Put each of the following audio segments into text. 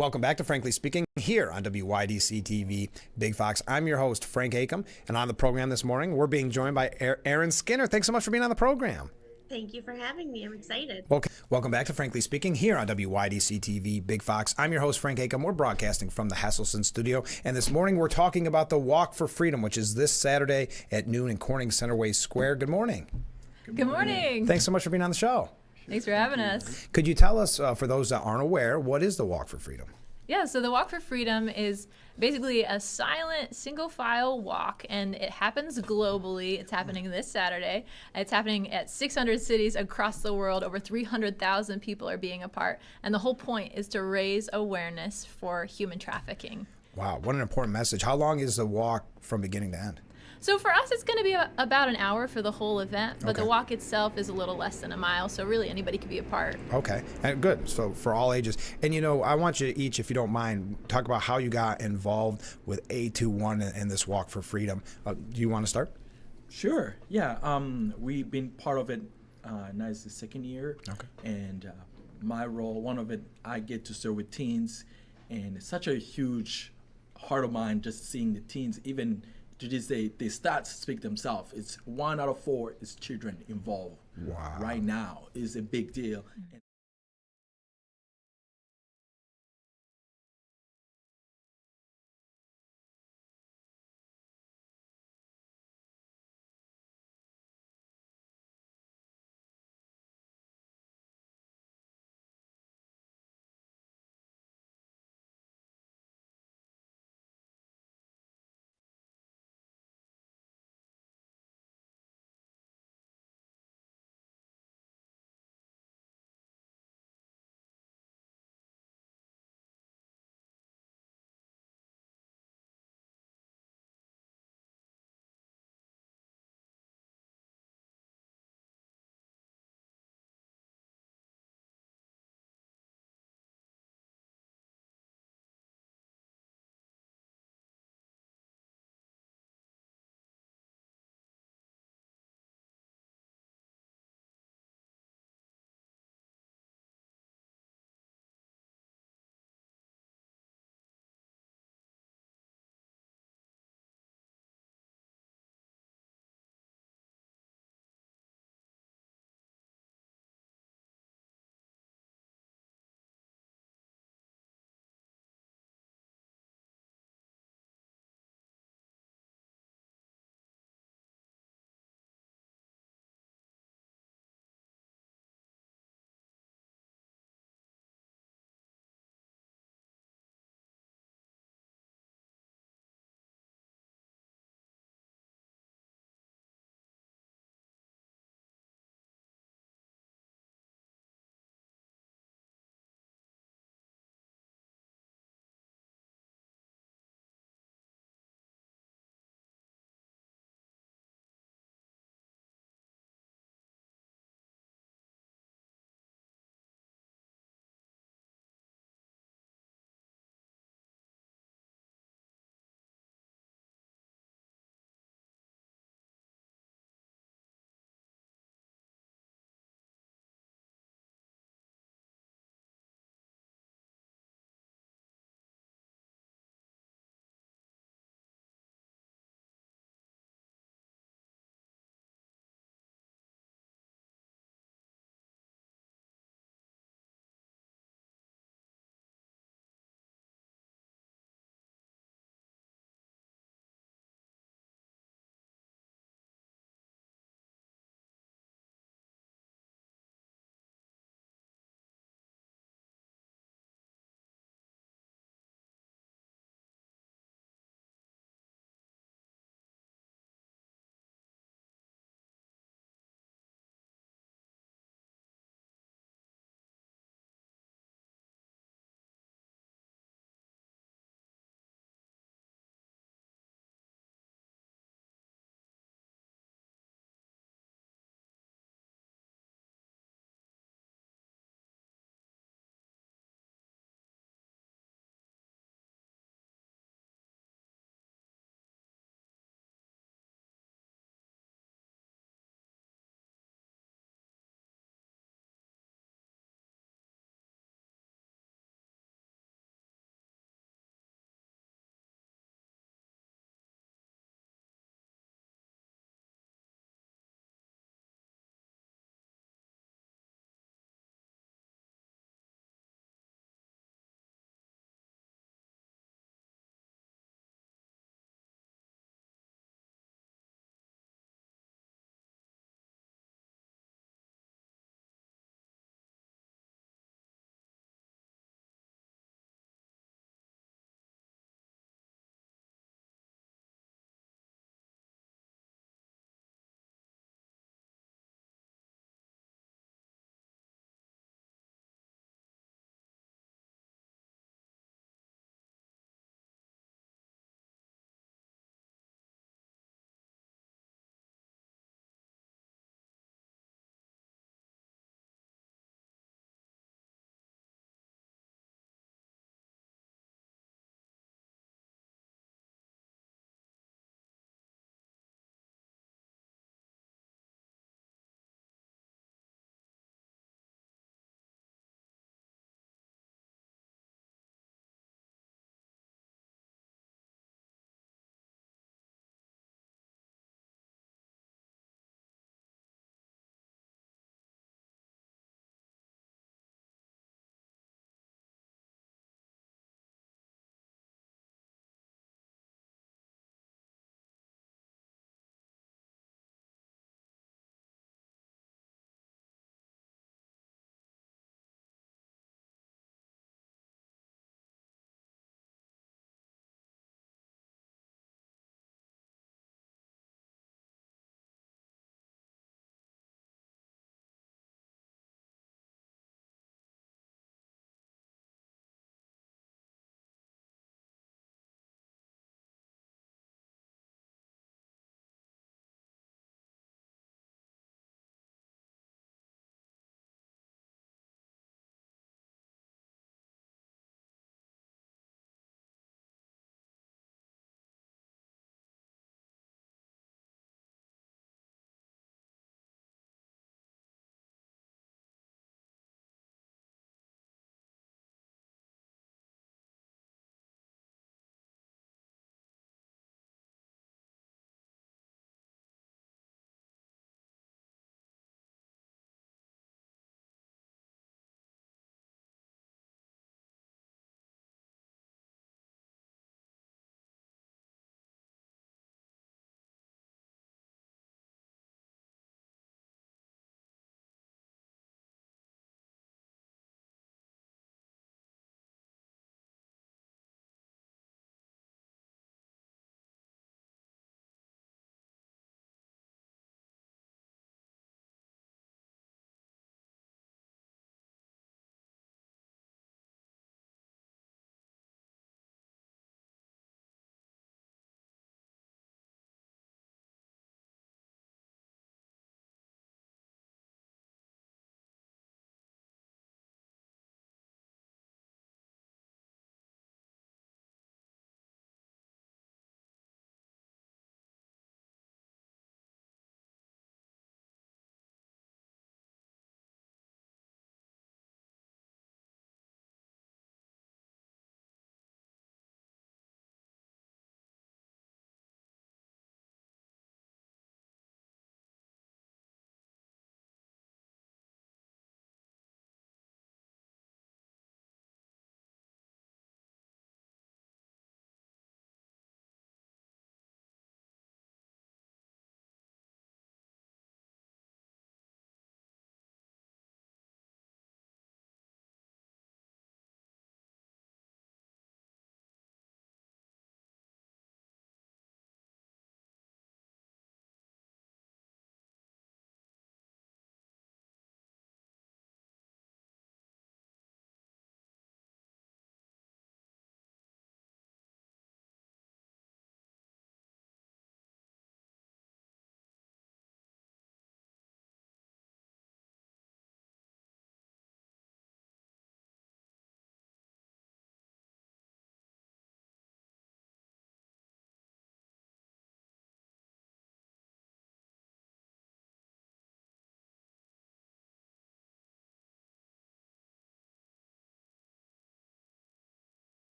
Welcome back to Frankly Speaking here on WYDC TV Big Fox. I'm your host, Frank Acom, and on the program this morning, we're being joined by Aaron Skinner. Thanks so much for being on the program. Thank you for having me. I'm excited. Welcome back to Frankly Speaking here on WYDC TV Big Fox. I'm your host, Frank Acom. We're broadcasting from the Hesselson studio, and this morning we're talking about the Walk for Freedom, which is this Saturday at noon in Corning Centerway Square. Good morning. Good morning. Thanks so much for being on the show. Thanks for having us. Could you tell us, for those that aren't aware, what is the Walk for Freedom? Yeah, so the Walk for Freedom is basically a silent, single-file walk, and it happens globally. It's happening this Saturday. It's happening at 600 cities across the world. Over 300,000 people are being a part, and the whole point is to raise awareness for human trafficking. Wow, what an important message. How long is the walk from beginning to end? So for us, it's going to be about an hour for the whole event, but Okay. the walk itself is a little less than a mile, so really anybody could be a part. Okay, and good. So for all ages. And you know, I want you each, if you don't mind, talk about how you got involved with A21 and this Walk for Freedom. Do you want to start? Sure. Yeah. We've been part of it. Now it's the second year. Okay. And my role, one of it, I get to serve with teens, and it's such a huge heart of mine just seeing the teens. Even to this day, the stats speak themselves. It's 1 out of 4 is children involved. Wow. Right now is a big deal.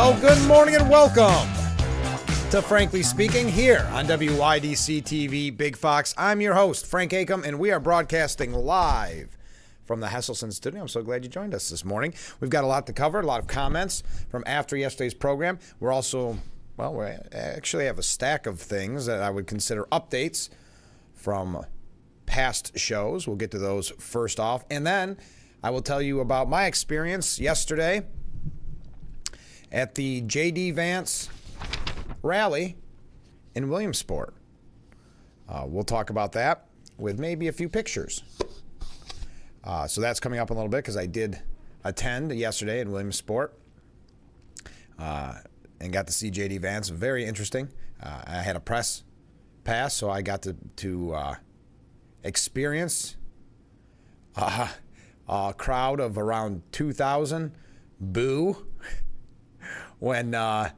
Well, good morning and welcome to Frankly Speaking here on WYDC TV Big Fox. I'm your host, Frank Acom, and we are broadcasting live from the Hesselson studio. I'm so glad you joined us this morning. We've got a lot to cover, a lot of comments from after yesterday's program. We're also, well, we actually have a stack of things that I would consider updates from past shows. We'll get to those first off. And then I will tell you about my experience yesterday at the J.D. Vance rally in Williamsport. We'll talk about that with maybe a few pictures. So that's coming up in a little bit because I did attend yesterday in Williamsport and got to see J.D. Vance. Very interesting. I had a press pass, so I got to experience a crowd of around 2,000 boo when a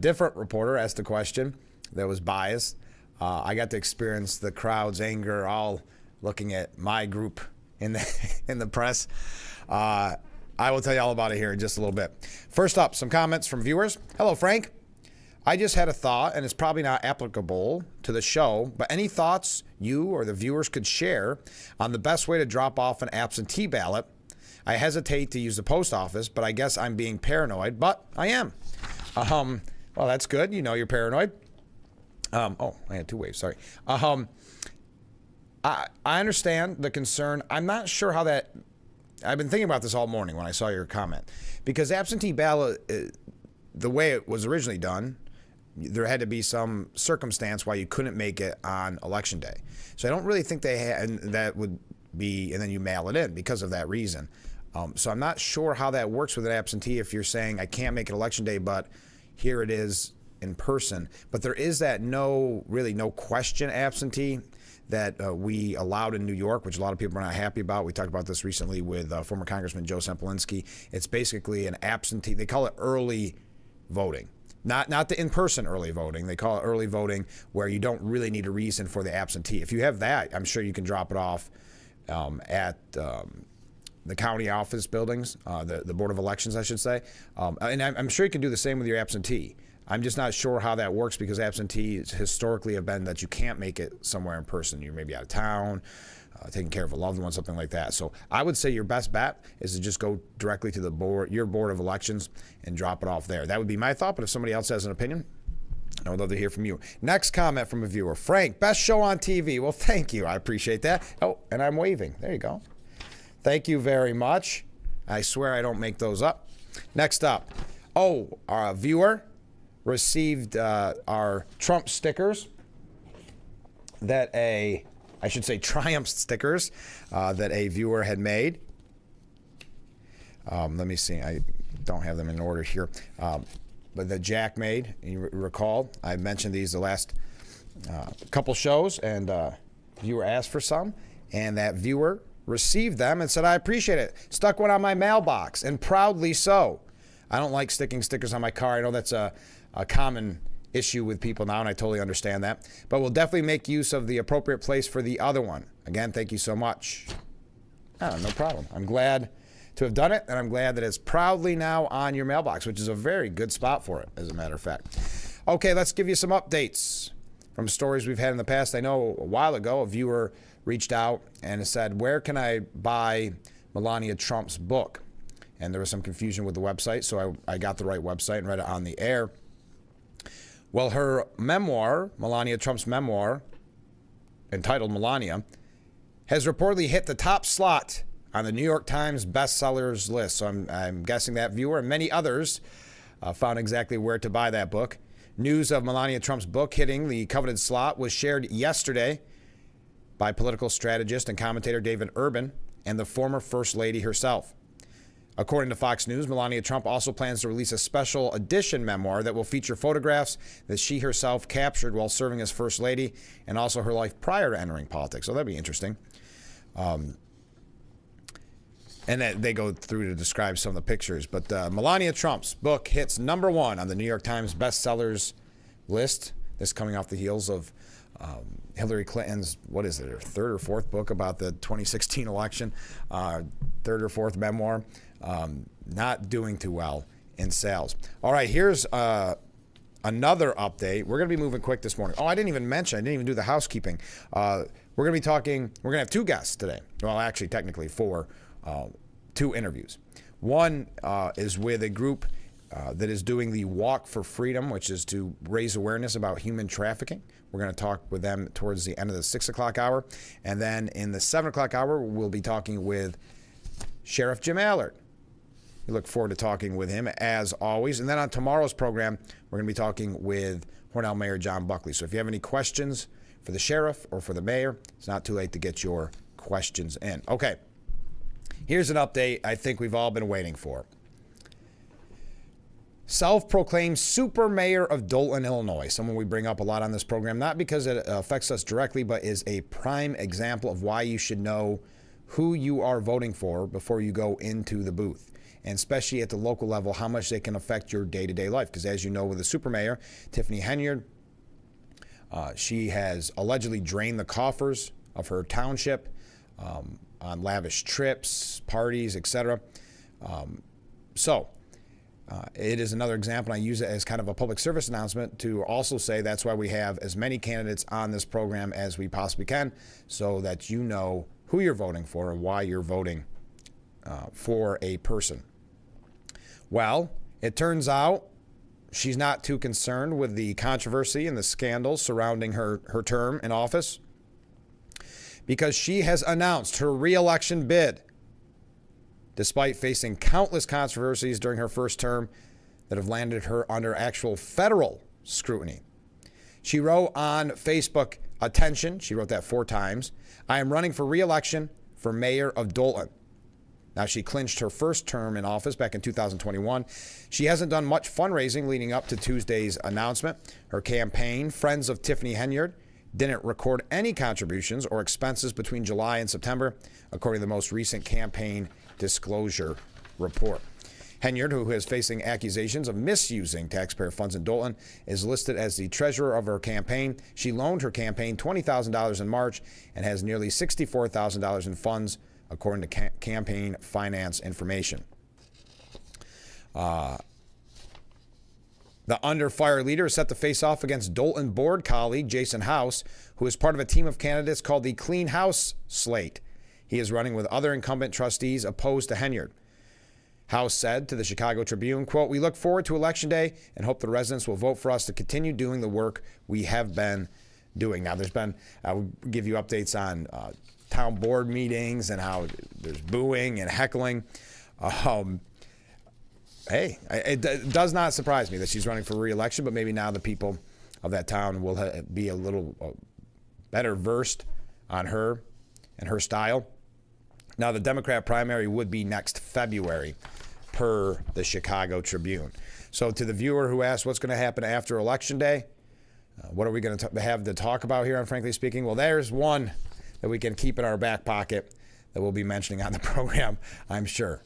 different reporter asked a question that was biased. I got to experience the crowd's anger, all looking at my group in the press. I will tell you all about it here in just a little bit. First up, some comments from viewers. Hello, Frank. I just had a thought, and it's probably not applicable to the show, but any thoughts you or the viewers could share on the best way to drop off an absentee ballot? I hesitate to use the post office, but I guess I'm being paranoid, but I am. Well, that's good. You know you're paranoid. I had two waves. Sorry. I understand the concern. I'm not sure how that... I've been thinking about this all morning when I saw your comment. Because absentee ballot, the way it was originally done, there had to be some circumstance why you couldn't make it on Election Day. So I don't really think they had... And that would be... And then you mail it in because of that reason. So I'm not sure how that works with an absentee if you're saying, I can't make it Election Day, but here it is in person. But there is that no question absentee that we allowed in New York, which a lot of people are not happy about. We talked about this recently with former Congressman Joe Semplinsky. It's basically an absentee. They call it early voting. Not the in-person early voting. They call it early voting where you don't really need a reason for the absentee. If you have that, I'm sure you can drop it off at the county office buildings, the Board of Elections, I should say. And I'm sure you can do the same with your absentee. I'm just not sure how that works because absentees historically have been that you can't make it somewhere in person. You're maybe out of town, taking care of a loved one, something like that. So I would say your best bet is to just go directly to the board, your Board of Elections, and drop it off there. That would be my thought, but if somebody else has an opinion, I would love to hear from you. Next comment from a viewer. Frank, best show on TV. Well, thank you. I appreciate that. Oh, and I'm waving. There you go. Thank you very much. I swear I don't make those up. Next up. Our viewer received our Trump stickers Triumph stickers that a viewer had made. Let me see. I don't have them in order here. But that Jack made, you recall, I mentioned these the last couple shows, and viewer asked for some, and that viewer received them and said, I appreciate it. Stuck one on my mailbox, and proudly so. I don't like sticking stickers on my car. I know that's a common issue with people now, and I totally understand that. But we'll definitely make use of the appropriate place for the other one. Again, thank you so much. Oh, no problem. I'm glad to have done it, and I'm glad that it's proudly now on your mailbox, which is a very good spot for it, as a matter of fact. Okay, let's give you some updates from stories we've had in the past. I know a while ago a viewer reached out and said, where can I buy Melania Trump's book? And there was some confusion with the website, so I got the right website and read it on the air. Well, her memoir, Melania Trump's memoir, entitled Melania, has reportedly hit the top slot on the New York Times bestsellers list. So I'm guessing that viewer and many others found exactly where to buy that book. News of Melania Trump's book hitting the coveted slot was shared yesterday by political strategist and commentator David Urban and the former First Lady herself. According to Fox News, Melania Trump also plans to release a special edition memoir that will feature photographs that she herself captured while serving as First Lady and also her life prior to entering politics. So that'd be interesting. And that they go through to describe some of the pictures. But Melania Trump's book hits #1 on the New York Times bestsellers list. This coming off the heels of Hillary Clinton's, her third or fourth book about the 2016 election, third or fourth memoir. Not doing too well in sales. All right, here's another update. We're going to be moving quick this morning. Oh, I didn't even do the housekeeping. We're going to have two guests today. Well, actually, technically four, two interviews. One is with a group that is doing the Walk for Freedom, which is to raise awareness about human trafficking. We're going to talk with them towards the end of the 6 o'clock hour. And then in the 7 o'clock hour, we'll be talking with Sheriff Jim Allard. We look forward to talking with him as always. And then on tomorrow's program, we're going to be talking with Hornell Mayor John Buckley. So if you have any questions for the sheriff or for the mayor, it's not too late to get your questions in. Okay, here's an update I think we've all been waiting for. Self-proclaimed super mayor of Dolton, Illinois, someone we bring up a lot on this program, not because it affects us directly, but is a prime example of why you should know who you are voting for before you go into the booth. And especially at the local level, how much they can affect your day-to-day life. Because as you know, with the super mayor, Tiffany Henyard, she has allegedly drained the coffers of her township on lavish trips, parties, etc. It is another example. I use it as kind of a public service announcement to also say that's why we have as many candidates on this program as we possibly can, so that you know who you're voting for and why you're voting for a person. Well, it turns out she's not too concerned with the controversy and the scandals surrounding her term in office, because she has announced her re-election bid despite facing countless controversies during her first term that have landed her under actual federal scrutiny. She wrote on Facebook, attention, she wrote that 4 times, I am running for re-election for mayor of Dolton. Now, she clinched her first term in office back in 2021. She hasn't done much fundraising leading up to Tuesday's announcement. Her campaign, Friends of Tiffany Henyard, didn't record any contributions or expenses between July and September, according to the most recent campaign disclosure report. Henyard, who is facing accusations of misusing taxpayer funds in Dolton, is listed as the treasurer of her campaign. She loaned her campaign $20,000 in March and has nearly $64,000 in funds, according to campaign finance information. The under fire leader is set to face off against Dolton board colleague Jason House, who is part of a team of candidates called the Clean House Slate. He is running with other incumbent trustees opposed to Henyard. House said to the Chicago Tribune, quote, we look forward to Election Day and hope the residents will vote for us to continue doing the work we have been doing. Now, I will give you updates on town board meetings and how there's booing and heckling. It does not surprise me that she's running for re-election, but maybe now the people of that town will be a little better versed on her and her style. Now, the Democrat primary would be next February, per the Chicago Tribune. So to the viewer who asked what's going to happen after Election Day, what are we going to have to talk about here on Frankly Speaking? Well, there's one that we can keep in our back pocket that we'll be mentioning on the program, I'm sure.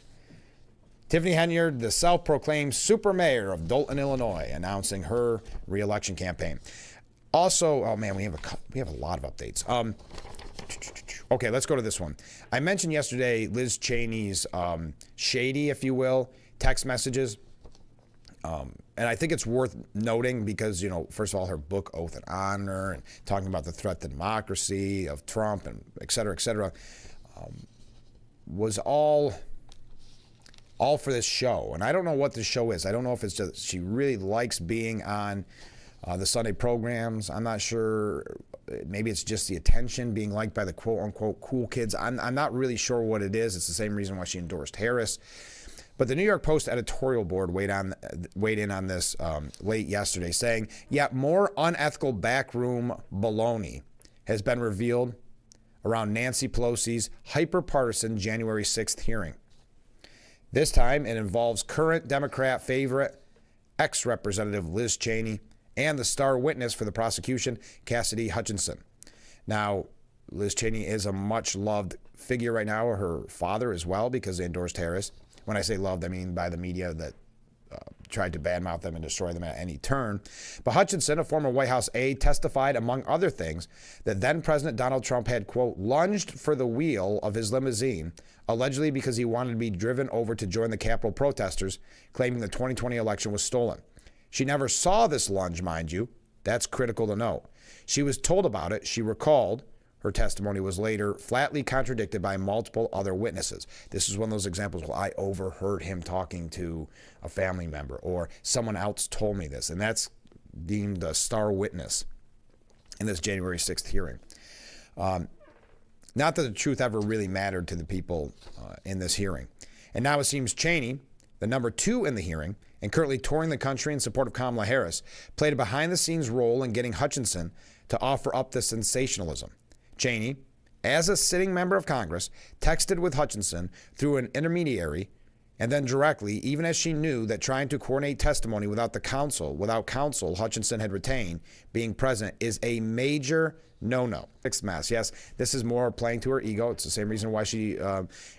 Tiffany Henyard, the self-proclaimed super mayor of Dolton, Illinois, announcing her re-election campaign. Also, oh man, we have a lot of updates. Okay, let's go to this one. I mentioned yesterday Liz Cheney's shady, if you will, text messages. And I think it's worth noting because, first of all, her book, Oath and Honor, and talking about the threat to democracy of Trump and et cetera, was all for this show. And I don't know what this show is. I don't know if it's just she really likes being on the Sunday programs. I'm not sure. Maybe it's just the attention, being liked by the quote-unquote cool kids. I'm not really sure what it is. It's the same reason why she endorsed Harris. But the New York Post editorial board weighed in on this late yesterday, saying, yet more unethical backroom baloney has been revealed around Nancy Pelosi's hyper-partisan January 6th hearing. This time, it involves current Democrat favorite, ex-Representative Liz Cheney, and the star witness for the prosecution, Cassidy Hutchinson. Now, Liz Cheney is a much-loved figure right now, her father as well, because they endorsed Harris. When I say loved, I mean by the media that tried to badmouth them and destroy them at any turn. But Hutchinson, a former White House aide, testified, among other things, that then-President Donald Trump had, quote, lunged for the wheel of his limousine, allegedly because he wanted to be driven over to join the Capitol protesters, claiming the 2020 election was stolen. She never saw this lunge, mind you. That's critical to note. She was told about it. She recalled. Her testimony was later flatly contradicted by multiple other witnesses. This is one of those examples where I overheard him talking to a family member, or someone else told me this, and that's deemed a star witness in this January 6th hearing. Not that the truth ever really mattered to the people in this hearing. And now it seems Cheney, the number 2 in the hearing, and currently touring the country in support of Kamala Harris, played a behind-the-scenes role in getting Hutchinson to offer up the sensationalism. Cheney, as a sitting member of Congress, texted with Hutchinson through an intermediary, and then directly, even as she knew that trying to coordinate testimony without counsel Hutchinson had retained, being present, is a major no-no. Fixed mess. Yes, this is more playing to her ego. It's the same reason why she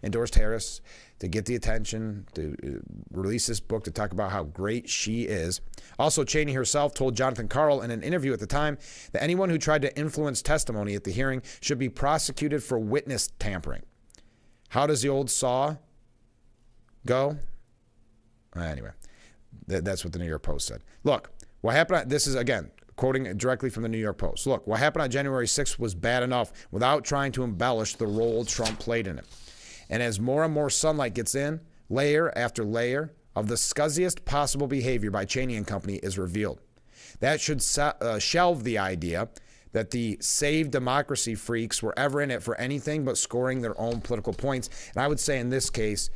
endorsed Harris, to get the attention, to release this book to talk about how great she is. Also, Cheney herself told Jonathan Karl in an interview at the time that anyone who tried to influence testimony at the hearing should be prosecuted for witness tampering. How does the old saw go? Anyway, that's what the New York Post said. Look, what happened, this is, again, quoting directly from the New York Post. Look, what happened on January 6th was bad enough without trying to embellish the role Trump played in it. And as more and more sunlight gets in, layer after layer of the scuzziest possible behavior by Cheney and company is revealed. That should shelve the idea that the Save Democracy freaks were ever in it for anything but scoring their own political points. And I would say in this case,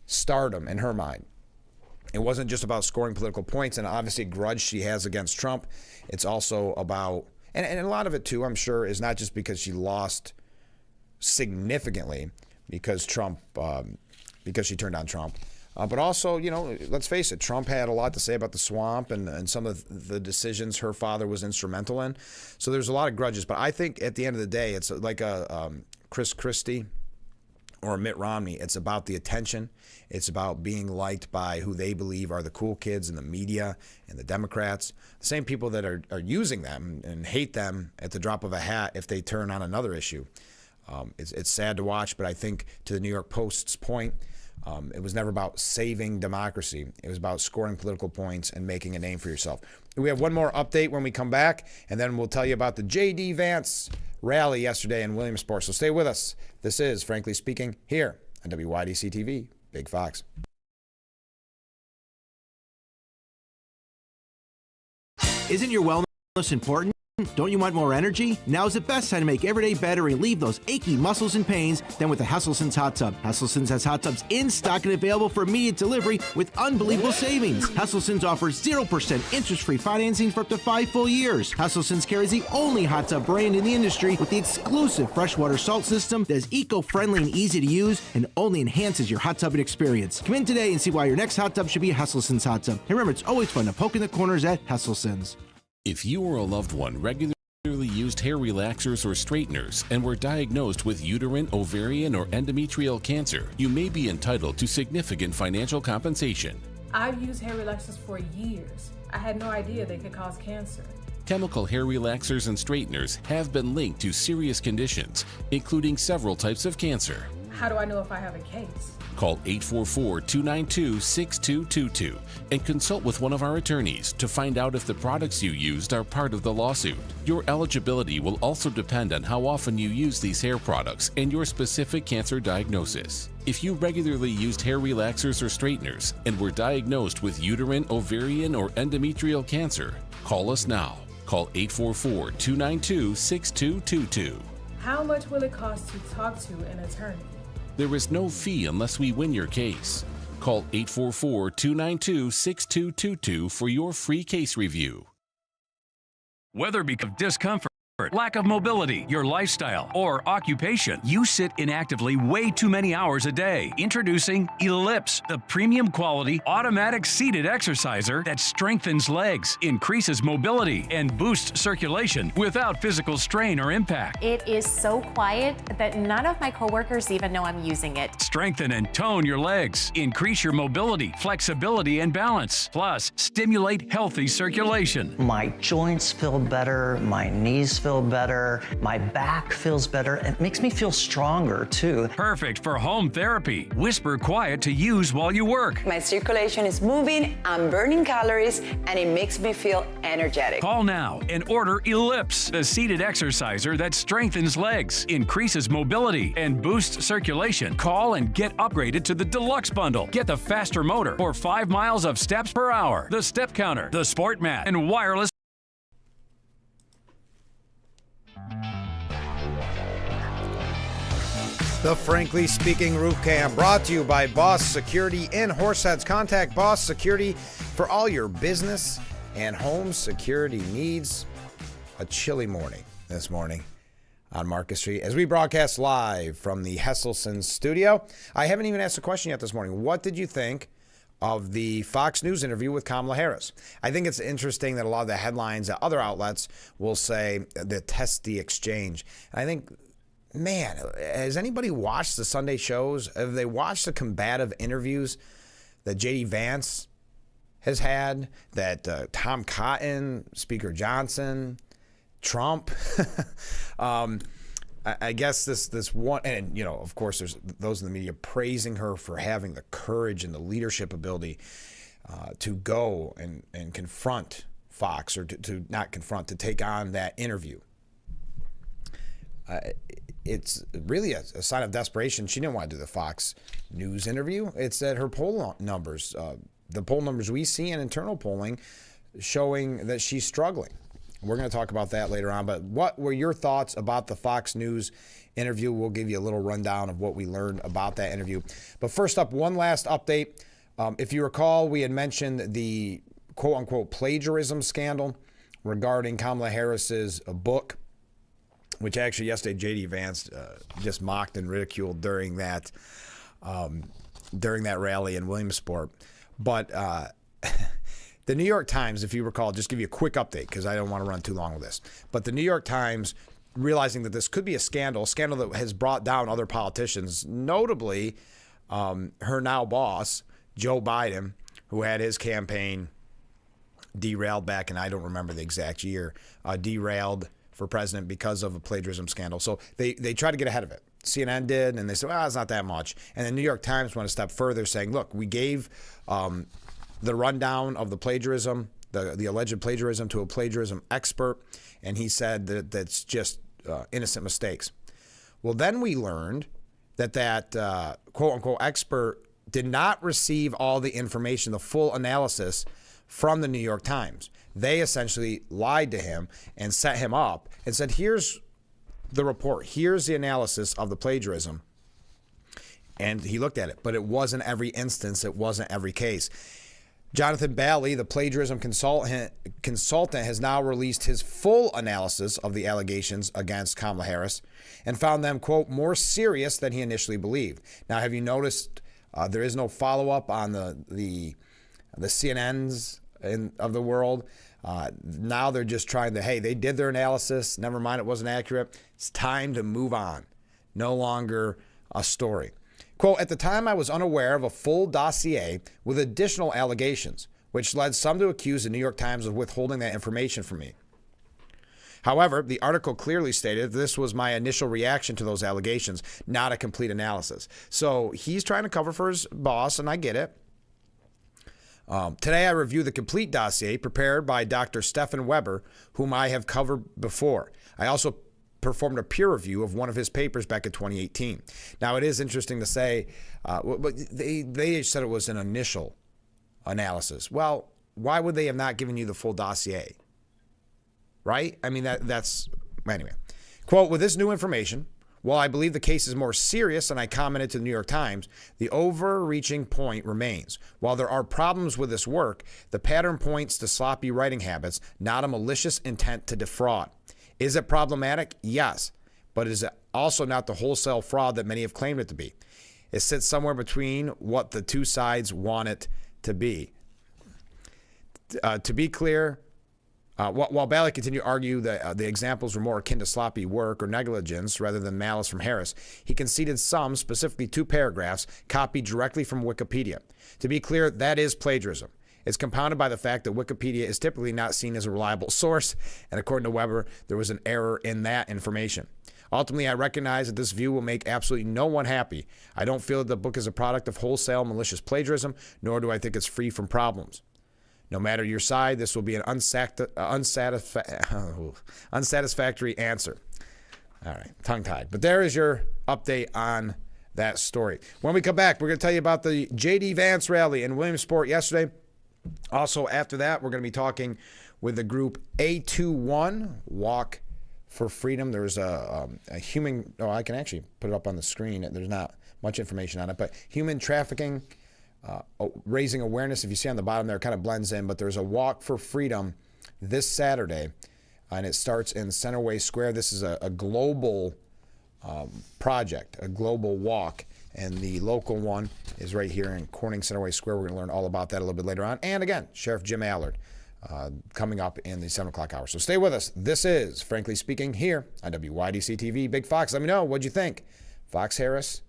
stardom in her mind. It wasn't just about scoring political points and obviously a grudge she has against Trump. It's also about, and a lot of it too, I'm sure, is not just because she lost significantly because she turned on Trump. But also, let's face it, Trump had a lot to say about the swamp and some of the decisions her father was instrumental in. So there's a lot of grudges. But I think at the end of the day, it's like a Chris Christie or Mitt Romney. It's about the attention. It's about being liked by who they believe are the cool kids in the media and the Democrats, the same people that are using them and hate them at the drop of a hat if they turn on another issue. It's sad to watch, but I think to the New York Post's point, it was never about saving democracy. It was about scoring political points and making a name for yourself. We have one more update when we come back, and then we'll tell you about the J.D. Vance rally yesterday in Williamsport. So stay with us. This is Frankly Speaking here on WYDC TV, Big Fox. Isn't your wellness important? Don't you want more energy? Now's the best time to make every day better and relieve those achy muscles and pains than with the Hesselson's Hot Tub. Hesselson's has hot tubs in stock and available for immediate delivery with unbelievable savings. Hesselson's offers 0% interest-free financing for up to 5 full years. Hesselson's carries the only hot tub brand in the industry with the exclusive freshwater salt system that is eco-friendly and easy to use and only enhances your hot tubbing experience. Come in today and see why your next hot tub should be a Hesselson's hot tub. And remember, it's always fun to poke in the corners at Hesselson's. If you or a loved one regularly used hair relaxers or straighteners and were diagnosed with uterine, ovarian, or endometrial cancer, you may be entitled to significant financial compensation. I've used hair relaxers for years. I had no idea they could cause cancer. Chemical hair relaxers and straighteners have been linked to serious conditions, including several types of cancer. How do I know if I have a case? Call 844-292-6222 and consult with one of our attorneys to find out if the products you used are part of the lawsuit. Your eligibility will also depend on how often you use these hair products and your specific cancer diagnosis. If you regularly used hair relaxers or straighteners and were diagnosed with uterine, ovarian, or endometrial cancer, call us now. Call 844-292-6222. How much will it cost to talk to an attorney? There is no fee unless we win your case. Call 844-292-6222 for your free case review. Whether because of discomfort lack of mobility, your lifestyle, or occupation. You sit inactively way too many hours a day. Introducing Ellipse, the premium quality automatic seated exerciser that strengthens legs, increases mobility, and boosts circulation without physical strain or impact. It is so quiet that none of my coworkers even know I'm using it. Strengthen and tone your legs, increase your mobility, flexibility, and balance. Plus, stimulate healthy circulation. My joints feel better, my knees feel better, my back feels better. It makes me feel stronger too. Perfect for home therapy. Whisper quiet to use while you work. My circulation is moving, I'm burning calories, and it makes me feel energetic. Call now and order Ellipse, the seated exerciser that strengthens legs, increases mobility, and boosts circulation. Call and get upgraded to the Deluxe Bundle. Get the faster motor for 5 miles of steps per hour, the step counter, the sport mat, and wireless. The Frankly Speaking Roof Cam, brought to you by Boss Security in Horseheads. Contact Boss Security for all your business and home security needs. A chilly morning this morning on Market Street as we broadcast live from the Hesselson studio. I haven't even asked a question yet this morning. What did you think of the Fox News interview with Kamala Harris? I think it's interesting that a lot of the headlines at other outlets will say the testy exchange. I think, man, has anybody watched the Sunday shows? Have they watched the combative interviews that J.D. Vance has had, that Tom Cotton, Speaker Johnson, Trump? I guess this one, and you know, of course, there's those in the media praising her for having the courage and the leadership ability to go and confront Fox, or to not confront, to take on that interview. It's really a sign of desperation. She didn't want to do the Fox News interview. It's that her poll numbers, the poll numbers we see in internal polling, showing that she's struggling. We're going to talk about that later on. But what were your thoughts about the Fox News interview? We'll give you a little rundown of what we learned about that interview. But first up, one last update. If you recall, we had mentioned the quote-unquote plagiarism scandal regarding Kamala Harris's book, which actually yesterday J.D. Vance just mocked and ridiculed during that rally in Williamsport. But the New York Times, if you recall, just give you a quick update because I don't want to run too long with this. But the New York Times, realizing that this could be a scandal that has brought down other politicians, notably her now boss, Joe Biden, who had his campaign derailed back in, I don't remember the exact year, derailed for president because of a plagiarism scandal. So they tried to get ahead of it. CNN did, and they said, well, it's not that much. And the New York Times went a step further, saying, look, we gave the rundown of the plagiarism, the alleged plagiarism, to a plagiarism expert, and he said that that's just innocent mistakes. Well, then we learned that quote-unquote expert did not receive all the information, the full analysis from the New York Times. They essentially lied to him and set him up and said, here's the report, here's the analysis of the plagiarism. And he looked at it, but it wasn't every instance, it wasn't every case. Jonathan Bally, the plagiarism consultant, has now released his full analysis of the allegations against Kamala Harris and found them, quote, more serious than he initially believed. Now, have you noticed there is no follow-up on the CNNs of the world? Now they're just trying to, hey, they did their analysis. Never mind, it wasn't accurate. It's time to move on. No longer a story. Quote, at the time, I was unaware of a full dossier with additional allegations, which led some to accuse the New York Times of withholding that information from me. However, the article clearly stated this was my initial reaction to those allegations, not a complete analysis. So he's trying to cover for his boss, and I get it. Today, I review the complete dossier prepared by Dr. Stephen Weber, whom I have covered before. I also performed a peer review of one of his papers back in 2018. Now, it is interesting to say, they said it was an initial analysis. Well, why would they have not given you the full dossier? Right? I mean, that's anyway. Quote, with this new information, while I believe the case is more serious than I commented to the New York Times, the overreaching point remains. While there are problems with this work, the pattern points to sloppy writing habits, not a malicious intent to defraud. Is it problematic? Yes. But is it also not the wholesale fraud that many have claimed it to be? It sits somewhere between what the two sides want it to be. To be clear, while Bailey continued to argue that the examples were more akin to sloppy work or negligence rather than malice from Harris, he conceded some, specifically 2 paragraphs, copied directly from Wikipedia. To be clear, that is plagiarism. It's compounded by the fact that Wikipedia is typically not seen as a reliable source, and according to Weber, there was an error in that information. Ultimately, I recognize that this view will make absolutely no one happy. I don't feel that the book is a product of wholesale malicious plagiarism, nor do I think it's free from problems. No matter your side, this will be an unsatisfactory answer. All right, tongue-tied. But there is your update on that story. When we come back, we're going to tell you about the J.D. Vance rally in Williamsport yesterday. Also, after that, we're going to be talking with the group A21, Walk for Freedom. There's a human, I can actually put it up on the screen. There's not much information on it, but human trafficking, raising awareness. If you see on the bottom there, it kind of blends in, but there's a Walk for Freedom this Saturday, and it starts in Centerway Square. This is a global project, a global walk, and the local one is right here in Corning Centerway Square. We're going to learn all about that a little bit later on. And again, Sheriff Jim Allard coming up in the 7 o'clock hour. So stay with us. This is Frankly Speaking here on WYDC TV. Big Fox, let me know. What'd you think? Fox Harris?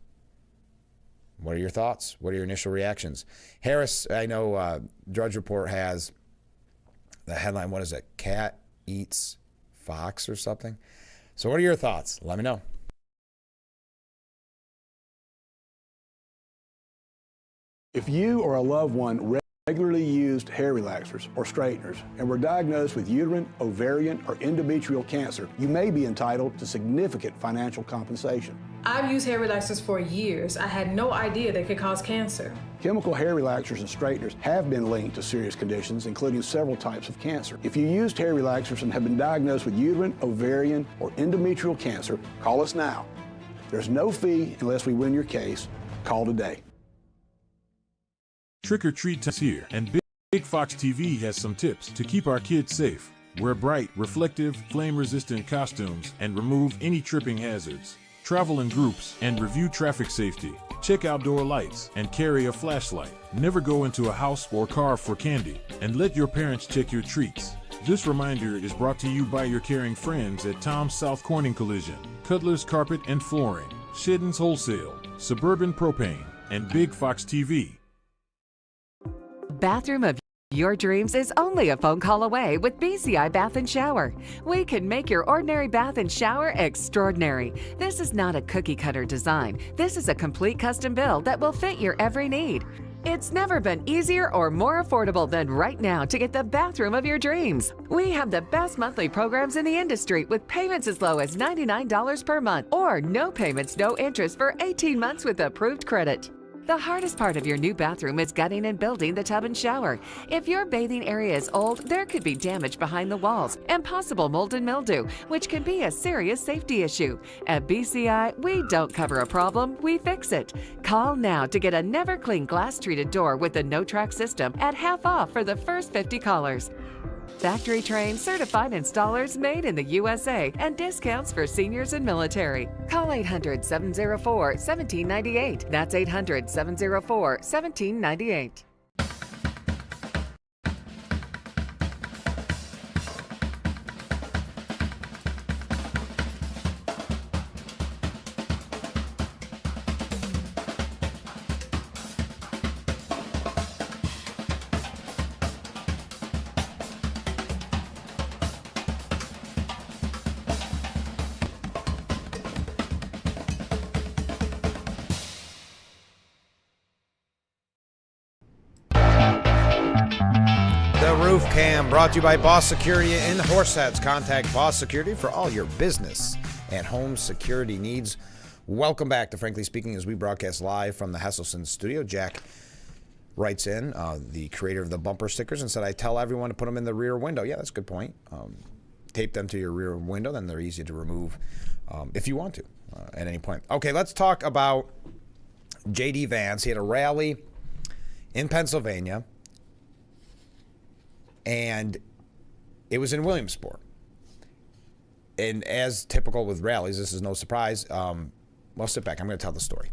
What are your thoughts? What are your initial reactions? Harris, I know Drudge Report has the headline, what is it? Cat eats fox or something? So what are your thoughts? Let me know. If you or a loved one regularly used hair relaxers or straighteners and were diagnosed with uterine, ovarian, or endometrial cancer, you may be entitled to significant financial compensation. I've used hair relaxers for years. I had no idea they could cause cancer. Chemical hair relaxers and straighteners have been linked to serious conditions, including several types of cancer. If you used hair relaxers and have been diagnosed with uterine, ovarian, or endometrial cancer, call us now. There's no fee unless we win your case. Call today. Trick or Treat is here, and Big Fox TV has some tips to keep our kids safe. Wear bright, reflective, flame-resistant costumes and remove any tripping hazards. Travel in groups and review traffic safety. Check outdoor lights and carry a flashlight. Never go into a house or car for candy, and let your parents check your treats. This reminder is brought to you by your caring friends at Tom's South Corning Collision, Cutler's Carpet and Flooring, Shedden's Wholesale, Suburban Propane, and Big Fox TV. Bathroom of your dreams is only a phone call away with BCI Bath and Shower. We can make your ordinary bath and shower extraordinary. This is not a cookie-cutter design. This is a complete custom build that will fit your every need. It's never been easier or more affordable than right now to get the bathroom of your dreams. We have the best monthly programs in the industry with payments as low as $99 per month or no payments, no interest for 18 months with approved credit. The hardest part of your new bathroom is gutting and building the tub and shower. If your bathing area is old, there could be damage behind the walls and possible mold and mildew, which can be a serious safety issue. At BCI, we don't cover a problem, we fix it. Call now to get a never clean glass treated door with the no-track system at half off for the first 50 callers. Factory trained, certified installers made in the USA and discounts for seniors and military. Call 800-704-1798. That's 800-704-1798. Roof Cam brought to you by Boss Security in Horseheads. Contact Boss Security for all your business and home security needs. Welcome back to Frankly Speaking as we broadcast live from the Hesselson studio. Jack writes in, the creator of the bumper stickers, and said, I tell everyone to put them in the rear window. Yeah, that's a good point. Tape them to your rear window, then they're easy to remove if you want to at any point. Okay, let's talk about J.D. Vance. He had a rally in Pennsylvania, and it was in Williamsport. and as typical with rallies, this is no surprise. Well, sit back. I'm going to tell the story.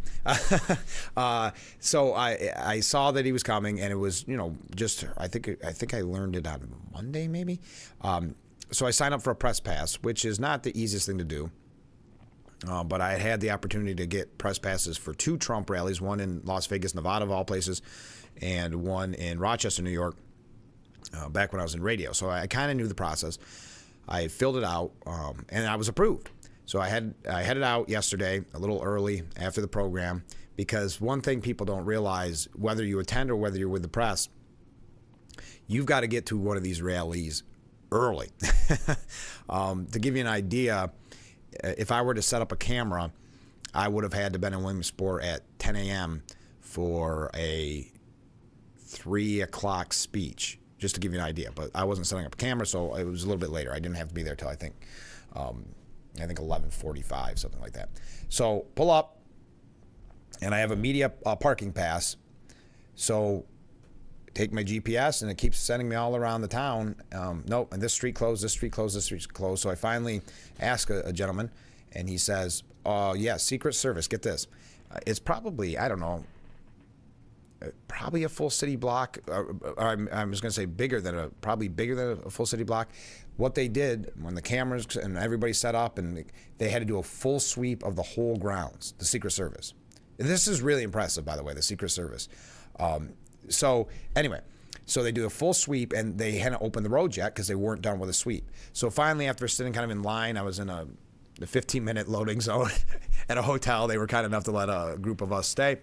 So I saw that he was coming, and it was, just I think I learned it on Monday maybe. So I signed up for a press pass, which is not the easiest thing to do. But I had the opportunity to get press passes for 2 Trump rallies, one in Las Vegas, Nevada, of all places, and one in Rochester, New York, back when I was in radio. So I kind of knew the process. I filled it out, and I was approved. So I headed out yesterday a little early after the program, because one thing people don't realize, whether you attend or whether you're with the press, you've got to get to one of these rallies early. To give you an idea, if I were to set up a camera, I would have had to been in Williamsport at 10 a.m. for a 3 o'clock speech, just to give you an idea. But I wasn't setting up a camera, so it was a little bit later. I didn't have to be there till I think 11:45, something like that. So pull up, and I have a media parking pass. So take my GPS, and it keeps sending me all around the town. Nope, and this street closed, this street closed, this street closed. So I finally ask a gentleman, and he says, yeah, Secret Service, get this. It's probably, I don't know, probably a full city block. I was going to say probably bigger than a full city block. What they did when the cameras and everybody set up, and they had to do a full sweep of the whole grounds, the Secret Service. This is really impressive, by the way, the Secret Service. So anyway, so they do a full sweep, and they hadn't opened the roads yet because they weren't done with the sweep. So finally, after sitting kind of in line, I was in the 15-minute loading zone at a hotel. They were kind enough to let a group of us stay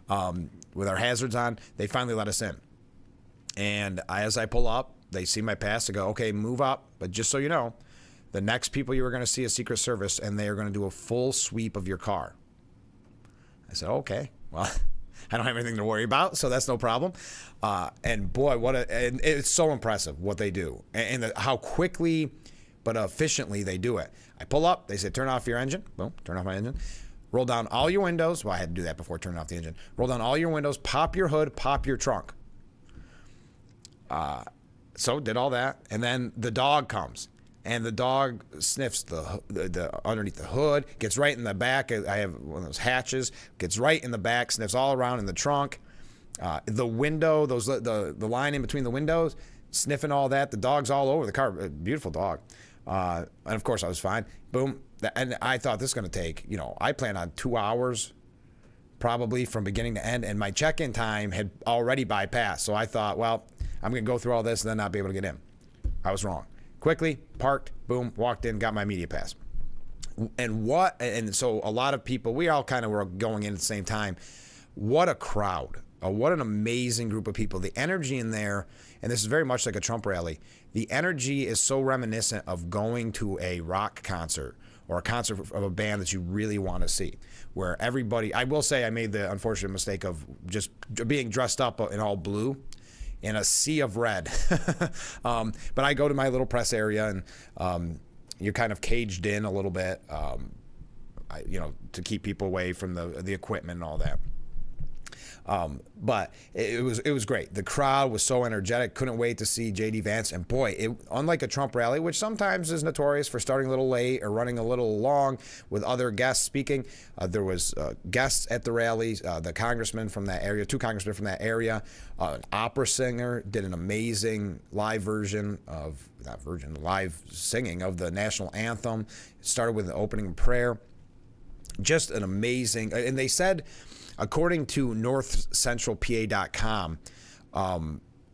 with our hazards on. They finally let us in. And as I pull up, they see my pass. They go, okay, move up. But just so you know, the next people you are going to see is Secret Service, and they are going to do a full sweep of your car. I said, okay, well, I don't have anything to worry about, so that's no problem. And boy, and it's so impressive what they do, and how quickly but efficiently they do it. I pull up, they say, turn off your engine. Boom, turn off my engine. Roll down all your windows. Well, I had to do that before turning off the engine. Roll down all your windows, pop your hood, pop your trunk. So did all that, and then the dog comes, and the dog sniffs the underneath the hood, gets right in the back. I have one of those hatches, gets right in the back, sniffs all around in the trunk, the window, the line in between the windows, sniffing all that. The dog's all over the car. Beautiful dog, and of course I was fine. Boom, and I thought this is going to take. I planned on 2 hours, probably from beginning to end, and my check-in time had already bypassed. So I thought, well, I'm going to go through all this and then not be able to get in. I was wrong. Quickly, parked, boom, walked in, got my media pass. And so a lot of people, we all kind of were going in at the same time. What a crowd. What an amazing group of people. The energy in there, and this is very much like a Trump rally, the energy is so reminiscent of going to a rock concert or a concert of a band that you really want to see, where everybody, I will say I made the unfortunate mistake of just being dressed up in all blue in a sea of red. But I go to my little press area, and you're kind of caged in a little bit, to keep people away from the equipment and all that. But it was great. The crowd was so energetic. Couldn't wait to see J.D. Vance. And boy, unlike a Trump rally, which sometimes is notorious for starting a little late or running a little long with other guests speaking, there was guests at the rallies. The congressman from that area, 2 congressmen from that area, an opera singer did an amazing live live singing of the national anthem. It started with an opening prayer. Just an amazing, and they said, according to northcentralpa.com,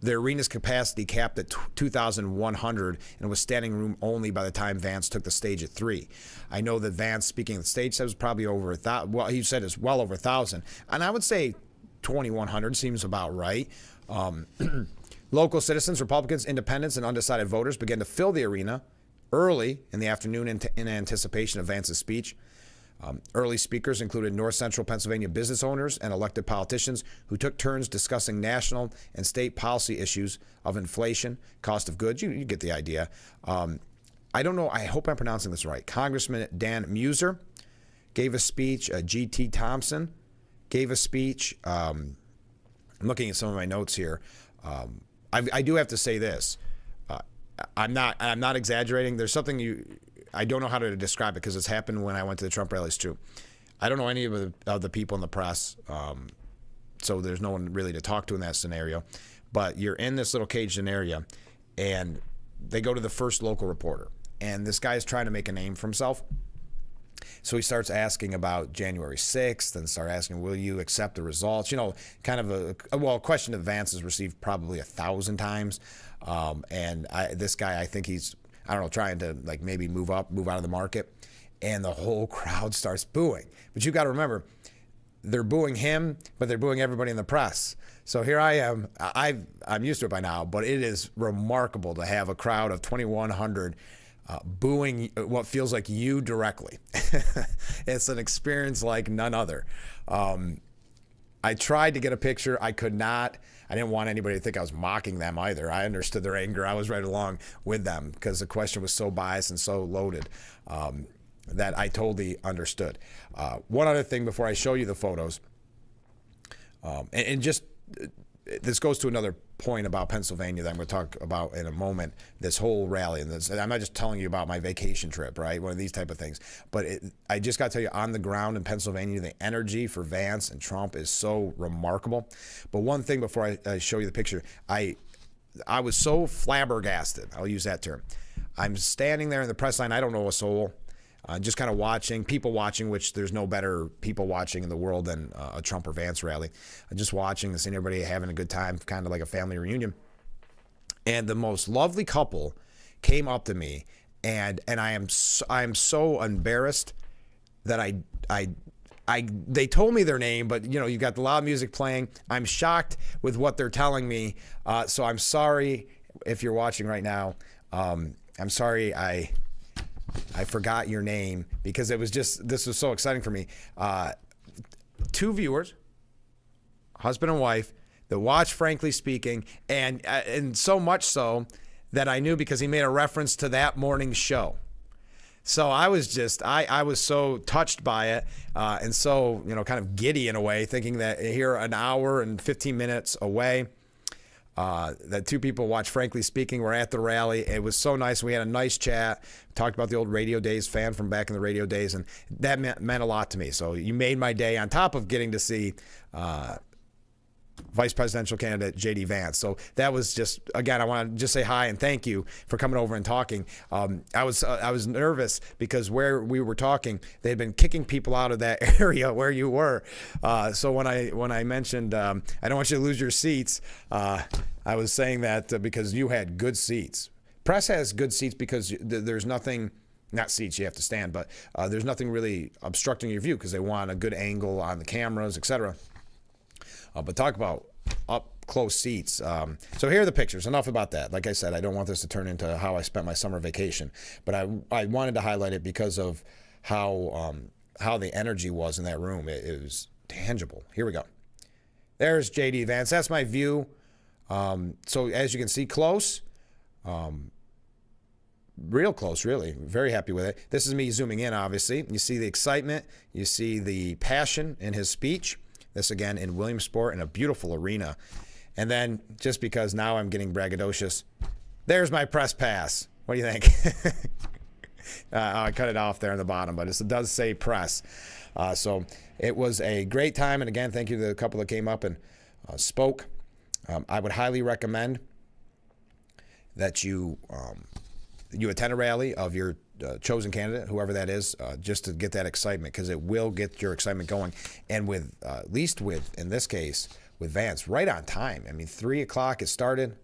the arena's capacity capped at 2,100 and was standing room only by the time Vance took the stage at 3. I know that Vance, speaking of the stage, said it was probably over 1,000. Well, he said it's well over 1,000. And I would say 2,100 seems about right. Local citizens, Republicans, independents, and undecided voters began to fill the arena early in the afternoon in anticipation of Vance's speech. Early speakers included North Central Pennsylvania business owners and elected politicians who took turns discussing national and state policy issues of inflation, cost of goods. You get the idea. I don't know. I hope I'm pronouncing this right. Congressman Dan Muser gave a speech. G.T. Thompson gave a speech. I'm looking at some of my notes here. I do have to say this. I'm not exaggerating. There's something I don't know how to describe it because it's happened when I went to the Trump rallies too. I don't know any of the people in the press, so there's no one really to talk to in that scenario. But you're in this little caged-in area, and they go to the first local reporter, and this guy is trying to make a name for himself. So he starts asking about January 6th and start asking, will you accept the results? You know, kind of a question that Vance has received probably 1,000 times. This guy, I think he's, I don't know, trying to like maybe move out of the market. And the whole crowd starts booing. But you got to remember, they're booing him, but they're booing everybody in the press. So here I am. I'm used to it by now, but it is remarkable to have a crowd of 2,100 booing what feels like you directly. It's an experience like none other. I tried to get a picture. I could not. I didn't want anybody to think I was mocking them either. I understood their anger. I was right along with them because the question was so biased and so loaded that I totally understood. One other thing before I show you the photos, and just this goes to another point about Pennsylvania that I'm going to talk about in a moment, this whole rally. And I'm not just telling you about my vacation trip, right? One of these type of things. But I just got to tell you, on the ground in Pennsylvania, the energy for Vance and Trump is so remarkable. But one thing before I show you the picture, I was so flabbergasted. I'll use that term. I'm standing there in the press line. I don't know a soul. Just kind of watching, people watching, which there's no better people watching in the world than a Trump or Vance rally. Just watching and seeing everybody having a good time, kind of like a family reunion. And the most lovely couple came up to me, and I am so embarrassed that they told me their name, but you know, you got the loud music playing. I'm shocked with what they're telling me. So I'm sorry if you're watching right now. I'm sorry I forgot your name because this was so exciting for me. Two viewers, husband and wife, that watched Frankly Speaking, and so much so that I knew because he made a reference to that morning's show. So I was I was so touched by it, and so, you know, kind of giddy in a way, thinking that here an hour and 15 minutes away, that two people watched Frankly Speaking. We're at the rally. It was so nice. We had a nice chat. Talked about the old Radio Days, fan from back in the Radio Days, and that meant a lot to me. So you made my day on top of getting to see Vice Presidential candidate J.D. Vance. So that was just, again, I want to just say hi and thank you for coming over and talking. I was nervous because where we were talking, they had been kicking people out of that area where you were. So when I mentioned I don't want you to lose your seats, I was saying that because you had good seats. Press has good seats because there's nothing. Not seats, you have to stand, but there's nothing really obstructing your view because they want a good angle on the cameras, etc. But talk about up-close seats. So here are the pictures. Enough about that. Like I said, I don't want this to turn into how I spent my summer vacation. But I wanted to highlight it because of how the energy was in that room. It was tangible. Here we go. There's J.D. Vance. That's my view. So as you can see, close. Real close, really. Very happy with it. This is me zooming in, obviously. You see the excitement. You see the passion in his speech. This again in Williamsport in a beautiful arena. And then just because now I'm getting braggadocious, there's my press pass. What do you think? I cut it off there on the bottom, but it does say press. So it was a great time. And again, thank you to the couple that came up and spoke. I would highly recommend that you attend a rally of your chosen candidate, whoever that is, just to get that excitement, because it will get your excitement going. And with, at least with, in this case, with Vance, right on time. I mean, 3 o'clock it started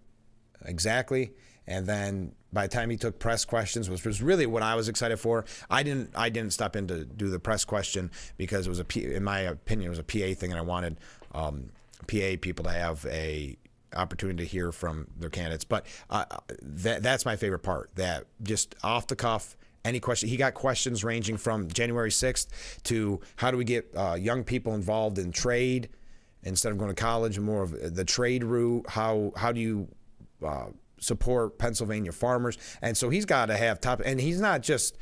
exactly. And then by the time he took press questions, which was really what I was excited for, I didn't stop in to do the press question because it was in my opinion, it was a PA thing, and I wanted PA people to have a opportunity to hear from their candidates. But that's my favorite part, that just off the cuff, any question. He got questions ranging from January 6th to how do we get young people involved in trade instead of going to college, and more of the trade route. How do you support Pennsylvania farmers? And so he's got to have top, and he's not just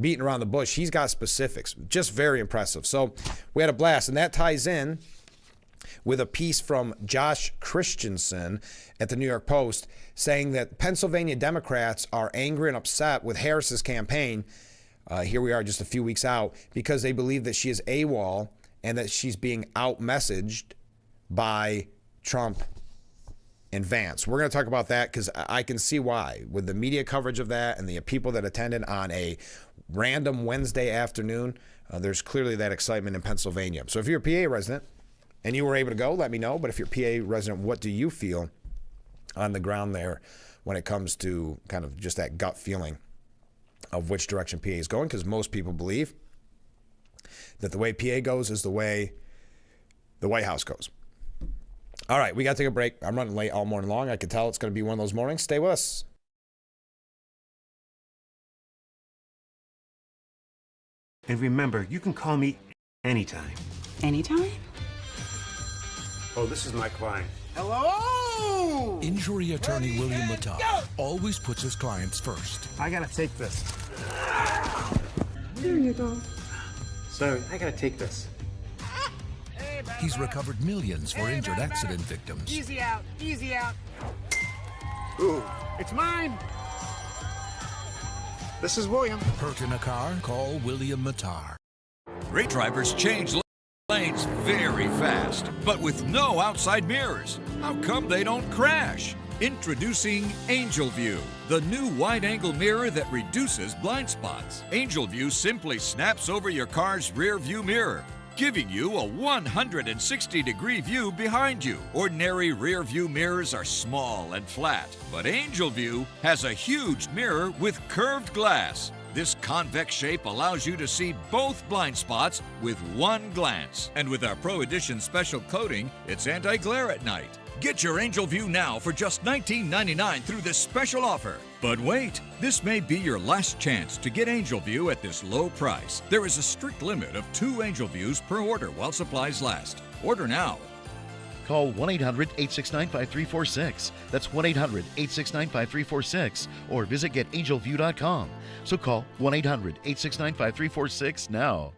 beating around the bush. He's got specifics. Just very impressive. So we had a blast, and that ties in with a piece from Josh Christensen at the New York Post saying that Pennsylvania Democrats are angry and upset with Harris's campaign. Here we are just a few weeks out because they believe that she is AWOL and that she's being out-messaged by Trump and Vance. We're going to talk about that because I can see why. With the media coverage of that and the people that attended on a random Wednesday afternoon, there's clearly that excitement in Pennsylvania. So if you're a PA resident and you were able to go, let me know. But if you're a PA resident, what do you feel on the ground there when it comes to kind of just that gut feeling of which direction PA is going? Because most people believe that the way PA goes is the way the White House goes. All right, we got to take a break. I'm running late all morning long. I can tell it's going to be one of those mornings. Stay with us. And remember, you can call me anytime. Anytime? Oh, this is my client. Hello! Injury attorney William Matar always puts his clients first. I gotta take this. There you go. Sorry, I gotta take this. He's recovered millions for injured accident victims. Easy out, easy out. Ooh, it's mine. This is William. Hurt in a car? Call William Matar. Great drivers change lanes very fast, but with no outside mirrors. How come they don't crash? Introducing Angel View, the new wide-angle mirror that reduces blind spots. Angel View simply snaps over your car's rear view mirror, giving you a 160-degree view behind you. Ordinary rear view mirrors are small and flat, but Angel View has a huge mirror with curved glass. This convex shape allows you to see both blind spots with one glance. And with our Pro Edition special coating, it's anti-glare at night. Get your Angel View now for just $19.99 through this special offer. But wait, this may be your last chance to get Angel View at this low price. There is a strict limit of 2 Angel Views per order while supplies last. Order now. Call 1-800-869-5346. That's 1-800-869-5346. Or visit getangelview.com. So call 1-800-869-5346 now.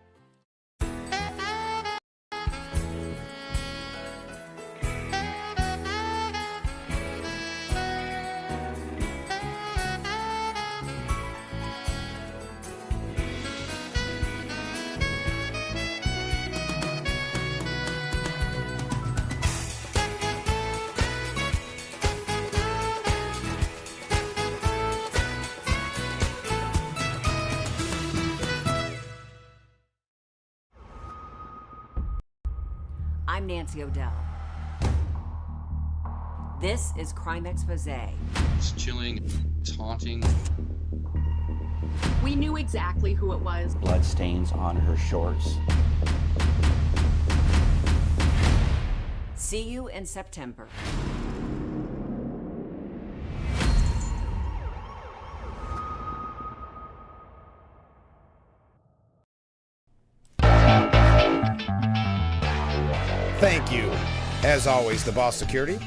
I'm Nancy O'Dell. This is Crime Expose. It's chilling, it's haunting. We knew exactly who it was. Blood stains on her shorts. See you in September. Thank you, as always, the Boss Security,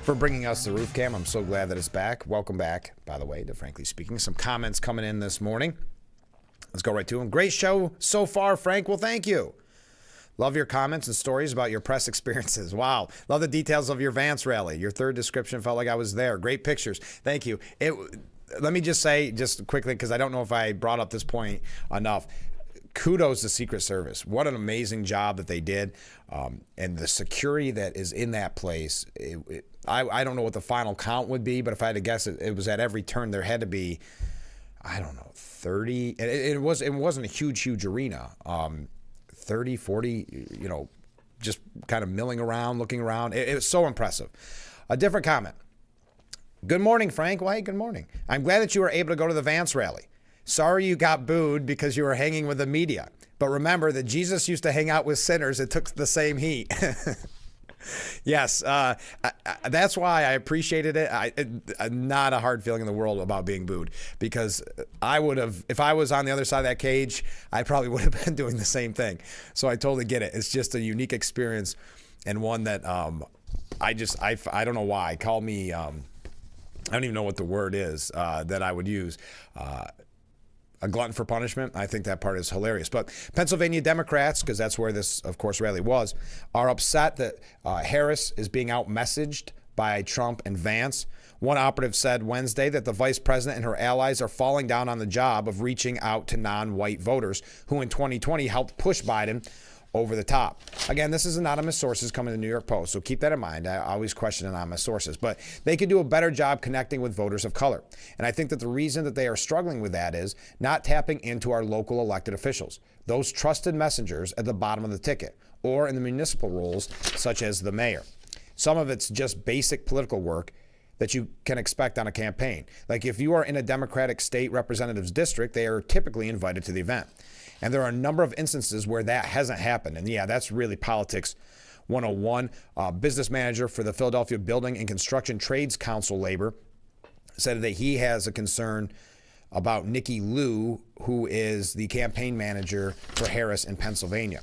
for bringing us the roof cam. I'm so glad that it's back. Welcome back, by the way, to Frankly Speaking. Some comments coming in this morning. Let's go right to them. Great show so far, Frank. Well, thank you. Love your comments and stories about your press experiences. Wow. Love the details of your Vance rally. Your third description felt like I was there. Great pictures. Thank you. Let me just say, just quickly, because I don't know if I brought up this point enough. Kudos to Secret Service. What an amazing job that they did. And the security that is in that place. I don't know what the final count would be, but if I had to guess, it was at every turn there had to be, I don't know, 30. It wasn't a huge arena. 30, 40, just kind of milling around, looking around. It was so impressive. A different comment. Good morning, Frank. Well, hey, good morning. I'm glad that you were able to go to the Vance rally. Sorry you got booed because you were hanging with the media. But remember that Jesus used to hang out with sinners. It took the same heat. Yes, that's why I appreciated it. Not a hard feeling in the world about being booed, because I would have, if I was on the other side of that cage, I probably would have been doing the same thing. So I totally get it. It's just a unique experience, and one that I don't know why. Call me, I don't even know what the word is that I would use. a glutton for punishment. I think that part is hilarious. But Pennsylvania Democrats, because that's where this, of course, rally was, are upset that Harris is being out-messaged by Trump and Vance. One operative said Wednesday that the vice president and her allies are falling down on the job of reaching out to non-white voters who in 2020 helped push Biden over the top. Again, this is anonymous sources coming to the New York Post, so keep that in mind. I always question anonymous sources, but they could do a better job connecting with voters of color. And I think that the reason that they are struggling with that is not tapping into our local elected officials, those trusted messengers at the bottom of the ticket, or in the municipal roles, such as the mayor. Some of it's just basic political work that you can expect on a campaign. Like if you are in a Democratic state representative's district, they are typically invited to the event. And there are a number of instances where that hasn't happened. And yeah, that's really politics 101. Business manager for the Philadelphia Building and Construction Trades Council Labor said that he has a concern about Nikki Lou, who is the campaign manager for Harris in Pennsylvania,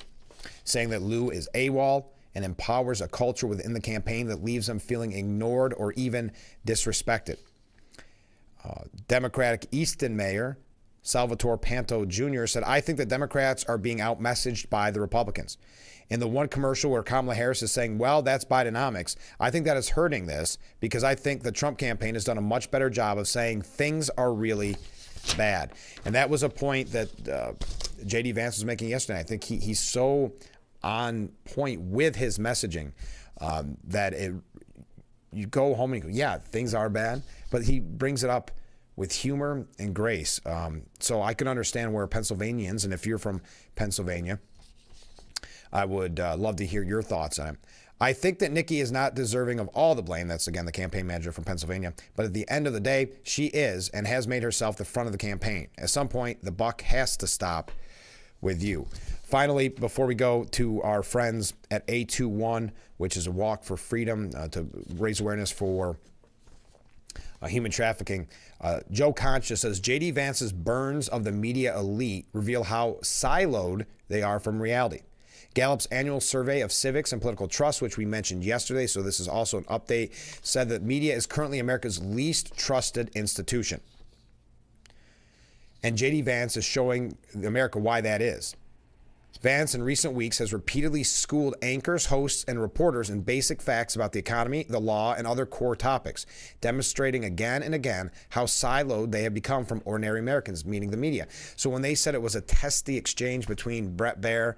saying that Lou is AWOL and empowers a culture within the campaign that leaves them feeling ignored or even disrespected. Democratic Easton Mayor Salvatore Panto Jr. said, I think that Democrats are being out-messaged by the Republicans. In the one commercial where Kamala Harris is saying, well, that's Bidenomics, I think that is hurting this because I think the Trump campaign has done a much better job of saying things are really bad. And that was a point that J.D. Vance was making yesterday. I think he's so on point with his messaging that you go home and you go, yeah, things are bad, but he brings it up with humor and grace. So I can understand where Pennsylvanians, and if you're from Pennsylvania, I would love to hear your thoughts on it. I think that Nikki is not deserving of all the blame. That's, again, the campaign manager from Pennsylvania. But at the end of the day, she is and has made herself the front of the campaign. At some point, the buck has to stop with you. Finally, before we go to our friends at A21, which is a walk for freedom to raise awareness for human trafficking, Joe Concha says J.D. Vance's burns of the media elite reveal how siloed they are from reality. Gallup's annual survey of civics and political trust, which we mentioned yesterday, so this is also an update, said that media is currently America's least trusted institution. And J.D. Vance is showing America why that is. Vance in recent weeks has repeatedly schooled anchors, hosts, and reporters in basic facts about the economy, the law, and other core topics, demonstrating again and again how siloed they have become from ordinary Americans, meaning the media. So when they said it was a testy exchange between Brett Baer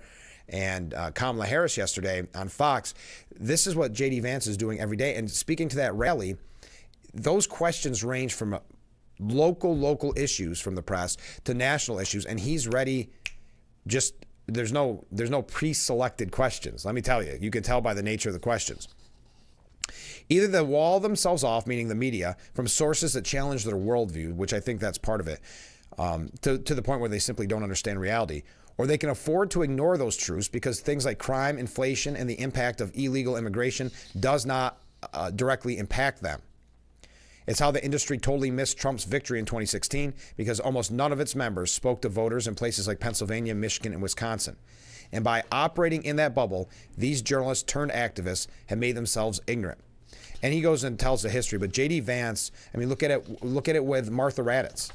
and Kamala Harris yesterday on Fox, this is what J.D. Vance is doing every day. And speaking to that rally, those questions range from local issues from the press to national issues, and he's ready. Just there's no pre-selected questions. Let me tell you, you can tell by the nature of the questions. Either they wall themselves off, meaning the media, from sources that challenge their worldview, which I think that's part of it, to the point where they simply don't understand reality, or they can afford to ignore those truths because things like crime, inflation, and the impact of illegal immigration does not directly impact them. It's how the industry totally missed Trump's victory in 2016 because almost none of its members spoke to voters in places like Pennsylvania, Michigan, and Wisconsin. And by operating in that bubble, these journalists turned activists have made themselves ignorant. And he goes and tells the history. But J.D. Vance, I mean, look at it with Martha Raddatz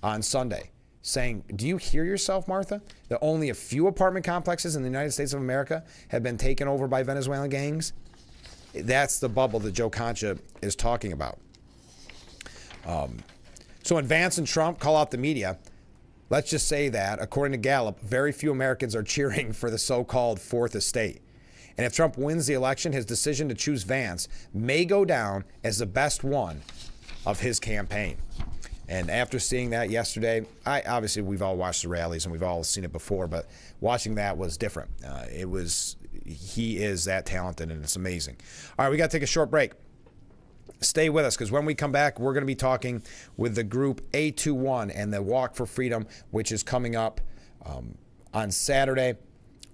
on Sunday, saying, do you hear yourself, Martha? That only a few apartment complexes in the United States of America have been taken over by Venezuelan gangs? That's the bubble that Joe Concha is talking about. So when Vance and Trump call out the media, let's just say that, according to Gallup, very few Americans are cheering for the so-called Fourth Estate. And if Trump wins the election, his decision to choose Vance may go down as the best one of his campaign. And after seeing that yesterday, obviously we've all watched the rallies and we've all seen it before, but watching that was different. He is that talented and it's amazing. All right, we got to take a short break. Stay with us because when we come back, we're going to be talking with the group A21 and the Walk for Freedom, which is coming up on Saturday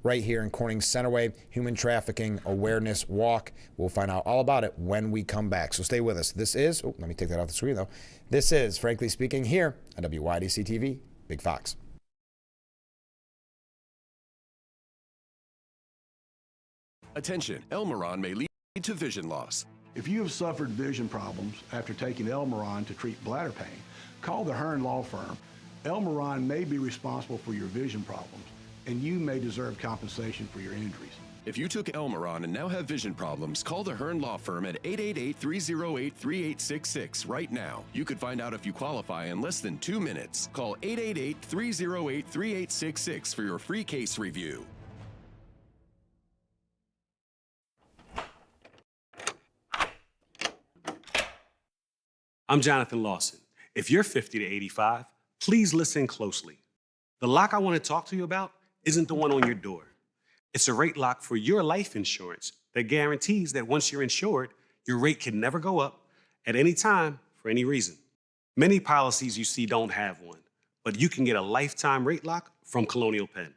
right here in Corning Centerway. Human Trafficking Awareness Walk. We'll find out all about it when we come back. So stay with us. This is, let me take that off the screen though. This is, Frankly Speaking, here on WYDC TV, Big Fox. Attention, Elmeron may lead to vision loss. If you have suffered vision problems after taking Elmeron to treat bladder pain, call the Hearn Law Firm Elmaron may be responsible for your vision problems, and you may deserve compensation for your injuries. If you took Elmaron and now have vision problems, call the Hearn Law Firm at 888-308-3866 right now. You could find out if you qualify in less than 2 minutes. Call 888-308-3866 for your free case review. I'm Jonathan Lawson. If you're 50 to 85, please listen closely. The lock I want to talk to you about isn't the one on your door. It's a rate lock for your life insurance that guarantees that once you're insured, your rate can never go up at any time for any reason. Many policies you see don't have one, but you can get a lifetime rate lock from Colonial Penn.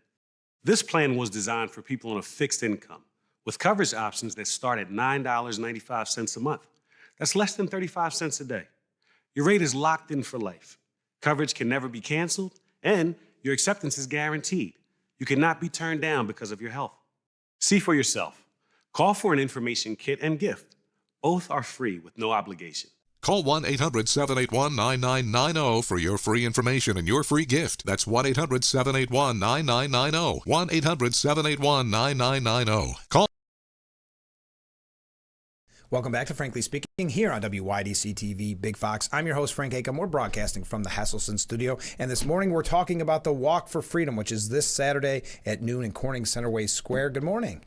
This plan was designed for people on a fixed income with coverage options that start at $9.95 a month. That's less than 35 cents a day. Your rate is locked in for life. Coverage can never be canceled, and your acceptance is guaranteed. You cannot be turned down because of your health. See for yourself. Call for an information kit and gift. Both are free with no obligation. Call 1-800-781-9990 for your free information and your free gift. That's 1-800-781-9990. 1-800-781-9990. Call. Welcome back to Frankly Speaking here on WYDC TV Big Fox. I'm your host, Frank Acom. We're broadcasting from the Hasselson studio. And this morning we're talking about the Walk for Freedom, which is this Saturday at noon in Corning Centerway Square. Good morning.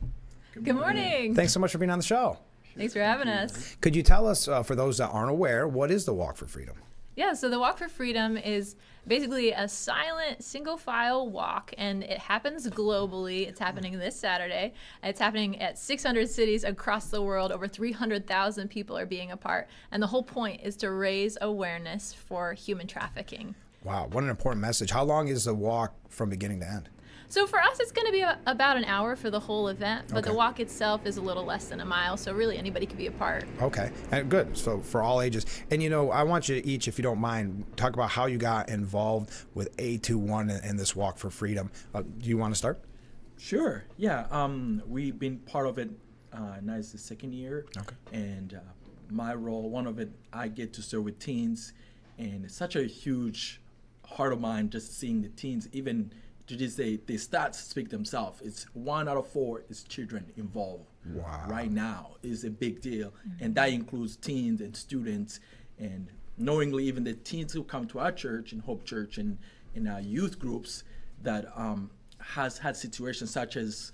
Good morning. Thanks so much for being on the show. Thanks for having us. Could you tell us, for those that aren't aware, what is the Walk for Freedom? Yeah, so the Walk for Freedom is basically a silent, single-file walk, and it happens globally. It's happening this Saturday. It's happening at 600 cities across the world. Over 300,000 people are being a part, and the whole point is to raise awareness for human trafficking. Wow, what an important message. How long is the walk from beginning to end? So for us, it's going to be about an hour for the whole event, but Okay. the walk itself is a little less than a mile, so really anybody can be a part. Okay, and good. So for all ages. And you know, I want you to each, if you don't mind, talk about how you got involved with A21 and this Walk for Freedom. Do you want to start? Sure. Yeah. We've been part of it. Now it's the second year. Okay. And my role, one of it, I get to serve with teens, and it's such a huge heart of mine just seeing the teens even. To just say the stats speak themselves. It's 1 out of 4 is children involved. Wow. Right now is a big deal, and that includes teens and students, and knowingly even the teens who come to our church and Hope Church and in our youth groups that has had situations such as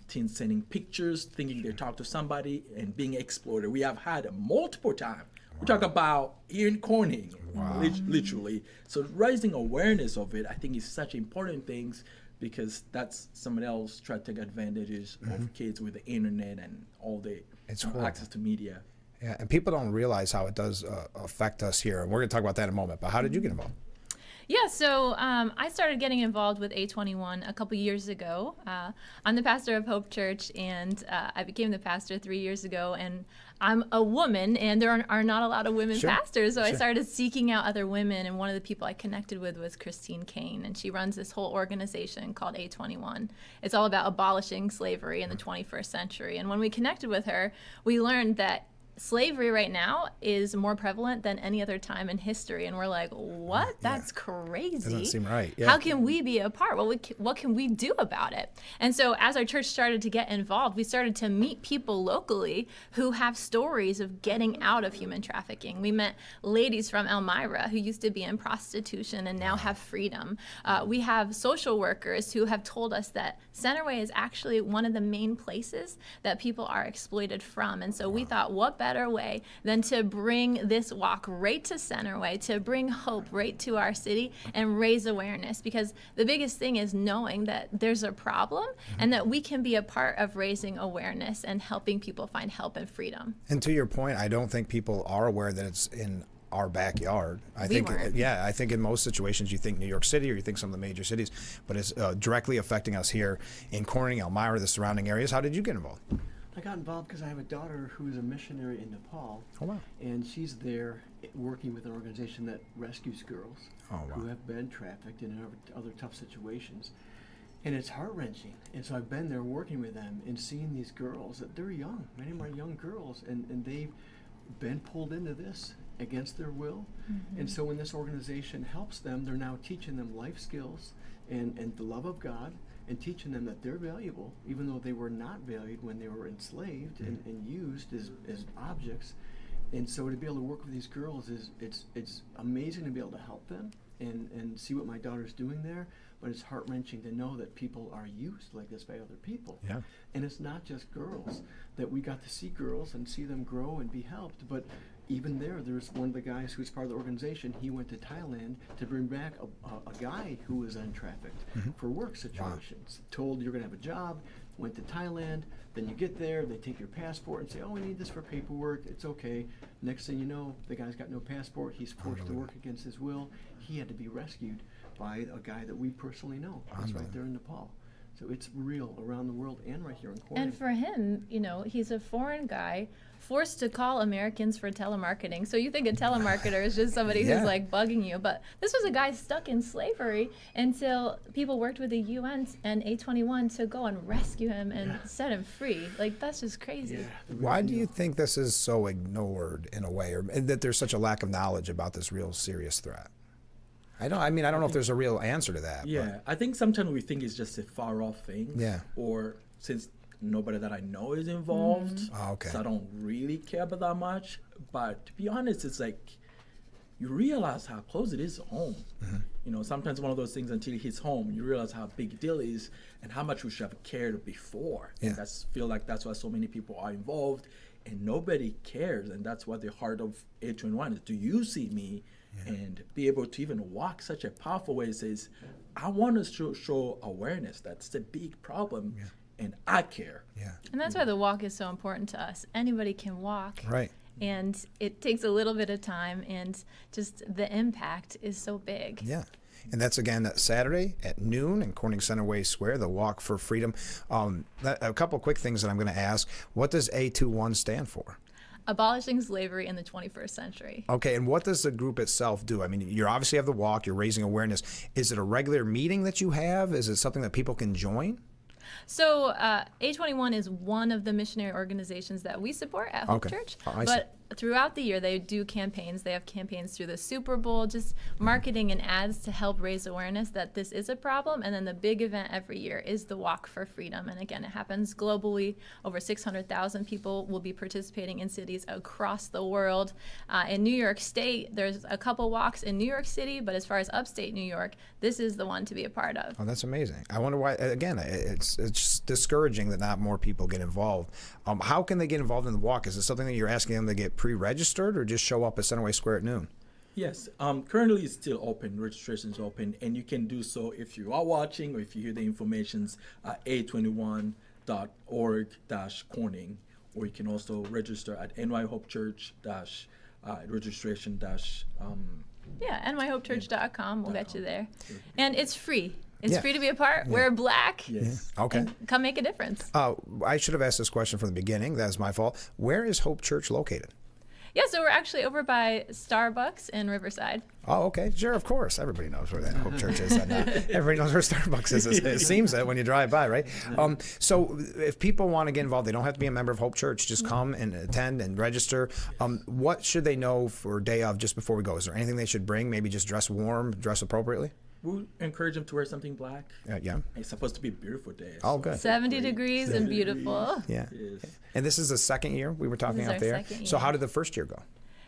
teens sending pictures, thinking they talk to somebody and being exploited. We have had multiple times. We talk about here in Corning, literally. So raising awareness of it, I think, is such important things because that's someone else try to take advantages of kids with the internet and all the access to media. Yeah, and people don't realize how it does affect us here. And we're going to talk about that in a moment. But how did you get involved? Yeah, so I started getting involved with A21 a couple years ago. I'm the pastor of Hope Church, and I became the pastor 3 years ago. And I'm a woman, and there are not a lot of women pastors, so I started seeking out other women. And one of the people I connected with was Christine Kane, and she runs this whole organization called A21. It's all about abolishing slavery in the 21st century. And when we connected with her, we learned that slavery right now is more prevalent than any other time in history, and we're like, what? That's crazy. Doesn't seem right. Yeah. How can we be a part? What can we do about it? And so as our church started to get involved, we started to meet people locally who have stories of getting out of human trafficking. We met ladies from Elmira who used to be in prostitution and now have freedom. We have social workers who have told us that Centerway is actually one of the main places that people are exploited from. And so we thought, what better way than to bring this walk right to Centerway, to bring hope right to our city and raise awareness, because the biggest thing is knowing that there's a problem and that we can be a part of raising awareness and helping people find help and freedom. And to your point, I don't think people are aware that it's in our backyard. I think in most situations you think New York City or you think some of the major cities, but it's directly affecting us here in Corning, Elmira, the surrounding areas. How did you get involved? I got involved because I have a daughter who is a missionary in Nepal. Oh, wow. And she's there working with an organization that rescues girls who have been trafficked and in other tough situations. And it's heart-wrenching. And so I've been there working with them and seeing these girls, that they're young, many of them are young girls, and they've been pulled into this. against their will. And so when this organization helps them, they're now teaching them life skills and the love of God, and teaching them that they're valuable, even though they were not valued when they were enslaved and used as objects. And so to be able to work with these girls it's amazing to be able to help them and see what my daughter's doing there, but it's heart-wrenching to know that people are used like this by other people. Yeah. And it's not just girls, that we got to see girls and see them grow and be helped, but even there's one of the guys who's part of the organization, he went to Thailand to bring back a guy who was untrafficked for work situations. Told you're gonna have a job, went to Thailand, then you get there, they take your passport and say, oh, we need this for paperwork, it's okay. Next thing you know, the guy's got no passport, he's forced to work against his will. He had to be rescued by a guy that we personally know. He's right there in Nepal. So it's real around the world and right here in Corning. And for him, he's a foreign guy forced to call Americans for telemarketing. So you think a telemarketer is just somebody who's like bugging you, but this was a guy stuck in slavery until people worked with the UN and A21 to go and rescue him and set him free. Like, that's just crazy. Why do you think this is so ignored in a way, or that there's such a lack of knowledge about this real serious threat? I don't know if there's a real answer to that. Yeah, I think sometimes we think it's just a far off thing. Yeah. Or since nobody that I know is involved, so I don't really care about that much. But to be honest, it's like you realize how close it is to home. Sometimes one of those things, until it hits home, you realize how big a deal it is and how much we should have cared before. Yeah. And feel like that's why so many people are involved and nobody cares. And that's what the heart of A21 is. Do you see me? And be able to even walk such a powerful way says, I want to show awareness that's a big problem, and I care. Yeah. And that's why the walk is so important to us. Anybody can walk. Right. And it takes a little bit of time, and just the impact is so big. Yeah. And that's, again, Saturday at noon in Corning Centerway Square, the Walk for Freedom. A couple quick things that I'm going to ask. What does A21 stand for? Abolishing slavery in the 21st century. Okay, and what does the group itself do? I mean, you obviously have the walk, you're raising awareness. Is it a regular meeting that you have? Is it something that people can join? So A21 is one of the missionary organizations that we support at Hope Church. But throughout the year, they do campaigns. They have campaigns through the Super Bowl, just marketing and ads to help raise awareness that this is a problem. And then the big event every year is the Walk for Freedom. And again, it happens globally. Over 600,000 people will be participating in cities across the world. In New York State, there's a couple walks in New York City, but as far as upstate New York, this is the one to be a part of. Oh, that's amazing. I wonder why, again, it's just discouraging that not more people get involved. How can they get involved in the walk? Is it something that you're asking them to get pre-registered or just show up at Centerway Square at noon? Yes, currently it's still open, registration is open, and you can do so if you are watching or if you hear the information's at a21.org-Corning, or you can also register at nyhopechurch-registration- Yeah, nyhopechurch.com will get you there. And it's free. It's free to be a part. Wear black. Yes. Okay. And come make a difference. I should have asked this question from the beginning. That's my fault. Where is Hope Church located? Yeah, so we're actually over by Starbucks in Riverside. Oh, okay. Sure, of course. Everybody knows where that Hope Church is. And, everybody knows where Starbucks is. It seems that when you drive by, right? So if people want to get involved, they don't have to be a member of Hope Church. Just come and attend and register. What should they know for day of just before we go? Is there anything they should bring? Maybe just dress warm, dress appropriately? We'll encourage them to wear something black. Yeah. It's supposed to be a beautiful day. Oh, good. 70 degrees and beautiful. Yeah. Yes. And this is the second year we were talking out there. So how did the first year go?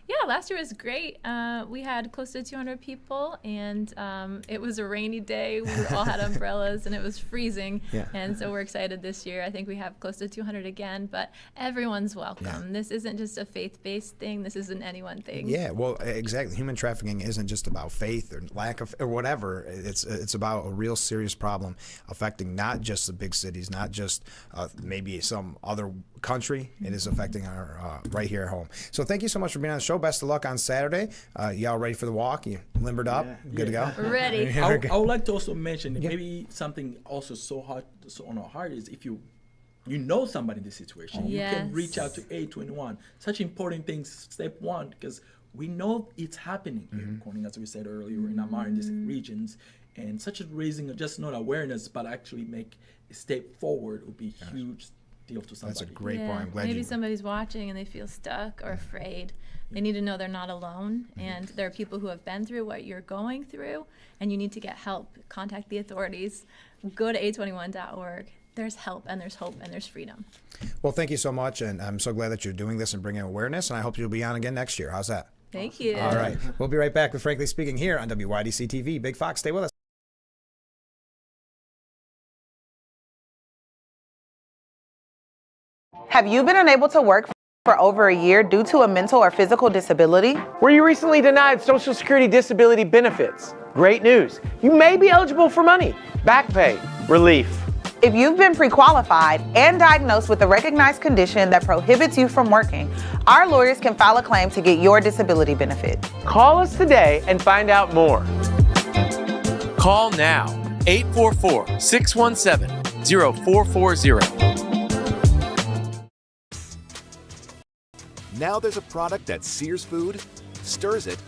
Yeah, last year was great. We had close to 200 people, and it was a rainy day. We all had umbrellas, and it was freezing. Yeah. And so we're excited this year. I think we have close to 200 again, but everyone's welcome. Yeah. This isn't just a faith-based thing. This isn't anyone thing. Yeah, well, exactly. Human trafficking isn't just about faith or lack of or whatever. It's about a real serious problem affecting not just the big cities, not just maybe some other country. It is affecting our right here at home. So thank you so much for being on the show. Best of luck on Saturday. Y'all ready for the walk? You limbered up? Good to go? Ready. I would like to also mention maybe something also so on our heart is if you know somebody in this situation, you can reach out to A21. Such important things, step one, because we know it's happening here in Corning, as we said earlier, in Amar, in these regions. And such a raising, just not awareness, but actually make a step forward would be huge deal to somebody. That's a great point. I'm glad maybe somebody's watching and they feel stuck or afraid. They need to know they're not alone, and there are people who have been through what you're going through, and you need to get help. Contact the authorities. Go to a21.org. There's help, and there's hope, and there's freedom. Well, thank you so much, and I'm so glad that you're doing this and bringing awareness, and I hope you'll be on again next year. How's that? Thank you. All right. We'll be right back with Frankly Speaking here on WYDC TV. Big Fox, stay with us. Have you been unable to work for over a year due to a mental or physical disability? Were you recently denied Social Security disability benefits? Great news. You may be eligible for money, back pay, relief. If you've been pre-qualified and diagnosed with a recognized condition that prohibits you from working, our lawyers can file a claim to get your disability benefit. Call us today and find out more. Call now, 844-617-0440. Now there's a product that sears food, stirs it,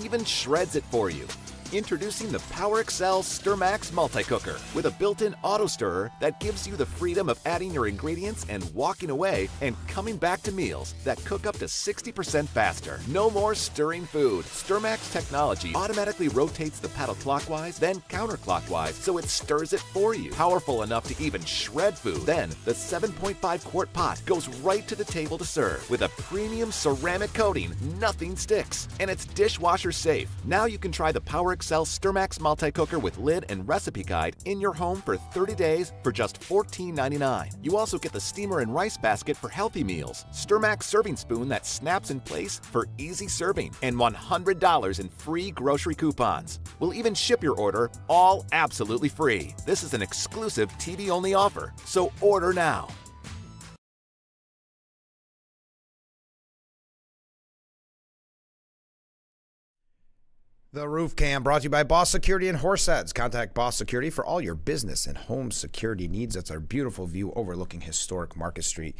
even shreds it for you. Introducing the Power Excel StirMax Multi-Cooker with a built-in auto stirrer that gives you the freedom of adding your ingredients and walking away and coming back to meals that cook up to 60% faster. No more stirring food. StirMax technology automatically rotates the paddle clockwise, then counterclockwise, so it stirs it for you. Powerful enough to even shred food. Then the 7.5 quart pot goes right to the table to serve. With a premium ceramic coating, nothing sticks. And it's dishwasher safe. Now you can try the Power Excel StirMax Multi-Cooker with lid and recipe guide in your home for 30 days for just $14.99. You also get the steamer and rice basket for healthy meals, StirMax serving spoon that snaps in place for easy serving, and $100 in free grocery coupons. We'll even ship your order all absolutely free. This is an exclusive TV-only offer, so order now. The Roof Cam brought to you by Boss Security and Horseheads. Contact Boss Security for all your business and home security needs. That's our beautiful view overlooking historic Market Street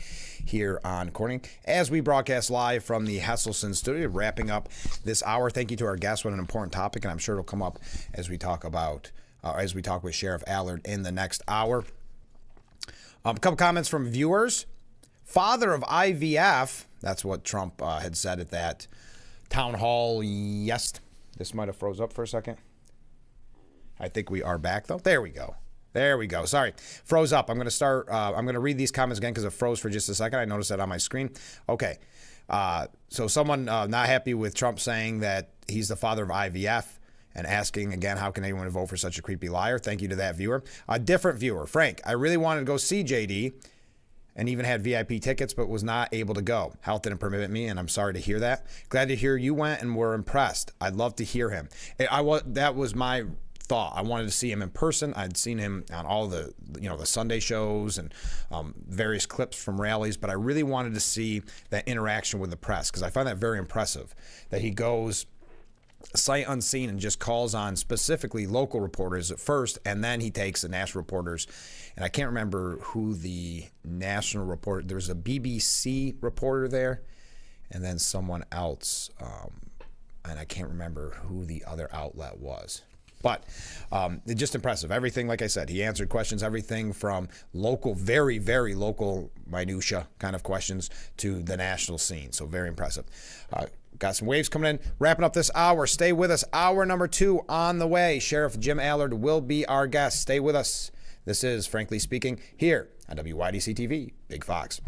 here on Corning. As we broadcast live from the Hesselson studio, wrapping up this hour. Thank you to our guest. What an important topic, and I'm sure it'll come up as we talk with Sheriff Allard in the next hour. A couple comments from viewers. Father of IVF. That's what Trump had said at that town hall. Yes. This might have froze up for a second. I think we are back, though. There we go. There we go. Sorry. Froze up. I'm going to start. I'm going to read these comments again because it froze for just a second. I noticed that on my screen. Okay. So someone not happy with Trump saying that he's the father of IVF and asking, again, how can anyone vote for such a creepy liar? Thank you to that viewer. A different viewer. Frank, I really wanted to go see JD and even had VIP tickets, but was not able to go. Health didn't permit me, and I'm sorry to hear that. Glad to hear you went and were impressed. I'd love to hear him. That was my thought. I wanted to see him in person. I'd seen him on all the Sunday shows and various clips from rallies, but I really wanted to see that interaction with the press because I find that very impressive, that he goes sight unseen and just calls on specifically local reporters at first, and then he takes the national reporters. And I can't remember who the national reporter, there was a BBC reporter there, and then someone else, and I can't remember who the other outlet was. But it's just impressive. Everything, like I said, he answered questions, everything from local, very, very local minutia kind of questions to the national scene. So very impressive. Got some waves coming in. Wrapping up this hour. Stay with us. Hour number 2 on the way. Sheriff Jim Allard will be our guest. Stay with us. This is Frankly Speaking here on WYDC TV, Big Fox.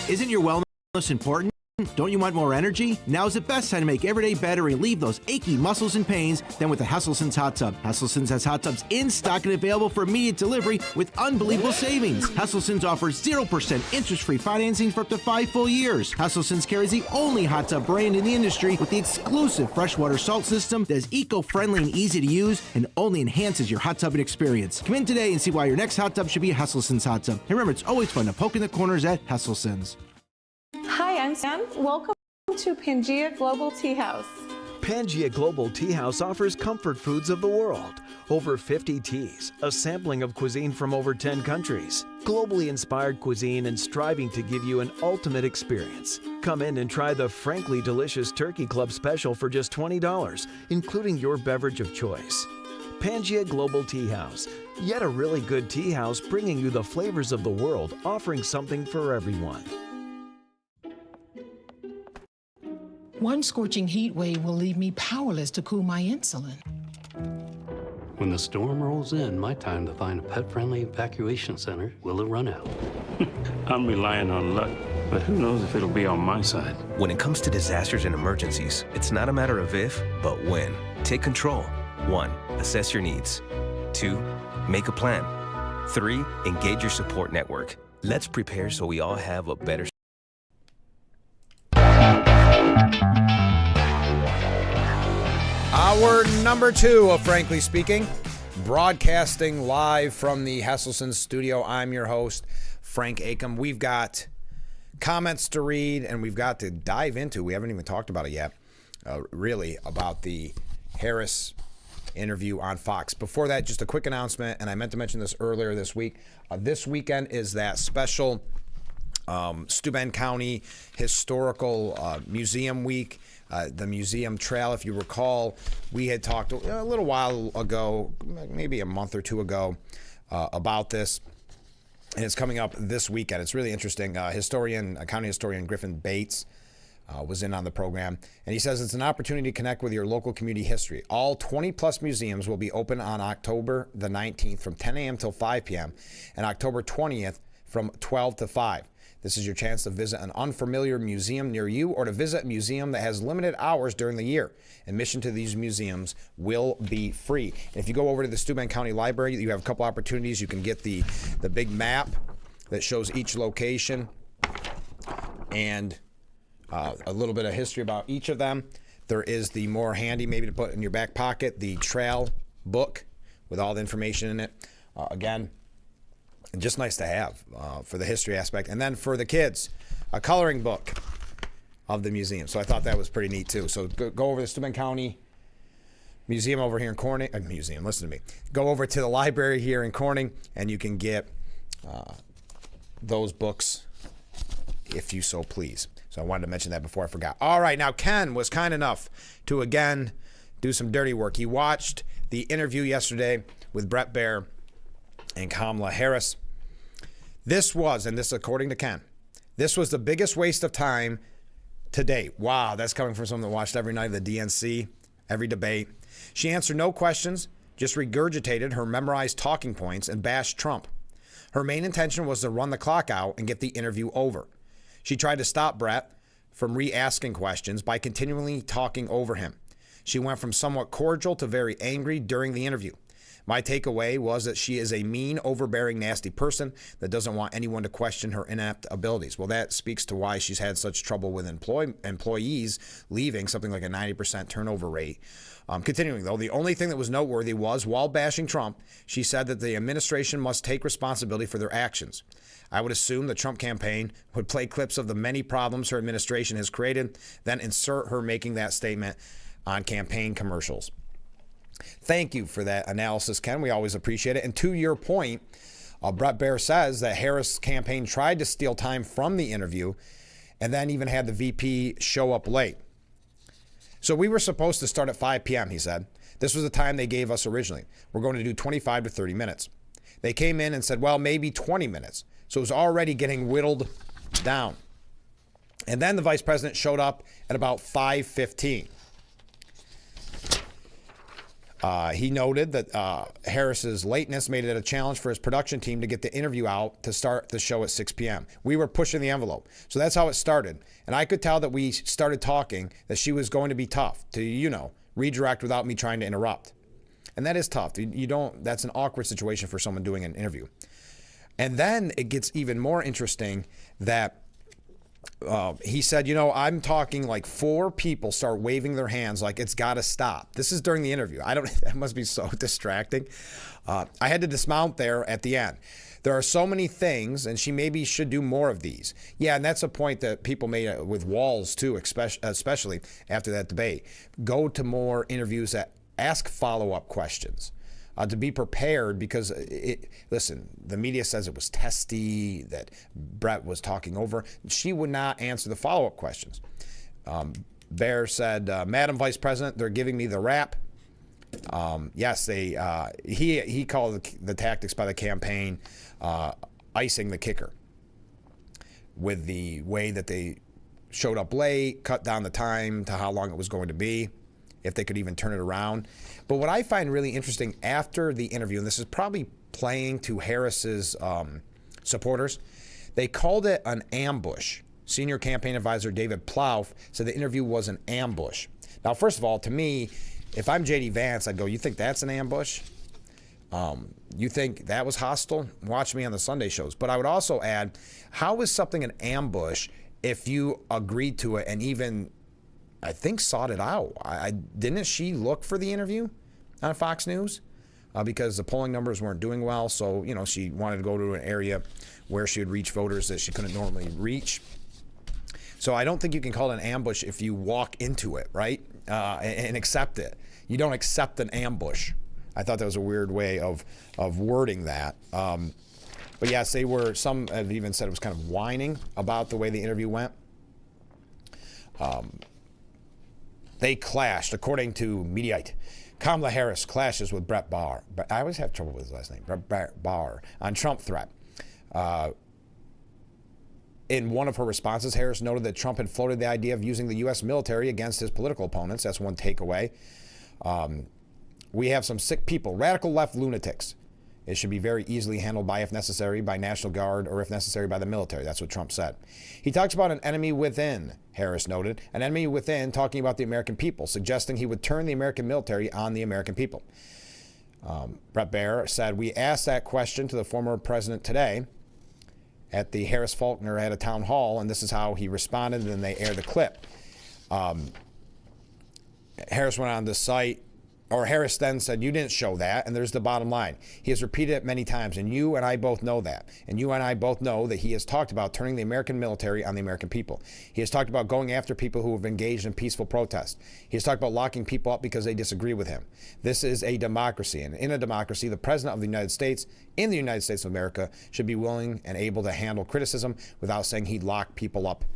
Isn't your wellness important? Don't you want more energy? Now's the best time to make every day better and relieve those achy muscles and pains than with the Hesselson's Hot Tub. Hesselson's has hot tubs in stock and available for immediate delivery with unbelievable savings. Hesselson's offers 0% interest-free financing for up to 5 full years. Hesselson's carries the only hot tub brand in the industry with the exclusive freshwater salt system that is eco-friendly and easy to use and only enhances your hot tubbing experience. Come in today and see why your next hot tub should be a Hesselson's hot tub. And remember, it's always fun to poke in the corners at Hesselson's. Hi, I'm Sam. Welcome to Pangea Global Tea House. Pangea Global Tea House offers comfort foods of the world. Over 50 teas, a sampling of cuisine from over 10 countries. Globally inspired cuisine and striving to give you an ultimate experience. Come in and try the Frankly Delicious Turkey Club Special for just $20, including your beverage of choice. Pangea Global Tea House. Yet a really good tea house bringing you the flavors of the world, offering something for everyone. One scorching heat wave will leave me powerless to cool my insulin. When the storm rolls in, my time to find a pet-friendly evacuation center will have run out. I'm relying on luck, but who knows if it'll be on my side. When it comes to disasters and emergencies, it's not a matter of if, but when. Take control. 1. Assess your needs. 2. Make a plan. 3. Engage your support network. Let's prepare so we all have a better. Hour number 2 of Frankly Speaking, broadcasting live from the Hesselson studio. I'm your host, Frank Acom. We've got comments to read, and we've got to dive into, we haven't even talked about it yet, really, about the Harris interview on Fox. Before that, just a quick announcement, and I meant to mention this earlier this week. This weekend is that special Steuben County Historical Museum Week. The museum trail, if you recall, we had talked a little while ago, maybe a month or two ago, about this, and it's coming up this weekend. It's really interesting. County historian Griffin Bates was in on the program, and he says it's an opportunity to connect with your local community history. All 20-plus museums will be open on October the 19th from 10 a.m. till 5 p.m. and October 20th from 12 to 5. This is your chance to visit an unfamiliar museum near you or to visit a museum that has limited hours during the year. Admission to these museums will be free. If you go over to the Steuben County Library, you have a couple opportunities. You can get the big map that shows each location and a little bit of history about each of them. There is the more handy, maybe to put in your back pocket, the trail book with all the information in it. Again, just nice to have for the history aspect. And then for the kids, a coloring book of the museum. So I thought that was pretty neat too. So go over to the Steuben County Museum over here in Corning. Museum, listen to me. Go over to the library here in Corning and you can get those books if you so please. So I wanted to mention that before I forgot. All right, now Ken was kind enough to again do some dirty work. He watched the interview yesterday with Brett Baer and Kamala Harris. This was, and this according to Ken, this was the biggest waste of time to date. Wow, that's coming from someone that watched every night of the DNC, every debate. She answered no questions, just regurgitated her memorized talking points and bashed Trump. Her main intention was to run the clock out and get the interview over. She tried to stop Brett from re-asking questions by continually talking over him. She went from somewhat cordial to very angry during the interview. My takeaway was that she is a mean, overbearing, nasty person that doesn't want anyone to question her inept abilities. Well, that speaks to why she's had such trouble with employees leaving, something like a 90% turnover rate. Continuing, though, the only thing that was noteworthy was, while bashing Trump, she said that the administration must take responsibility for their actions. I would assume the Trump campaign would play clips of the many problems her administration has created, then insert her making that statement on campaign commercials. Thank you for that analysis, Ken. We always appreciate it. And to your point, Brett Baer says that Harris' campaign tried to steal time from the interview and then even had the VP show up late. So we were supposed to start at 5 p.m., he said. This was the time they gave us originally. We're going to do 25 to 30 minutes. They came in and said, well, maybe 20 minutes. So it was already getting whittled down. And then the vice president showed up at about 5:15. He noted that Harris's lateness made it a challenge for his production team to get the interview out to start the show at 6 p.m. We were pushing the envelope. So that's how it started. And I could tell that we started talking that she was going to be tough to, redirect without me trying to interrupt. And that is tough. That's an awkward situation for someone doing an interview. And then it gets even more interesting that he said, I'm talking like 4 people start waving their hands like it's got to stop. This is during the interview. That must be so distracting. I had to dismount there at the end. There are so many things, and she maybe should do more of these. Yeah, and that's a point that people made with Walz too, especially after that debate. Go to more interviews that ask follow-up questions. To be prepared, because listen, the media says it was testy, that Brett was talking over. She would not answer the follow-up questions. Baer said, Madam Vice President, they're giving me the rap. Yes, he called the tactics by the campaign icing the kicker with the way that they showed up late, cut down the time to how long it was going to be, if they could even turn it around. But what I find really interesting after the interview, and this is probably playing to Harris's supporters, they called it an ambush. Senior campaign advisor David Plouffe said the interview was an ambush. Now, first of all, to me, if I'm J.D. Vance, I'd go, you think that's an ambush? You think that was hostile? Watch me on the Sunday shows. But I would also add, how is something an ambush if you agreed to it and even, I think, sought it out? Didn't she look for the interview on Fox News? Because the polling numbers weren't doing well, so she wanted to go to an area where she would reach voters that she couldn't normally reach. So I don't think you can call it an ambush if you walk into it, right, and accept it. You don't accept an ambush. I thought that was a weird way of wording that. But yes, some have even said it was kind of whining about the way the interview went. They clashed, according to Mediaite. Kamala Harris clashes with Brett Baier. I always have trouble with his last name. Brett Baier on Trump threat. In one of her responses, Harris noted that Trump had floated the idea of using the U.S. military against his political opponents. That's one takeaway. We have some sick people, radical left lunatics. It should be very easily handled by, if necessary, by National Guard or if necessary by the military. That's what Trump said. He talks about an enemy within, Harris noted, an enemy within talking about the American people, suggesting he would turn the American military on the American people. Brett Baier said, we asked that question to the former president today at the Harris-Faulkner at a town hall, and this is how he responded, and then they aired the clip. Harris went on the site, or Harris then said, you didn't show that, and there's the bottom line. He has repeated it many times, and you and I both know that. And you and I both know that he has talked about turning the American military on the American people. He has talked about going after people who have engaged in peaceful protest. He has talked about locking people up because they disagree with him. This is a democracy, and in a democracy, the President of the United States, in the United States of America, should be willing and able to handle criticism without saying he'd lock people up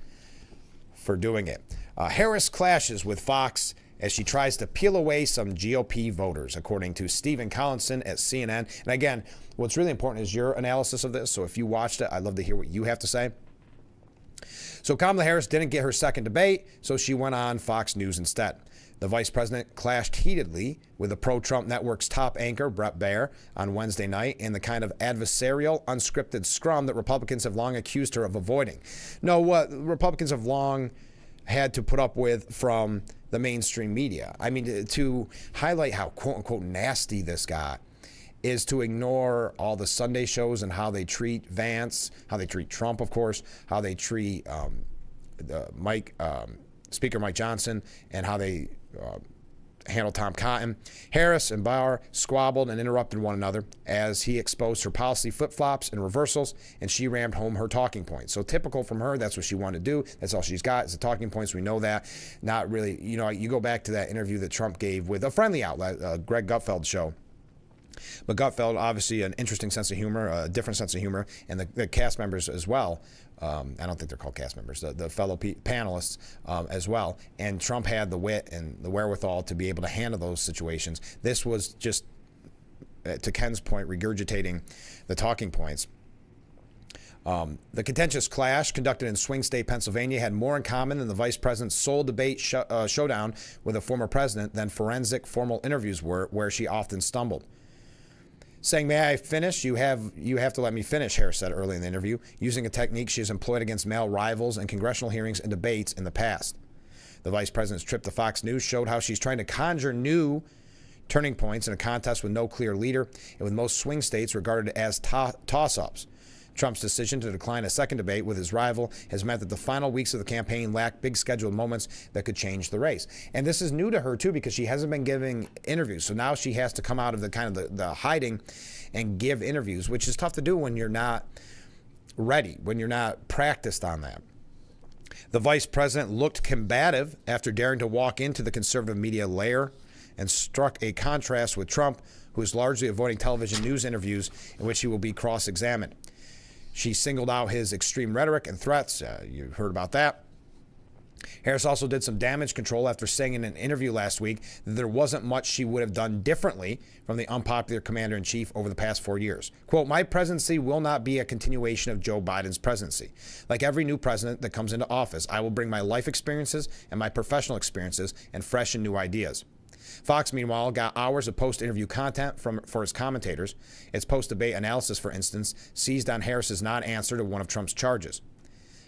for doing it. Harris clashes with Fox as she tries to peel away some GOP voters, according to Stephen Collinson at CNN. And again, what's really important is your analysis of this. So if you watched it, I'd love to hear what you have to say. So Kamala Harris didn't get her second debate, so she went on Fox News instead. The vice president clashed heatedly with the pro-Trump network's top anchor, Brett Baier, on Wednesday night in the kind of adversarial, unscripted scrum that Republicans have long accused her of avoiding. No, what Republicans have long had to put up with from the mainstream media. I mean, to highlight how quote-unquote nasty this got is to ignore all the Sunday shows and how they treat Vance, how they treat Trump, of course, how they treat Speaker Mike Johnson, and how they handle Tom Cotton. Harris and Baier squabbled and interrupted one another as he exposed her policy flip-flops and reversals, and she rammed home her talking points. So typical from her, that's what she wanted to do. That's all she's got is the talking points. We know that. Not really, you go back to that interview that Trump gave with a friendly outlet, Greg Gutfeld's show. But Gutfeld, obviously an interesting sense of humor, a different sense of humor, and the cast members as well. I don't think they're called cast members, the fellow panelists as well. And Trump had the wit and the wherewithal to be able to handle those situations. This was just, to Ken's point, regurgitating the talking points. The contentious clash conducted in swing state Pennsylvania had more in common than the vice president's sole debate showdown with a former president than forensic formal interviews were, where she often stumbled. Saying, may I finish? You have to let me finish, Harris said early in the interview, using a technique she has employed against male rivals in congressional hearings and debates in the past. The vice president's trip to Fox News showed how she's trying to conjure new turning points in a contest with no clear leader and with most swing states regarded as toss-ups. Trump's decision to decline a second debate with his rival has meant that the final weeks of the campaign lack big scheduled moments that could change the race. And this is new to her, too, because she hasn't been giving interviews. So now she has to come out of the kind of the hiding and give interviews, which is tough to do when you're not ready, when you're not practiced on that. The vice president looked combative after daring to walk into the conservative media lair and struck a contrast with Trump, who is largely avoiding television news interviews in which he will be cross-examined. She singled out his extreme rhetoric and threats. You heard about that. Harris also did some damage control after saying in an interview last week that there wasn't much she would have done differently from the unpopular commander-in-chief over the past 4 years. Quote, "My presidency will not be a continuation of Joe Biden's presidency. Like every new president that comes into office, I will bring my life experiences and my professional experiences and fresh and new ideas." Fox, meanwhile, got hours of post-interview content for its commentators. Its post-debate analysis, for instance, seized on Harris's non-answer to one of Trump's charges.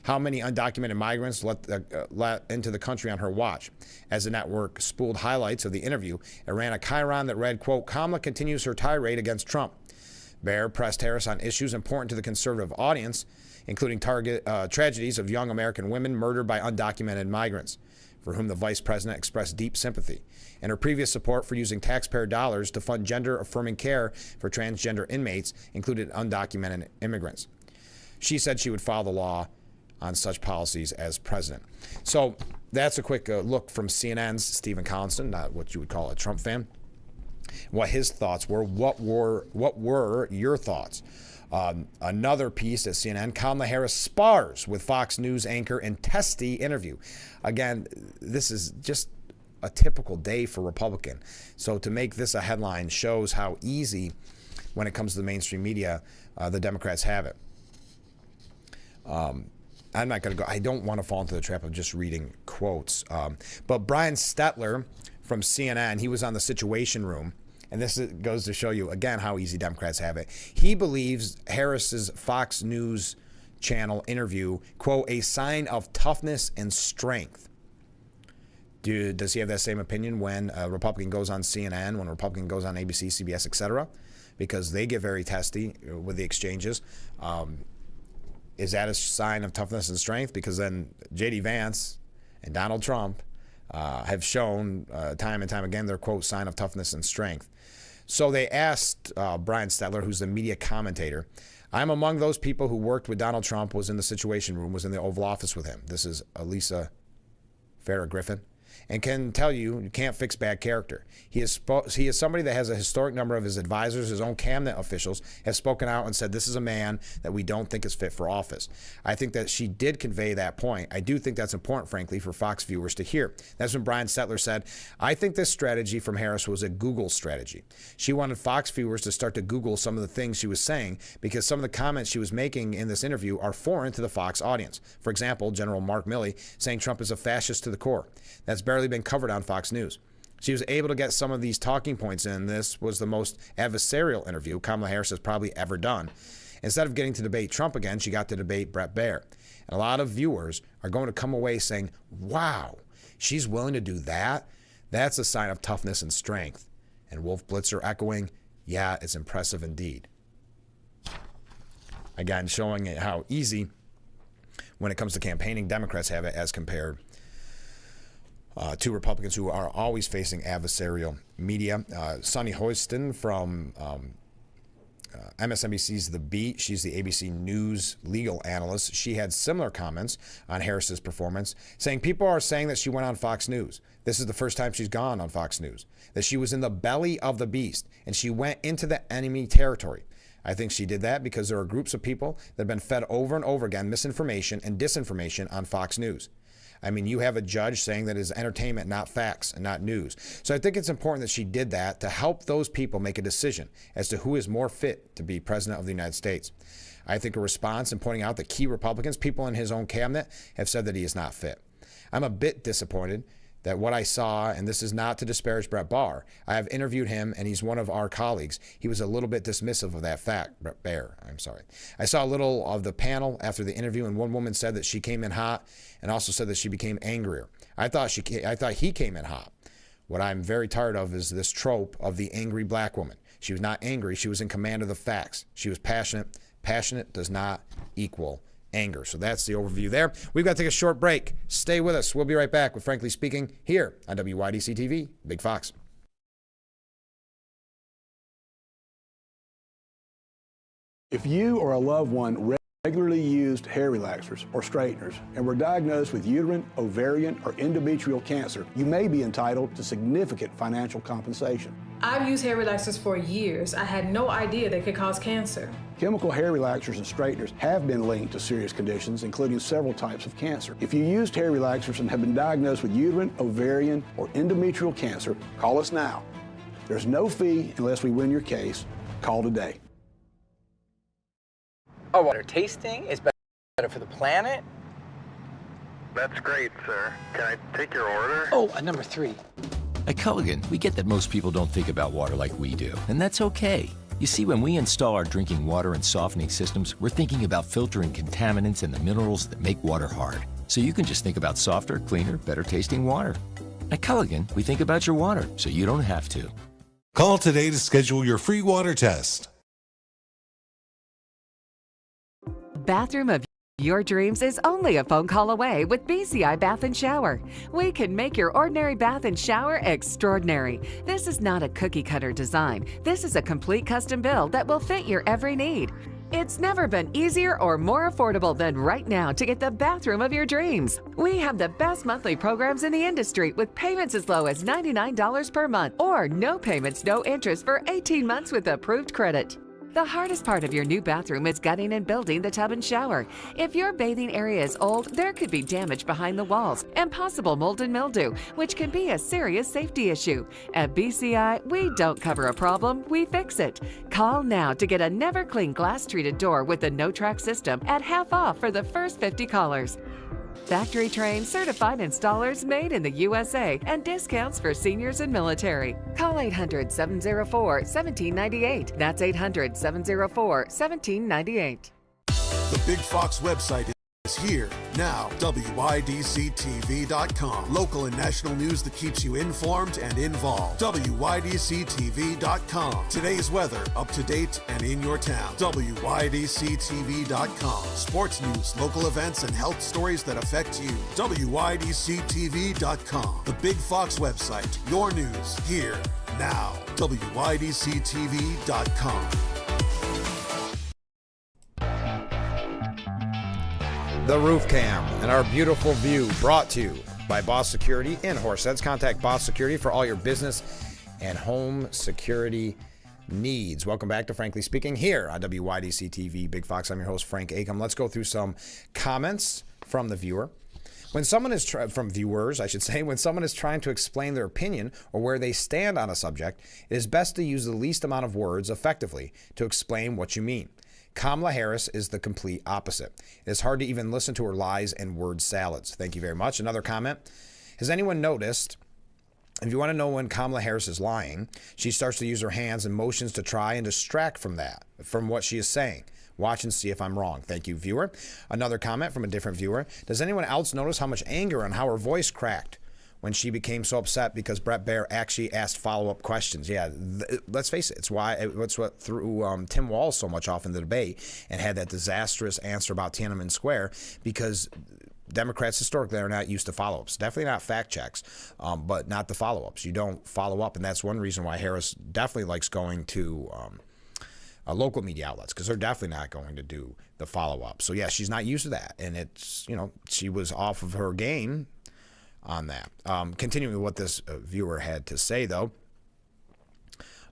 How many undocumented migrants let into the country on her watch? As the network spooled highlights of the interview, it ran a chyron that read, quote, "Kamala continues her tirade against Trump." Baer pressed Harris on issues important to the conservative audience, including tragedies of young American women murdered by undocumented migrants, for whom the vice president expressed deep sympathy, and her previous support for using taxpayer dollars to fund gender-affirming care for transgender inmates, including undocumented immigrants. She said she would follow the law on such policies as president. So that's a quick look from CNN's Stephen Collinson, not what you would call a Trump fan, what his thoughts were. What were your thoughts? Another piece at CNN, Kamala Harris spars with Fox News anchor in testy interview. Again, this is just a typical day for Republican. So to make this a headline shows how easy, when it comes to the mainstream media, the Democrats have it. I'm not going to go. I don't want to fall into the trap of just reading quotes. But Brian Stetler from CNN, he was on the Situation Room. And this goes to show you, again, how easy Democrats have it. He believes Harris's Fox News channel interview, quote, "a sign of toughness and strength." Does he have that same opinion when a Republican goes on CNN, when a Republican goes on ABC, CBS, etc.? Because they get very testy with the exchanges. Is that a sign of toughness and strength? Because then J.D. Vance and Donald Trump have shown time and time again their, quote, sign of toughness and strength. So they asked Brian Stetler, who's the media commentator, "I'm among those people who worked with Donald Trump, was in the Situation Room, was in the Oval Office with him." This is Elisa Farrah Griffin. "And can tell you can't fix bad character. He is somebody that has a historic number of his advisors, his own cabinet officials, have spoken out and said this is a man that we don't think is fit for office." I think that she did convey that point. I do think that's important, frankly, for Fox viewers to hear. That's when Brian Stetler said, "I think this strategy from Harris was a Google strategy. She wanted Fox viewers to start to Google some of the things she was saying because some of the comments she was making in this interview are foreign to the Fox audience. For example, General Mark Milley saying Trump is a fascist to the core. That's barely been covered on Fox News. She was able to get some of these talking points in. This was the most adversarial interview Kamala Harris has probably ever done. Instead of getting to debate Trump again, she got to debate Bret Baier. And a lot of viewers are going to come away saying, wow, she's willing to do that? That's a sign of toughness and strength." And Wolf Blitzer echoing, "Yeah, it's impressive indeed." Again, showing how easy, when it comes to campaigning, Democrats have it as compared to Republicans who are always facing adversarial media. Sunny Hoiston from MSNBC's The Beat. She's the ABC News legal analyst. She had similar comments on Harris's performance, saying people are saying that she went on Fox News. This is the first time she's gone on Fox News, that she was in the belly of the beast and she went into the enemy territory. I think she did that because there are groups of people that have been fed over and over again misinformation and disinformation on Fox News. I mean, you have a judge saying that it's entertainment, not facts and not news. So I think it's important that she did that to help those people make a decision as to who is more fit to be president of the United States. I think a response in pointing out that key Republicans, people in his own cabinet, have said that he is not fit. I'm a bit disappointed that what I saw, and this is not to disparage Bret Baier, I have interviewed him and he's one of our colleagues. He was a little bit dismissive of that fact, Bret Baier, I'm sorry. I saw a little of the panel after the interview and one woman said that she came in hot and also said that she became angrier. I thought he came in hot. What I'm very tired of is this trope of the angry black woman. She was not angry, she was in command of the facts. She was passionate. Passionate does not equal anger. So that's the overview there. We've got to take a short break. Stay with us. We'll be right back with Frankly Speaking here on WYDC TV, Big Fox. If you or a loved one regularly used hair relaxers or straighteners and were diagnosed with uterine, ovarian, or endometrial cancer, you may be entitled to significant financial compensation. I've used hair relaxers for years. I had no idea they could cause cancer. Chemical hair relaxers and straighteners have been linked to serious conditions, including several types of cancer. If you used hair relaxers and have been diagnosed with uterine, ovarian, or endometrial cancer, call us now. There's no fee unless we win your case. Call today. Oh, water tasting is better for the planet? That's great, sir. Can I take your order? Oh, number 3. At Culligan, we get that most people don't think about water like we do, and that's okay. You see, when we install our drinking water and softening systems, we're thinking about filtering contaminants and the minerals that make water hard. So you can just think about softer, cleaner, better tasting water. At Culligan, we think about your water, so you don't have to. Call today to schedule your free water test. Bathroom of your dreams is only a phone call away with BCI Bath and Shower. We can make your ordinary bath and shower extraordinary. This is not a cookie cutter design. This is a complete custom build that will fit your every need. It's never been easier or more affordable than right now to get the bathroom of your dreams. We have the best monthly programs in the industry with payments as low as $99 per month or no payments, no interest for 18 months with approved credit. The hardest part of your new bathroom is gutting and building the tub and shower. If your bathing area is old, there could be damage behind the walls and possible mold and mildew, which can be a serious safety issue. At BCI, we don't cover a problem, we fix it. Call now to get a never clean glass treated door with the no-track system at half off for the first 50 callers. Factory trained, certified installers made in the USA and discounts for seniors and military. Call 800-704-1798. That's 800-704-1798. The Big Fox website is here now. WYDCTV.com. Local and national news that keeps you informed and involved. WYDCTV.com. Today's weather up to date and in your town. WYDCTV.com. Sports news, local events, and health stories that affect you. WYDCTV.com. The Big Fox website. Your news here now. WYDCTV.com. The Roof Cam and our beautiful view brought to you by Boss Security in Horseheads. Contact Boss Security for all your business and home security needs. Welcome back to Frankly Speaking here on WYDC TV Big Fox. I'm your host, Frank Acom. Let's go through some comments from the viewer. When someone is from viewers, I should say, when someone is trying to explain their opinion or where they stand on a subject, it is best to use the least amount of words effectively to explain what you mean. Kamala Harris is the complete opposite. It is hard to even listen to her lies and word salads. Thank you very much. Another comment. Has anyone noticed, if you want to know when Kamala Harris is lying, she starts to use her hands and motions to try and distract from what she is saying. Watch and see if I'm wrong. Thank you, viewer. Another comment from a different viewer. Does anyone else notice how much anger and how her voice cracked when she became so upset because Brett Baer actually asked follow-up questions? Yeah, let's face it. It's what threw Tim Walz so much off in the debate and had that disastrous answer about Tiananmen Square, because Democrats historically are not used to follow-ups. Definitely not fact checks, but not the follow-ups. You don't follow up, and that's one reason why Harris definitely likes going to local media outlets, because they're definitely not going to do the follow-up. So, yeah, she's not used to that, and it's, she was off of her game on that. Continuing with what this viewer had to say, though,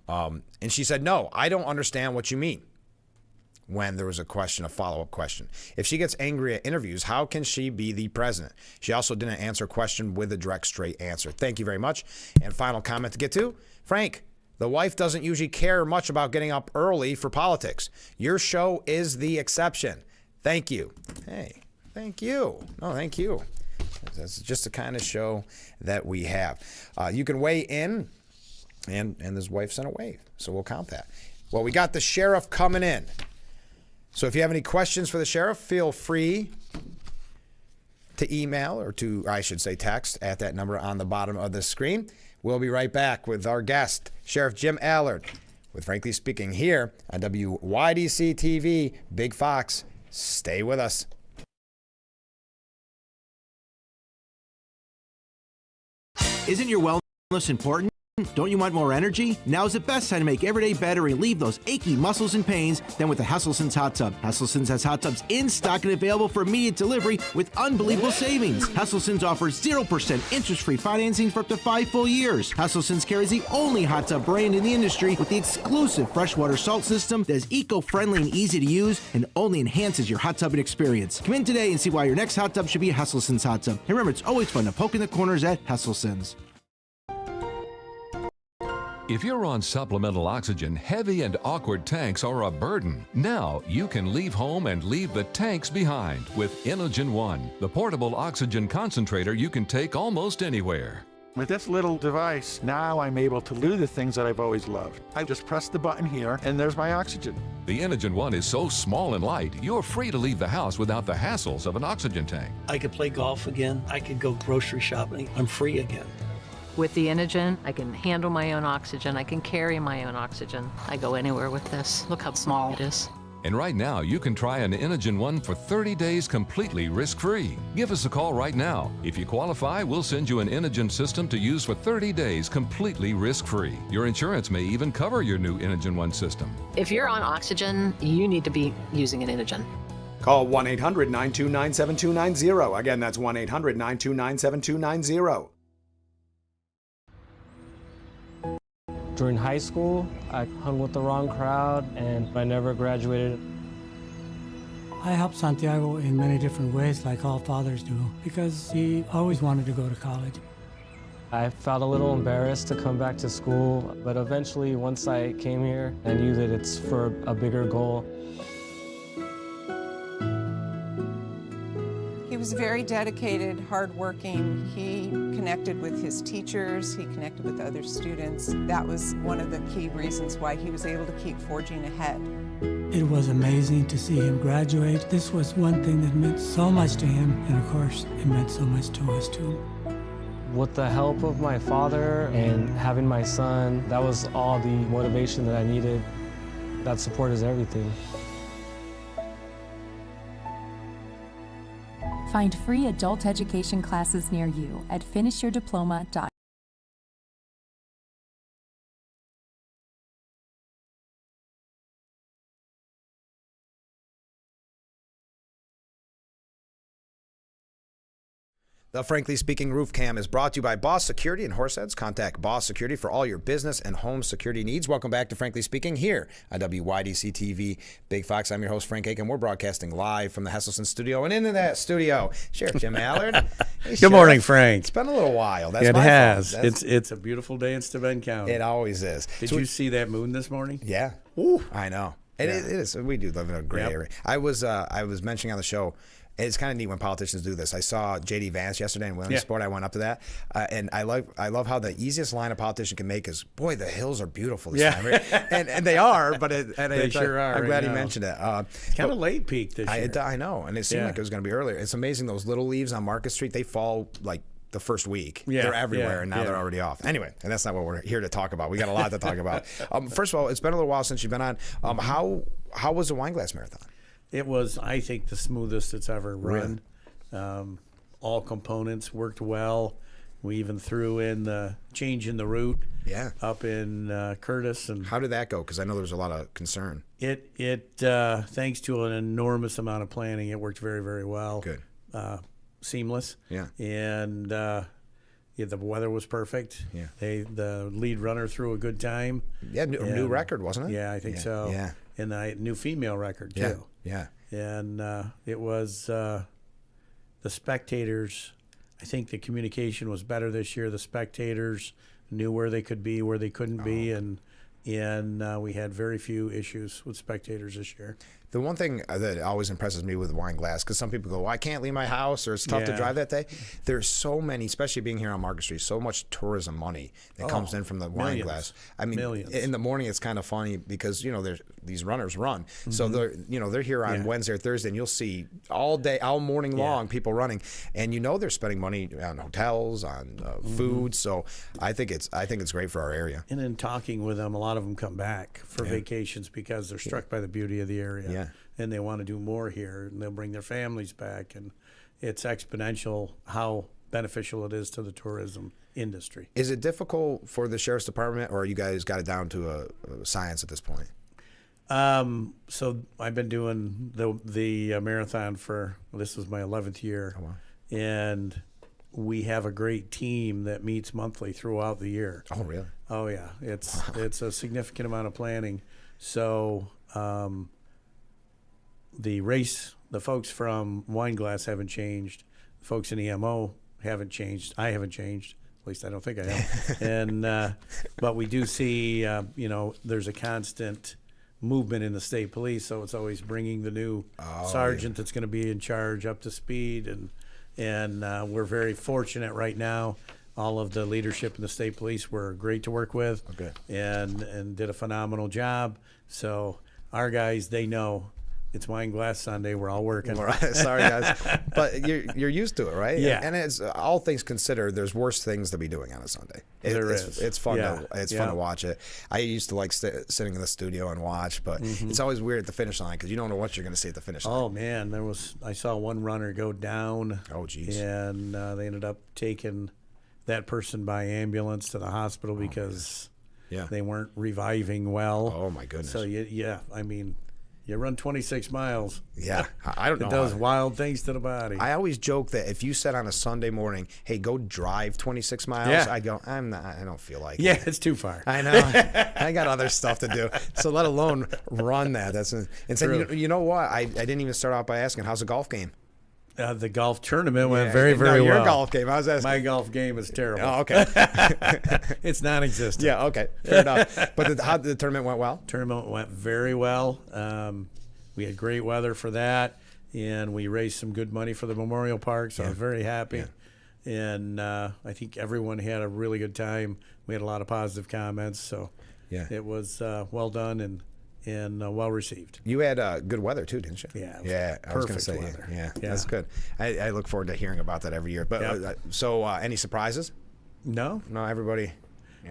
and she said, no, I don't understand what you mean, when there was a follow-up question. If she gets angry at interviews, how can she be the president? She also didn't answer a question with a direct, straight answer. Thank you very much. And final comment to get to, Frank, the wife doesn't usually care much about getting up early for politics. Your show is the exception. Thank you. Hey, thank you. No, thank you. That's just the kind of show that we have. You can weigh in, and his wife sent a wave, so we'll count that. Well, we got the sheriff coming in. So if you have any questions for the sheriff, feel free to email or I should say text at that number on the bottom of the screen. We'll be right back with our guest, Sheriff Jim Allard, with Frankly Speaking here on WYDC TV, Big Fox. Stay with us. Isn't your wellness important? Don't you want more energy? Now's the best time to make every day better and relieve those achy muscles and pains than with the Hesselson's Hot Tub. Hesselson's has hot tubs in stock and available for immediate delivery with unbelievable savings. Hesselson's offers 0% interest-free financing for up to 5 full years. Hesselson's carries the only hot tub brand in the industry with the exclusive freshwater salt system that is eco-friendly and easy to use and only enhances your hot tubbing experience. Come in today and see why your next hot tub should be a Hesselson's hot tub. And remember, it's always fun to poke in the corners at Hesselson's. If you're on supplemental oxygen, heavy and awkward tanks are a burden. Now you can leave home and leave the tanks behind with Inogen One, the portable oxygen concentrator you can take almost anywhere. With this little device, now I'm able to do the things that I've always loved. I just press the button here, and there's my oxygen. The Inogen One is so small and light, you're free to leave the house without the hassles of an oxygen tank. I could play golf again. I could go grocery shopping. I'm free again. With the Inogen, I can handle my own oxygen. I can carry my own oxygen. I go anywhere with this. Look how small it is. And right now, you can try an Inogen One for 30 days completely risk-free. Give us a call right now. If you qualify, we'll send you an Inogen system to use for 30 days completely risk-free. Your insurance may even cover your new Inogen One system. If you're on oxygen, you need to be using an Inogen. Call 1-800-929-7290. Again, that's 1-800-929-7290. During high school, I hung with the wrong crowd and I never graduated. I helped Santiago in many different ways, like all fathers do, because he always wanted to go to college. I felt a little embarrassed to come back to school, but eventually, once I came here, I knew that it's for a bigger goal. He was very dedicated, hardworking. He connected with his teachers. He connected with other students. That was one of the key reasons why he was able to keep forging ahead. It was amazing to see him graduate. This was one thing that meant so much to him, and of course, it meant so much to us too. With the help of my father and having my son, that was all the motivation that I needed. That support is everything. Find free adult education classes near you at finishyourdiploma.com. The Frankly Speaking Roof Cam is brought to you by Boss Security in Horseheads. Contact Boss Security for all your business and home security needs. Welcome back to Frankly Speaking here on WYDC TV Big Fox. I'm your host, Frank Aiken. We're broadcasting live from the Hesselson studio. And into that studio, Sheriff Jim Allard. Hey, Good morning, Frank. It's been a little while. That's it my has. fault. It's a beautiful day in Steuben County. It always is. Did you see that moon this morning? Yeah. Ooh. I know. It is. We do live in a great area. I was mentioning on the show, it's kind of neat when politicians do this. I saw J.D. Vance yesterday in Williamsport. I went up to that, and I love how the easiest line a politician can make is, "Boy, the hills are beautiful this time." Right? and they are, but they sure are. I'm glad you mentioned it. Kind of late peak this year. I know, and it seemed like it was going to be earlier. It's amazing those little leaves on Market Street. They fall like the first week. They're everywhere, and now they're already off. Anyway, and that's not what we're here to talk about. We got a lot to talk about. First of all, it's been a little while since you've been on. How was the Wine Glass Marathon? It was, I think, the smoothest it's ever run. All components worked well. We even threw in the change in the route up in Curtis. And how did that go? Because I know there was a lot of concern. It thanks to an enormous amount of planning, it worked very, very well. Good. Seamless. Yeah. And the weather was perfect. Yeah. The lead runner threw a good time. Yeah, new record, wasn't it? Yeah, I think so. Yeah. And the new female record, too. Yeah. And it was the spectators. I think the communication was better this year. The spectators knew where they could be, where they couldn't be, and we had very few issues with spectators this year. The one thing that always impresses me with Wine Glass, because some people go, well, I can't leave my house, or it's tough to drive that day. There's so many, especially being here on Market Street, so much tourism money that comes in from the Wine Glass. I mean, in the morning it's kind of funny because these runners run, so they're here on Wednesday or Thursday, and you'll see all day, all morning long, people running, and they're spending money on hotels, on food. So I think it's great for our area. And in talking with them, a lot of them come back for vacations because they're struck by the beauty of the area. Yeah. And they want to do more here, and they'll bring their families back, and it's exponential how beneficial it is to the tourism industry. Is it difficult for the sheriff's department, or you guys got it down to a science at this point? So I've been doing the marathon this was my 11th year. Oh, wow. And we have a great team that meets monthly throughout the year. Oh, really? Oh, yeah. It's a significant amount of planning. So the folks from Wine Glass haven't changed. The folks in EMO haven't changed. I haven't changed. At least I don't think I have. And but we do see, there's a constant movement in the state police, so it's always bringing the new sergeant that's going to be in charge up to speed, and we're very fortunate right now. All of the leadership in the state police were great to work with, and did a phenomenal job. So our guys, they know it's Wine Glass Sunday. We're all working. Sorry, guys, but you're used to it, right? Yeah. And it's all things considered, there's worse things to be doing on a Sunday. It's fun. Fun to watch it. I used to like sitting in the studio and watch, but it's always weird at the finish line because you don't know what you're going to see at the finish line. Oh man, I saw one runner go down. Oh geez. And they ended up taking that person by ambulance to the hospital because they weren't reviving well. Oh my goodness. So you run 26 miles. Yeah, I don't know. It does wild things to the body. I always joke that if you said on a Sunday morning, "Hey, go drive 26 miles," I go, "I don't feel like it." Yeah, it's too far. I know. I got other stuff to do. So let alone run that. That's insane. You know what? I didn't even start out by asking, "How's the golf game?" The golf tournament went very, very well. Your golf game. I was asking. My golf game is terrible. Oh, okay. It's non-existent. Yeah, okay. Fair enough. But how the tournament went well? Tournament went very well. We had great weather for that, and we raised some good money for the Memorial Park, so I was very happy. Yeah. And I think everyone had a really good time. We had a lot of positive comments, so it was well done and well received. You had good weather too, didn't you? Yeah. I was going to say weather. Yeah, that's good. I look forward to hearing about that every year. But so any surprises? No, everybody.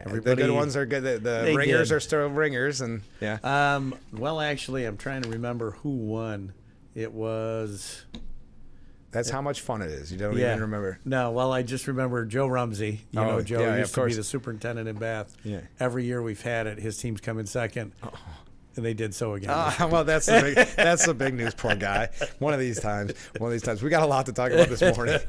The good ones are good. The ringers are still ringers, and well, actually, I'm trying to remember who won. It was. That's how much fun it is. You don't even remember. No, well, I just remember Joe Rumsey. Joe used to be the superintendent in Bath. Yeah. Every year we've had it, his team's come in second. And they did so again. Well, that's the big news. Poor guy. One of these times. We got a lot to talk about this morning.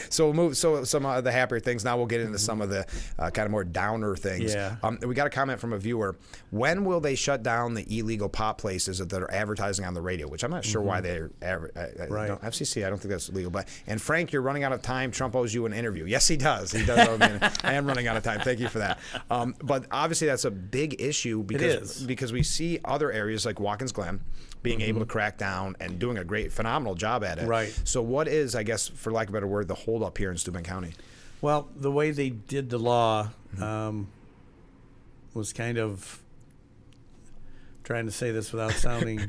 So we'll move. So some of the happier things. Now we'll get into some of the kind of more downer things. Yeah. We got a comment from a viewer. When will they shut down the illegal pot places that are advertising on the radio? Which I'm not sure why they're FCC. I don't think that's legal. But Frank, you're running out of time. Trump owes you an interview. Yes, he does. He does owe me I am running out of time. Thank you for that. But obviously that's a big issue because we see other areas like Watkins Glen being able to crack down and doing a phenomenal job at it. Right. So what is, I guess, for lack of a better word, the holdup here in Steuben County? Well, the way they did the law was kind of, trying to say this without sounding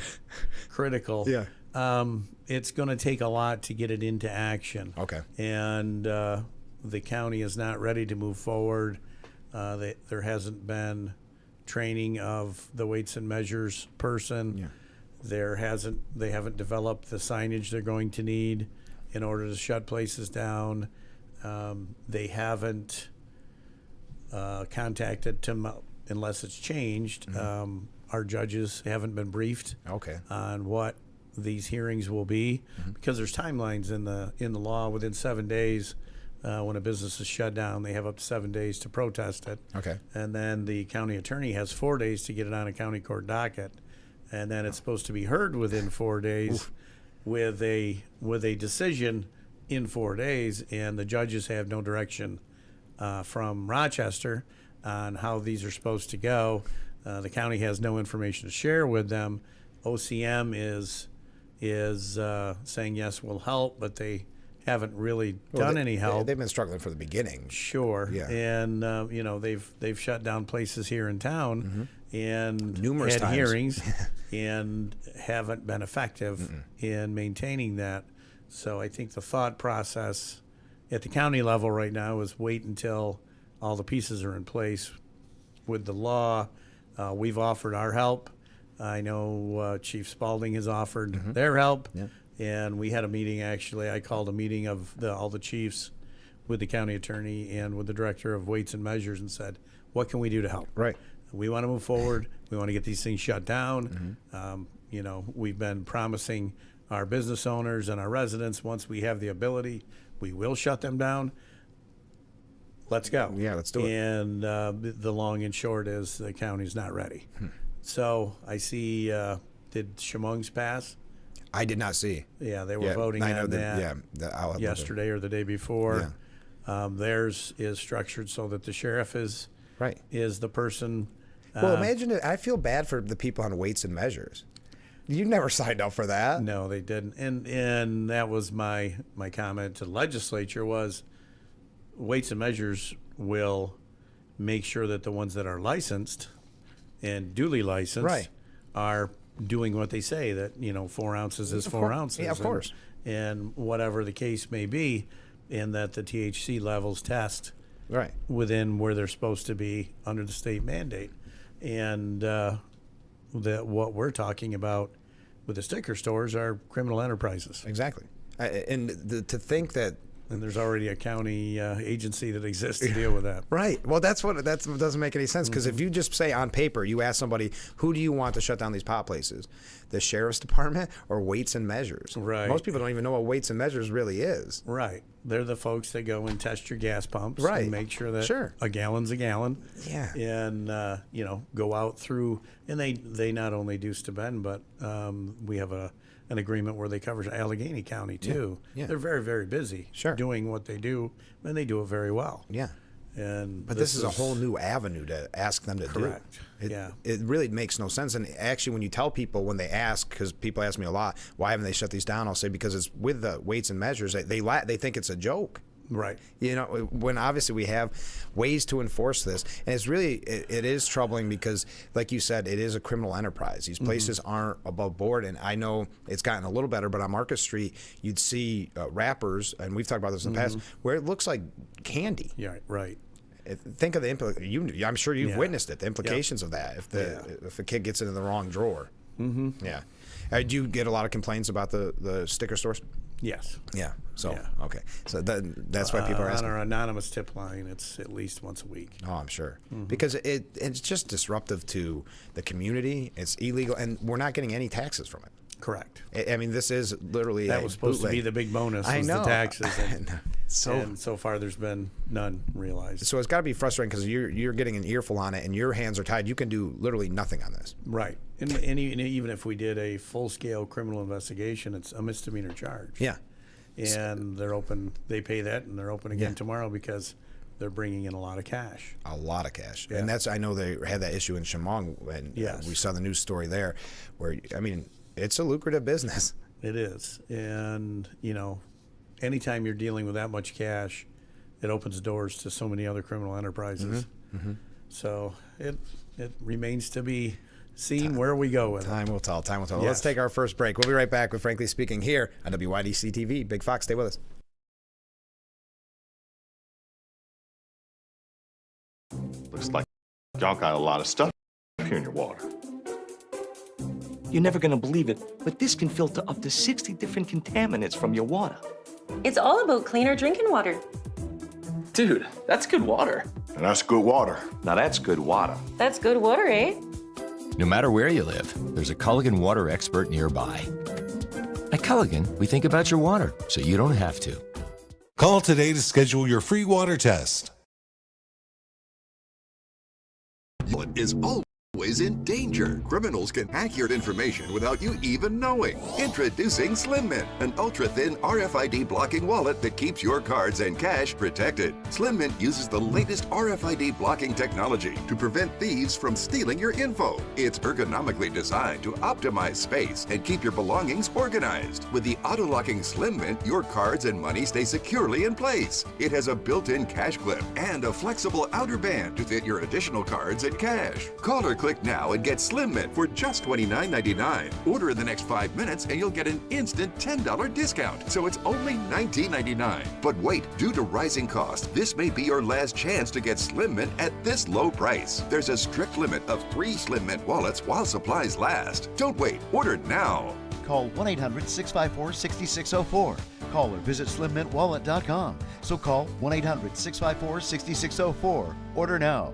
critical. Yeah. It's going to take a lot to get it into action. Okay. And the county is not ready to move forward. There hasn't been training of the weights and measures person. Yeah. They haven't developed the signage they're going to need in order to shut places down. They haven't contacted them unless it's changed. Our judges haven't been briefed on what these hearings will be because there's timelines in the law. Within 7 days, when a business is shut down, they have up to 7 days to protest it. Okay. And then the county attorney has 4 days to get it on a county court docket. And then it's supposed to be heard within 4 days with a decision in 4 days. And the judges have no direction from Rochester on how these are supposed to go. The county has no information to share with them. OCM is saying, yes, we'll help, but they haven't really done any help. They've been struggling from the beginning. Sure. Yeah. And they've shut down places here in town and numerous had times. hearings and haven't been effective in maintaining that. So I think the thought process at the county level right now is wait until all the pieces are in place with the law. We've offered our help. I know Chief Spalding has offered their help. Yeah. And we had a meeting, actually. I called a meeting of all the chiefs with the county attorney and with the director of weights and measures and said, what can we do to help? Right. We want to move forward. We want to get these things shut down. You know, we've been promising our business owners and our residents, once we have the ability, we will shut them down. Let's go. Yeah, let's do it. And the long and short is the county's not ready. So I see, did Chemung's pass? I did not see. Yeah, they were voting on that yesterday or the day before. Theirs is structured so that the sheriff is the person. Well, imagine it. I feel bad for the people on weights and measures. You never signed up for that. No, they didn't. And that was my comment to the legislature was weights and measures will make sure that the ones that are licensed and duly licensed are doing what they say, that, 4 ounces is 4 ounces. Yeah, of course. And whatever the case may be, and that the THC levels test within where they're supposed to be under the state mandate. And that what we're talking about with the sticker stores are criminal enterprises. Exactly. To think that. And there's already a county agency that exists to deal with that. Right. Well, that doesn't make any sense, because if you just say on paper, you ask somebody, who do you want to shut down these pot places? The sheriff's department or weights and measures? Right. Most people don't even know what weights and measures really is. Right. They're the folks that go and test your gas pumps and make sure that a gallon's a gallon. Yeah. And, go out through, and they not only do Steuben, but we have an agreement where they cover Allegheny County too. Yeah. They're very, very busy doing what they do, and they do it very well. Yeah. But this is a whole new avenue to ask them to do. It really makes no sense. And actually, when you tell people, when they ask, because people ask me a lot, why haven't they shut these down? I'll say, because it's with the weights and measures. They think it's a joke. Right. When obviously we have ways to enforce this. And it's really, it is troubling because, like you said, it is a criminal enterprise. These places aren't above board. And I know it's gotten a little better, but on Market Street, you'd see wrappers, and we've talked about this in the past, where it looks like candy. Yeah, right. Think of the I'm sure you've witnessed it, the implications of that, if a kid gets it in the wrong drawer. Yeah. Do you get a lot of complaints about the sticker stores? Yes. Yeah. So, okay. So that's why people are asking. On our anonymous tip line, it's at least once a week. Oh, I'm sure. Because it's just disruptive to the community. It's illegal, and we're not getting any taxes from it. Correct. I mean, this is literally that was supposed to be the big bonus. I know. The taxes. And so far, there's been none realized. So it's got to be frustrating because you're getting an earful on it, and your hands are tied. You can do literally nothing on this. Right. And even if we did a full-scale criminal investigation, it's a misdemeanor charge. Yeah. And they're open. They pay that, and they're open again tomorrow because they're bringing in a lot of cash. A lot of cash. And I know they had that issue in Chemung, and we saw the news story there where, I mean, it's a lucrative business. It is. And, anytime you're dealing with that much cash, it opens doors to so many other criminal enterprises. So it remains to be seen where we go with it. Time will tell. Yes. Let's take our first break. We'll be right back with Frankly Speaking here on WYDC TV. Big Fox, stay with us. Looks like y'all got a lot of stuff here in your water. You're never going to believe it, but this can filter up to 60 different contaminants from your water. It's all about cleaner drinking water. Dude, that's good water. And that's good water. Now that's good water. That's good water, eh? No matter where you live, there's a Culligan water expert nearby. At Culligan, we think about your water, so you don't have to. Call today to schedule your free water test. What is always in danger? Criminals can hack your information without you even knowing. Introducing Slim Mint, an ultra-thin RFID blocking wallet that keeps your cards and cash protected. Slim Mint uses the latest RFID blocking technology to prevent thieves from stealing your info. It's ergonomically designed to optimize space and keep your belongings organized. With the auto-locking Slim Mint, your cards and money stay securely in place. It has a built-in cash clip and a flexible outer band to fit your additional cards and cash. Call or click now and get Slim Mint for just $29.99. Order in the next 5 minutes and you'll get an instant $10 discount. So it's only $19.99. But wait, due to rising costs, this may be your last chance to get Slim Mint at this low price. There's a strict limit of 3 Slim Mint wallets while supplies last. Don't wait. Order now. Call 1-800-654-6604 Call or visit slimmintwallet.com. So call 1-800-654-6604. Order now.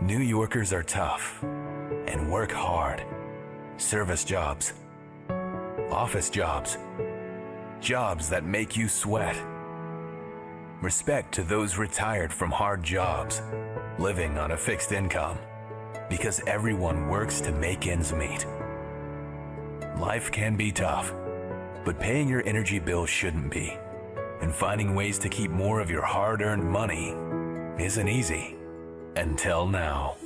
New Yorkers are tough and work hard. Service jobs, office jobs, jobs that make you sweat. Respect to those retired from hard jobs, living on a fixed income, because everyone works to make ends meet. Life can be tough, but paying your energy bill shouldn't be. And finding ways to keep more of your hard-earned money isn't easy. Until now.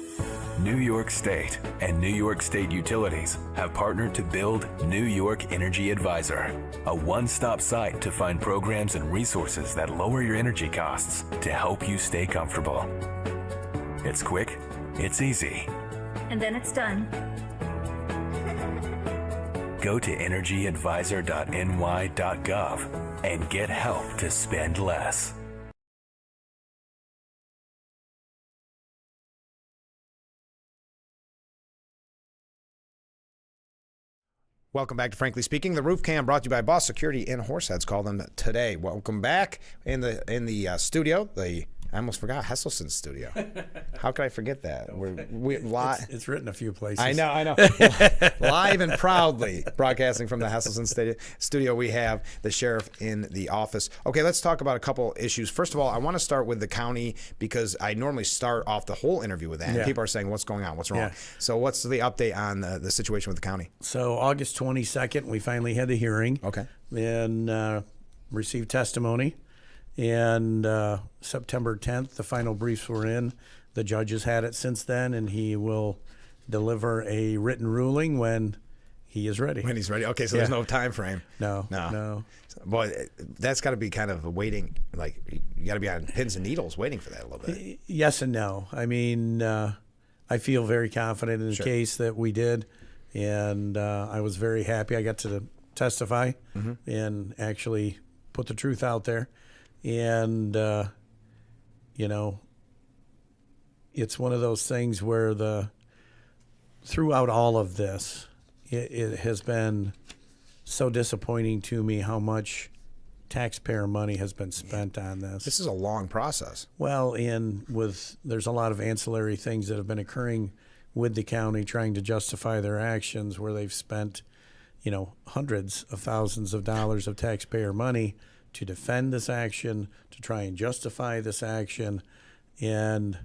New York State and New York State Utilities have partnered to build New York Energy Advisor, a one-stop site to find programs and resources that lower your energy costs to help you stay comfortable. It's quick, it's easy, and then it's done. Go to energyadvisor.ny.gov and get help to spend less. Welcome back to Frankly Speaking. The Roof Cam brought to you by Boss Security in Horseheads. Call them today. Welcome back in the studio. I almost forgot Hesselsen's studio. How could I forget that? It's written a few places. I know. Live and proudly broadcasting from the Hesselsen studio. We have the sheriff in the office. Okay, let's talk about a couple issues. First of all, I want to start with the county because I normally start off the whole interview with that. And people are saying, what's going on? What's wrong? Yeah. So what's the update on the situation with the county? So August 22nd, we finally had the hearing. Okay. And received testimony. And September 10th, the final briefs were in. The judge has had it since then, and he will deliver a written ruling when he is ready. When he's ready. Okay, so there's no time frame. No. Boy, that's got to be kind of a waiting, like you got to be on pins and needles waiting for that a little bit. Yes and no. I mean, I feel very confident in the case that we did, and I was very happy. I got to testify and actually put the truth out there. And, it's one of those things where throughout all of this, it has been so disappointing to me how much taxpayer money has been spent on this. This is a long process. Well, there's a lot of ancillary things that have been occurring with the county trying to justify their actions where they've spent, hundreds of thousands of dollars of taxpayer money to defend this action, to try and justify this action, and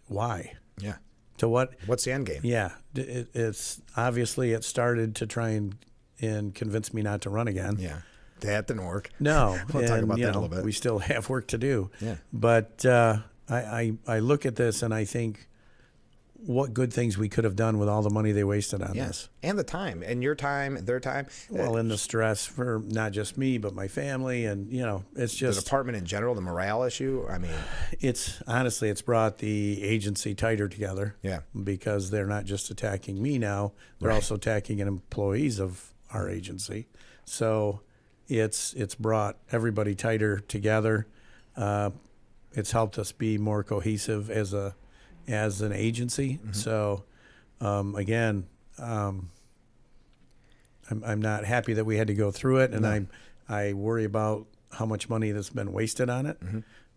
why? Yeah. To what? What's the end game? Yeah, it's obviously it started to try and convince me not to run again. Yeah, that didn't work. No, we'll talk about that a little bit. We still have work to do. Yeah, but I look at this and I think, what good things we could have done with all the money they wasted on this. And the time, and your time, their time. Well, and the stress for not just me, but my family. And, it's just... The department in general, the morale issue, I mean... It's brought the agency tighter together. Yeah. Because they're not just attacking me now, they're also attacking employees of our agency. So it's brought everybody tighter together. It's helped us be more cohesive as an agency. So, again, I'm not happy that we had to go through it, and I worry about how much money that's been wasted on it.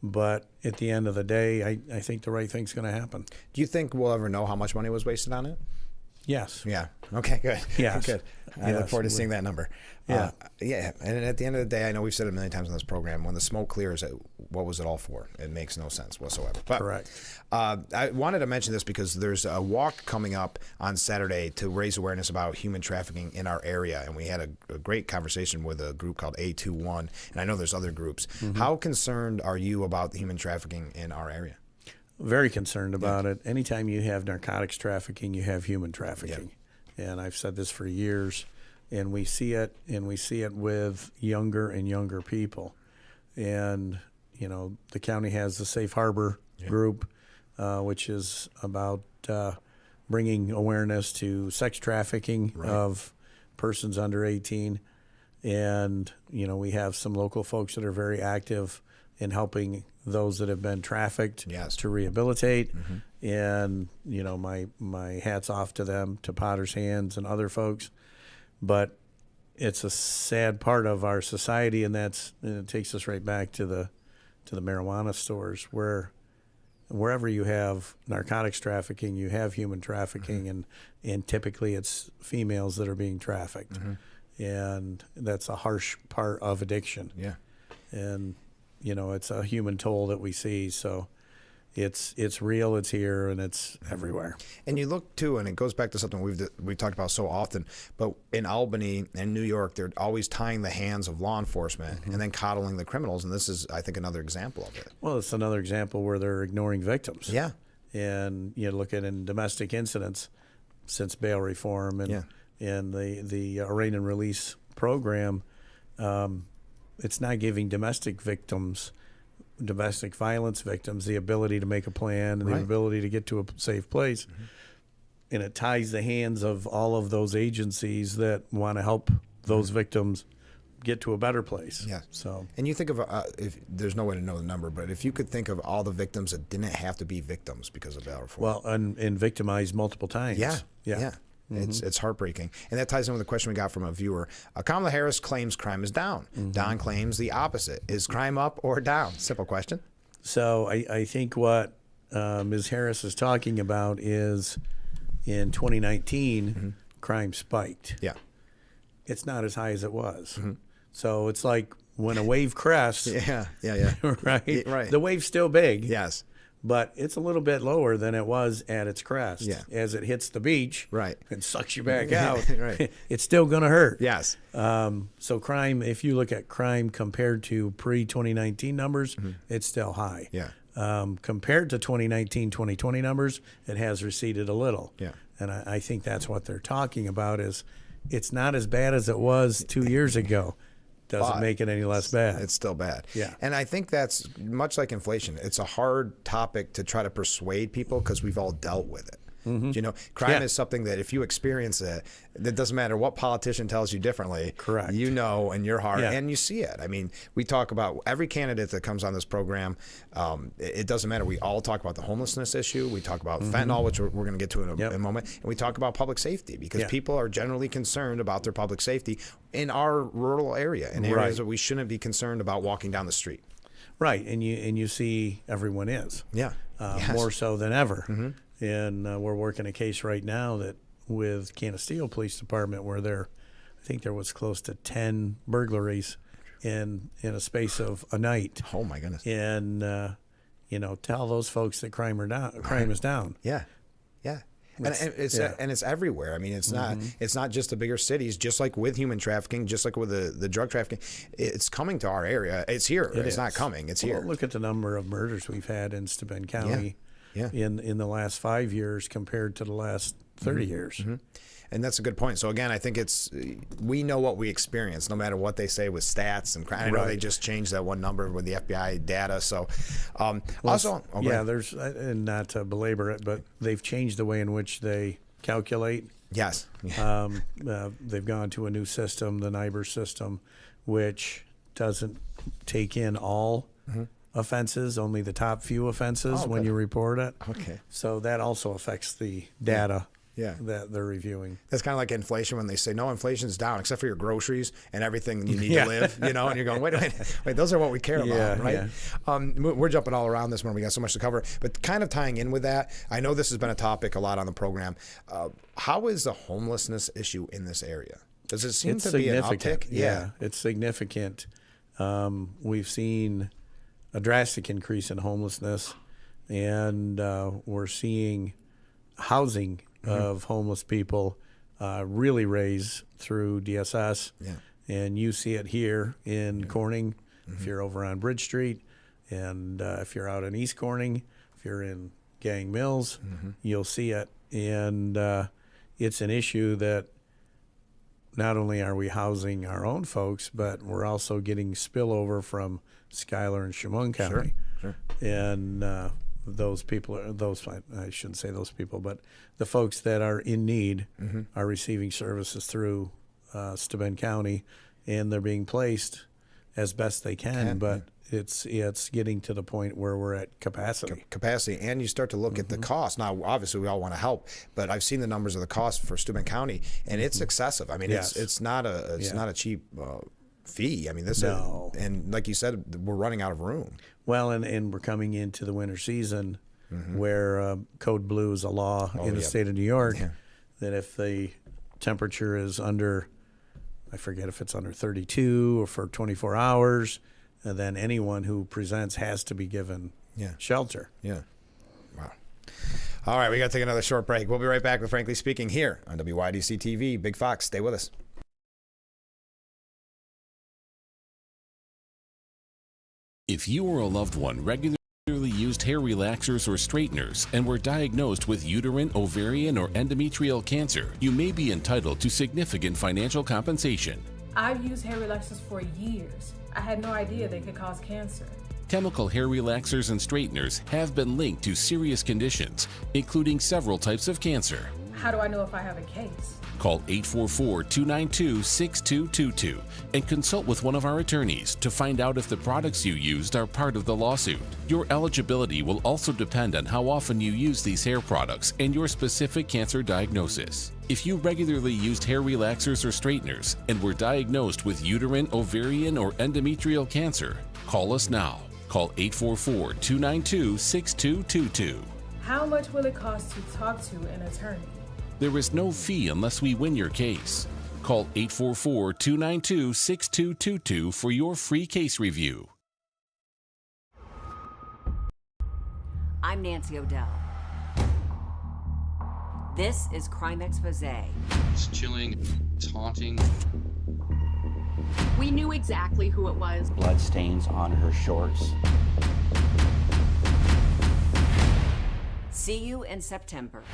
But at the end of the day, I think the right thing's going to happen. Do you think we'll ever know how much money was wasted on it? Yes. Yeah. Okay, good. Yes. Good. I look forward to seeing that number. Yeah. And at the end of the day, I know we've said it a million times on this program, when the smoke clears, what was it all for? It makes no sense whatsoever. But, correct. I wanted to mention this because there's a walk coming up on Saturday to raise awareness about human trafficking in our area. And we had a great conversation with a group called A21. And I know there's other groups. How concerned are you about the human trafficking in our area? Very concerned about it. Anytime you have narcotics trafficking, you have human trafficking. And I've said this for years, and we see it with younger and younger people. And, the county has the Safe Harbor group, which is about bringing awareness to sex trafficking of persons under 18. And, we have some local folks that are very active in helping those that have been trafficked to rehabilitate. And, my hat's off to them, to Potter's Hands and other folks. but it's a sad part of our society, and it takes us right back to the marijuana stores, wherever you have narcotics trafficking, you have human trafficking, and typically it's females that are being trafficked, and that's a harsh part of addiction. Yeah, and it's a human toll that we see. So it's real, it's here, and it's everywhere. And you look too, and it goes back to something we've talked about so often, but in Albany and New York, they're always tying the hands of law enforcement and then coddling the criminals, and this is, I think, another example of it. Well, it's another example where they're ignoring victims. Yeah. And you look at in domestic incidents since bail reform and the arraign and release program, it's not giving domestic violence victims the ability to make a plan and the ability to get to a safe place. And it ties the hands of all of those agencies that want to help those victims get to a better place. Yeah. So, and you think of if there's no way to know the number, but if you could think of all the victims that didn't have to be victims because of bail reform. Well, and victimized multiple times. Yeah. It's heartbreaking. And that ties in with a question we got from a viewer. Kamala Harris claims crime is down. Don claims the opposite. Is crime up or down? Simple question. So I think what Ms. Harris is talking about is in 2019, crime spiked. Yeah. It's not as high as it was. So it's like when a wave crests. Yeah. Right? The wave's still big. Yes. But it's a little bit lower than it was at its crest. Yeah. As it hits the beach and sucks you back out, it's still going to hurt. Yes. So crime, if you look at crime compared to pre-2019 numbers, it's still high. Yeah. Compared to 2019, 2020 numbers, it has receded a little. Yeah. And I think that's what they're talking about is it's not as bad as it was 2 years ago. Doesn't make it any less bad. It's still bad. Yeah. And I think that's much like inflation. It's a hard topic to try to persuade people because we've all dealt with it. Crime is something that if you experience it, it doesn't matter what politician tells you differently. Correct. You know in your heart, and you see it. I mean, we talk about every candidate that comes on this program. It doesn't matter. We all talk about the homelessness issue. We talk about fentanyl, which we're going to get to in a moment. And we talk about public safety because people are generally concerned about their public safety in our rural area, in areas that we shouldn't be concerned about walking down the street. Right. And you see everyone is. Yeah. More so than ever. And we're working a case right now that with Canasteel Police Department where I think there was close to 10 burglaries in a space of a night. Oh my goodness! And tell those folks that crime is down. Yeah. And it's everywhere. I mean, it's not just the bigger cities. Just like with human trafficking, just like with the drug trafficking, it's coming to our area. It's here. It's not coming. It's here. Look at the number of murders we've had in Steuben County. In the last 5 years compared to the last 30 years. And that's a good point. So again, I think we know what we experience, no matter what they say with stats and crime. I know they just changed that one number with the FBI data. So there's, and not to belabor it, but they've changed the way in which they calculate. Yes. They've gone to a new system, the NIBR system, which doesn't take in all offenses, only the top few offenses when you report it. Okay. So that also affects the data that they're reviewing. That's kind of like inflation when they say, no, inflation's down, except for your groceries and everything you need to live, and you're going, wait, those are what we care about, right? We're jumping all around this one. We got so much to cover. But kind of tying in with that, I know this has been a topic a lot on the program. How is the homelessness issue in this area? Does it seem to be an uptick? Yeah, it's significant. We've seen a drastic increase in homelessness, and we're seeing housing of homeless people really raise through DSS. And you see it here in Corning, if you're over on Bridge Street, and if you're out in East Corning, if you're in Gang Mills, you'll see it. And it's an issue that not only are we housing our own folks, but we're also getting spillover from Schuyler and Chemung County. Sure. And those people, I shouldn't say those people, but the folks that are in need are receiving services through Steuben County, and they're being placed as best they can. But It's getting to the point where we're at capacity. And you start to look at the cost. Now, obviously, we all want to help, but I've seen the numbers of the cost for Steuben County, and it's excessive. I mean, it's not a cheap fee. I mean, and like you said, we're running out of room. Well, and we're coming into the winter season where Code Blue is a law in the state of New York that if the temperature is under, I forget if it's under 32 or for 24 hours, then anyone who presents has to be given shelter. Yeah. Wow. All right, we got to take another short break. We'll be right back with Frankly Speaking here on WYDC TV. Big Fox, stay with us. If you or a loved one regularly used hair relaxers or straighteners and were diagnosed with uterine, ovarian, or endometrial cancer, you may be entitled to significant financial compensation. I've used hair relaxers for years. I had no idea they could cause cancer. Chemical hair relaxers and straighteners have been linked to serious conditions, including several types of cancer. How do I know if I have a case? Call 844-292-6222 and consult with one of our attorneys to find out if the products you used are part of the lawsuit. Your eligibility will also depend on how often you use these hair products and your specific cancer diagnosis. If you regularly used hair relaxers or straighteners and were diagnosed with uterine, ovarian, or endometrial cancer, call us now. Call 844-292-6222. How much will it cost to talk to an attorney? There is no fee unless we win your case. Call 844-292-6222 for your free case review. I'm Nancy O'Dell. This is Crime Expose. It's chilling, it's haunting. We knew exactly who it was. Blood stains on her shorts. See you in September.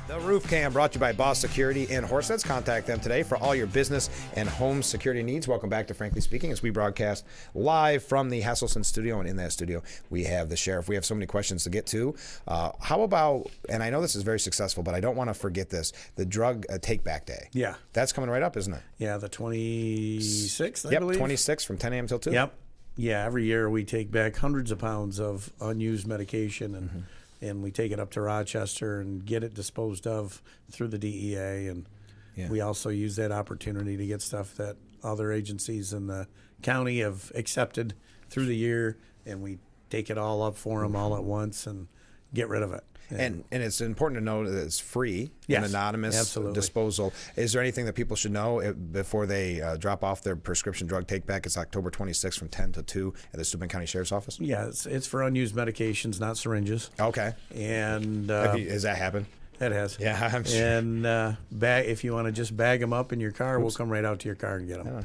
The Roof Cam brought to you by Boss Security in Horseheads. Contact them today for all your business and home security needs. Welcome back to Frankly Speaking as we broadcast live from the Hasselson studio, and in that studio we have the sheriff. We have so many questions to get to. How about, and I know this is very successful, but I don't want to forget this, the drug take back day. Yeah. That's coming right up, isn't it? Yeah, the 26th, I yep, believe. 26th from 10 a.m. till 2. Yep. Yeah, every year we take back hundreds of pounds of unused medication and we take it up to Rochester and get it disposed of through the DEA. And we also use that opportunity to get stuff that other agencies in the county have accepted through the year, and we take it all up for them all at once and get rid of it. And it's important to know that it's free and anonymous disposal. Is there anything that people should know before they drop off their prescription drug take back? It's October 26th from 10 to 2 at the Steuben County Sheriff's Office? Yeah, it's for unused medications, not syringes. Okay. And has that happened? It has. Yeah, I'm sure. And if you want to just bag them up in your car, we'll come right out to your car and get them. I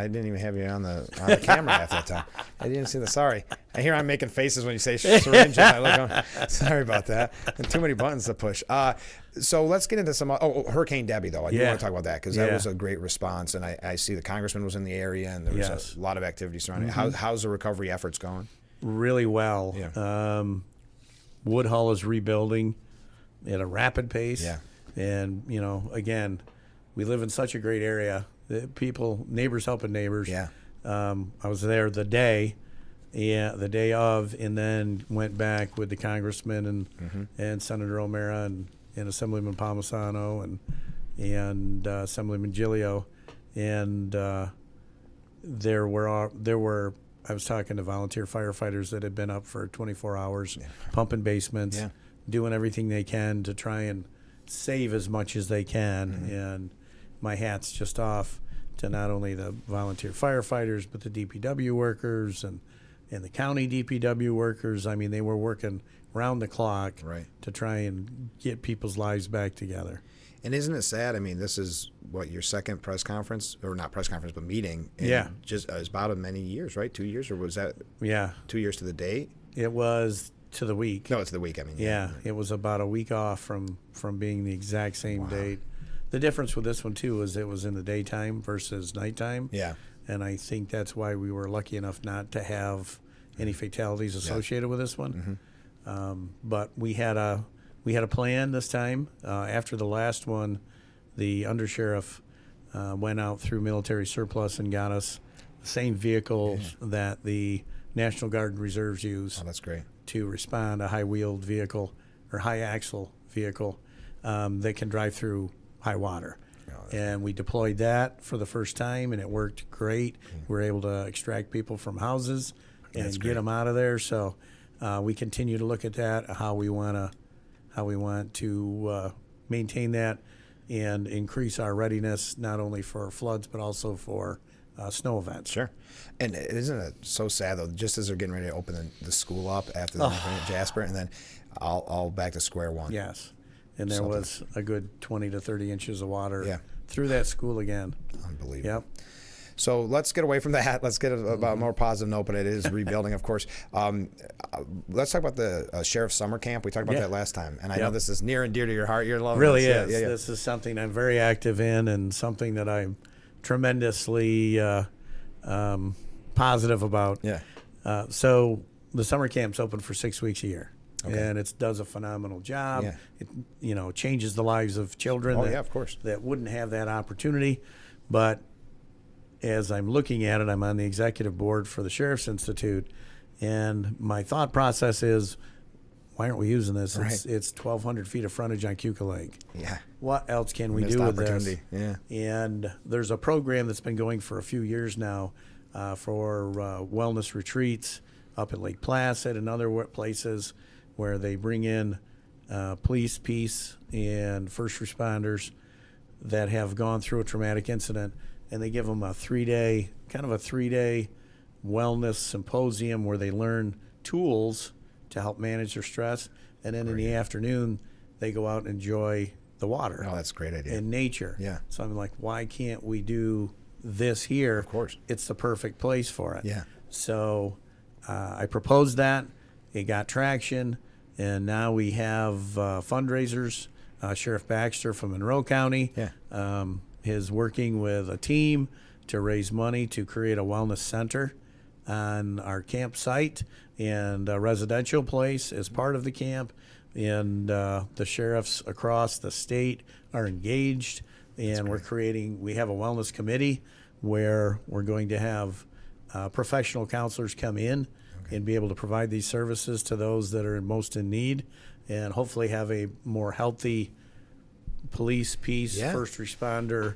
didn't even have you on the camera half that time. I didn't see the. Sorry. I hear I'm making faces when you say syringes. I look. Sorry about that. And too many buttons to push. So let's get into some. Hurricane Debbie though. I do want to talk about that because that was a great response, and I see the congressman was in the area, and there was a lot of activity surrounding it. How's the recovery efforts going? Really well. Yeah. Woodhull is rebuilding at a rapid pace. Yeah. And, again, we live in such a great area. Neighbors helping neighbors. Yeah. I was there the day of, and then went back with the congressman and Senator O'Mara and Assemblyman Palmisano and Assemblyman Giglio. And there were I was talking to volunteer firefighters that had been up for 24 hours, pumping basements, doing everything they can to try and save as much as they can. And my hat's just off to not only the volunteer firefighters, but the DPW workers and the county DPW workers. I mean, they were working round the clock to try and get people's lives back together. And isn't it sad? I mean, this is your second press conference, or not press conference, but meeting. Just it's about as many years, right? 2 years, or was that? 2 years to the date. It was to the week. No, it's the week. I mean, Yeah, it was about a week off from being the exact same date. The difference with this one too is it was in the daytime versus nighttime. Yeah. And I think that's why we were lucky enough not to have any fatalities associated with this one. But we had a plan this time. After the last one, the undersheriff went out through military surplus and got us the same vehicles that the National Guard and Reserves use. Oh, that's great. To respond, a high-wheeled vehicle or high-axle vehicle that can drive through high water. And we deployed that for the first time, and it worked great. We were able to extract people from houses and get them out of there. So we continue to look at that, how we want to maintain that and increase our readiness not only for floods but also for snow events. Sure. And isn't it so sad, though, just as they're getting ready to open the school up after the Jasper, and then all back to square one. Yes. And there was a good 20 to 30 inches of water through that school again. Unbelievable. Yep. So let's get away from that. Let's get about a more positive note, but it is rebuilding, of course. Let's talk about the Sheriff's Summer Camp. We talked about that last time, and I know this is near and dear to your heart. You're loving really this. is. This is something I'm very active in and something that I'm tremendously positive about. Yeah. So the summer camp's open for 6 weeks a year. Okay. And it does a phenomenal job. Yeah. It changes the lives of children of course. that wouldn't have that opportunity. But as I'm looking at it, I'm on the executive board for the Sheriff's Institute, and my thought process is, why aren't we using this? Right. It's 1,200 feet of frontage on Cuca Lake. Yeah. What else can we Missed do with opportunity. this? Yeah. And there's a program that's been going for a few years now for wellness retreats up at Lake Placid and other places where they bring in police, peace, and first responders that have gone through a traumatic incident, and they give them a 3-day wellness symposium where they learn tools to help manage their stress, and then in the afternoon they go out and enjoy the water. Oh, that's a great idea. And nature. Yeah. So I'm like, why can't we do this here? Of course. It's the perfect place for it. Yeah. So I proposed that. It got traction, and now we have fundraisers. Sheriff Baxter from Monroe County is working with a team to raise money to create a wellness center on our campsite and a residential place as part of the camp. And the sheriffs across the state are engaged, and we have a wellness committee where we're going to have professional counselors come in and be able to provide these services to those that are most in need, and hopefully have a more healthy police, peace, first responder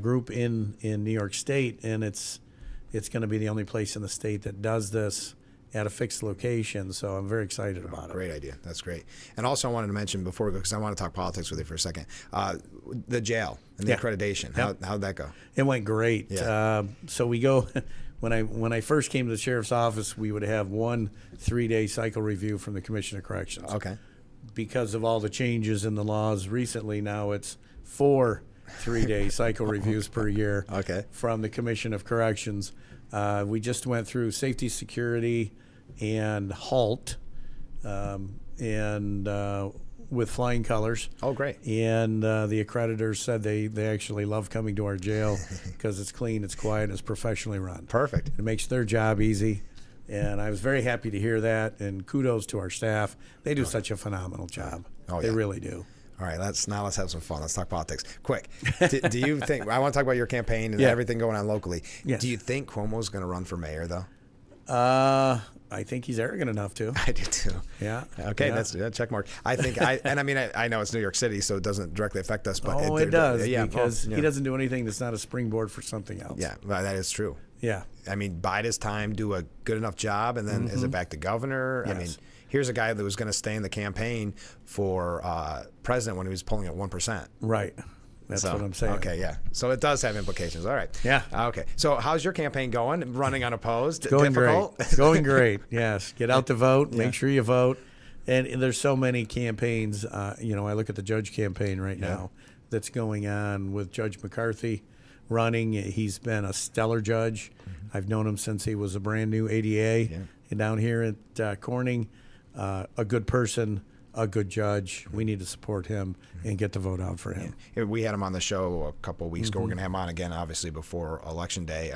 group in New York State. And it's going to be the only place in the state that does this at a fixed location. So I'm very excited about it. Great idea. That's great. And also I wanted to mention before we go, because I want to talk politics with you for a second, the jail and the accreditation. How'd that go? It went great. Yeah. So we go... When I first came to the sheriff's office, we would have 1 3-day cycle review from the Commission of Corrections. Okay. Because of all the changes in the laws recently, now it's 4 3-day cycle reviews per year from the Commission of Corrections. We just went through safety, security, and HALT, with flying colors. Oh, great. And the accreditors said they actually love coming to our jail because it's clean, it's quiet, it's professionally run. Perfect. It makes their job easy. And I was very happy to hear that, and kudos to our staff. They do such a phenomenal job. They really do. All right, let's have some fun. Let's talk politics. Quick, do you think, I want to talk about your campaign and everything going on locally. Yes. Do you think Cuomo's going to run for mayor, though? I think he's arrogant enough to. I do too. Yeah. Okay, that's a check mark. I think I know it's New York City, so it doesn't directly affect us, but it does because he doesn't do anything that's not a springboard for something else. Yeah, well, that is true. Yeah. I mean, bide his time, do a good enough job, and then is it back to governor? Yes. I mean, here's a guy that was going to stay in the campaign for president when he was polling at 1%. Right. That's what I'm saying. Okay, yeah. So it does have implications. All right. Yeah. Okay. So how's your campaign going? Running unopposed? Going Difficult? great. Going great. Yes. Get out to vote. Make sure you vote. And there's so many campaigns. I look at the judge campaign right now that's going on with Judge McCarthy running. He's been a stellar judge. I've known him since he was a brand new ADA down here at Corning. a good person, a good judge. We need to support him and get the vote out for him. Yeah. We had him on the show a couple of weeks ago. We're going to have him on again, obviously, before Election Day.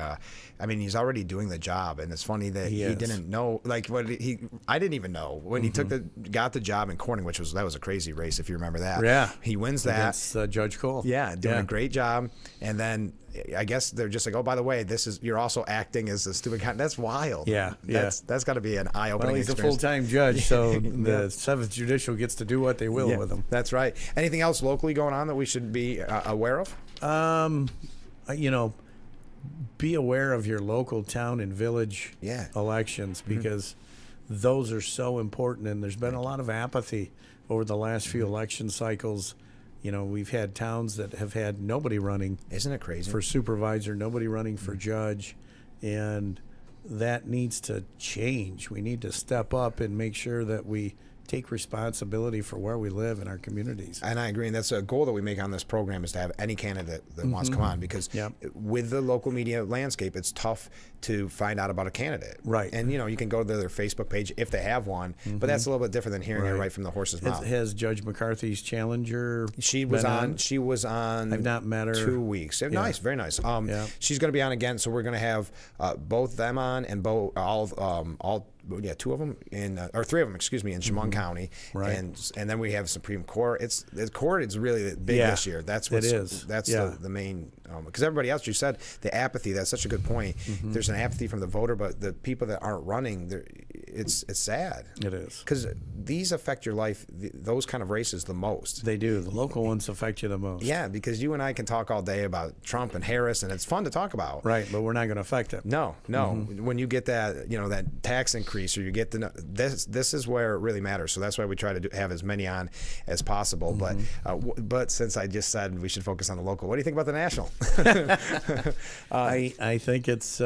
I mean, he's already doing the job, and it's funny that he didn't know. Like, I didn't even know when he got the job in Corning, that was a crazy race, if you remember that. Yeah, he wins that against Judge Cole. Yeah, doing a great job, and then I guess they're just like, oh, by the way, you're also acting as a stupid guy. That's wild. Yeah, that's got to be an eye-opening experience. Well, he's experience. A full-time judge, so the Seventh Judicial gets to do what they will with him. That's right. Anything else locally going on that we should be aware of? Be aware of your local town and village elections, because those are so important, and there's been a lot of apathy over the last few election cycles. We've had towns that have had nobody running. Isn't it crazy? For supervisor, nobody running for judge, and that needs to change. We need to step up and make sure that we take responsibility for where we live in our communities. And I agree, and that's a goal that we make on this program, is to have any candidate that wants to come on, because with the local media landscape, it's tough to find out about a candidate. Right. And you can go to their Facebook page if they have one, but that's a little bit different than hearing it right from the horse's mouth. Has Judge McCarthy's challenger She was on I've not met her. 2 weeks. Nice, very nice. She's going to be on again, so we're going to have both them on, and two of them or three of them, in Chemung County, and then we have Supreme Court. The court is really big this year. That's what That's the main, because everybody else, you said the apathy. That's such a good point. There's an apathy from the voter, but the people that aren't running, it's sad. It is, because these affect your life. Those kind of races the most. They do. The local ones affect you the most. Yeah, because you and I can talk all day about Trump and Harris, and it's fun to talk about. Right, but we're not going to affect it. No. When you get that, that tax increase, or you get this is where it really matters. So that's why we try to have as many on as possible. But since I just said we should focus on the local, what do you think about the national? I think it's.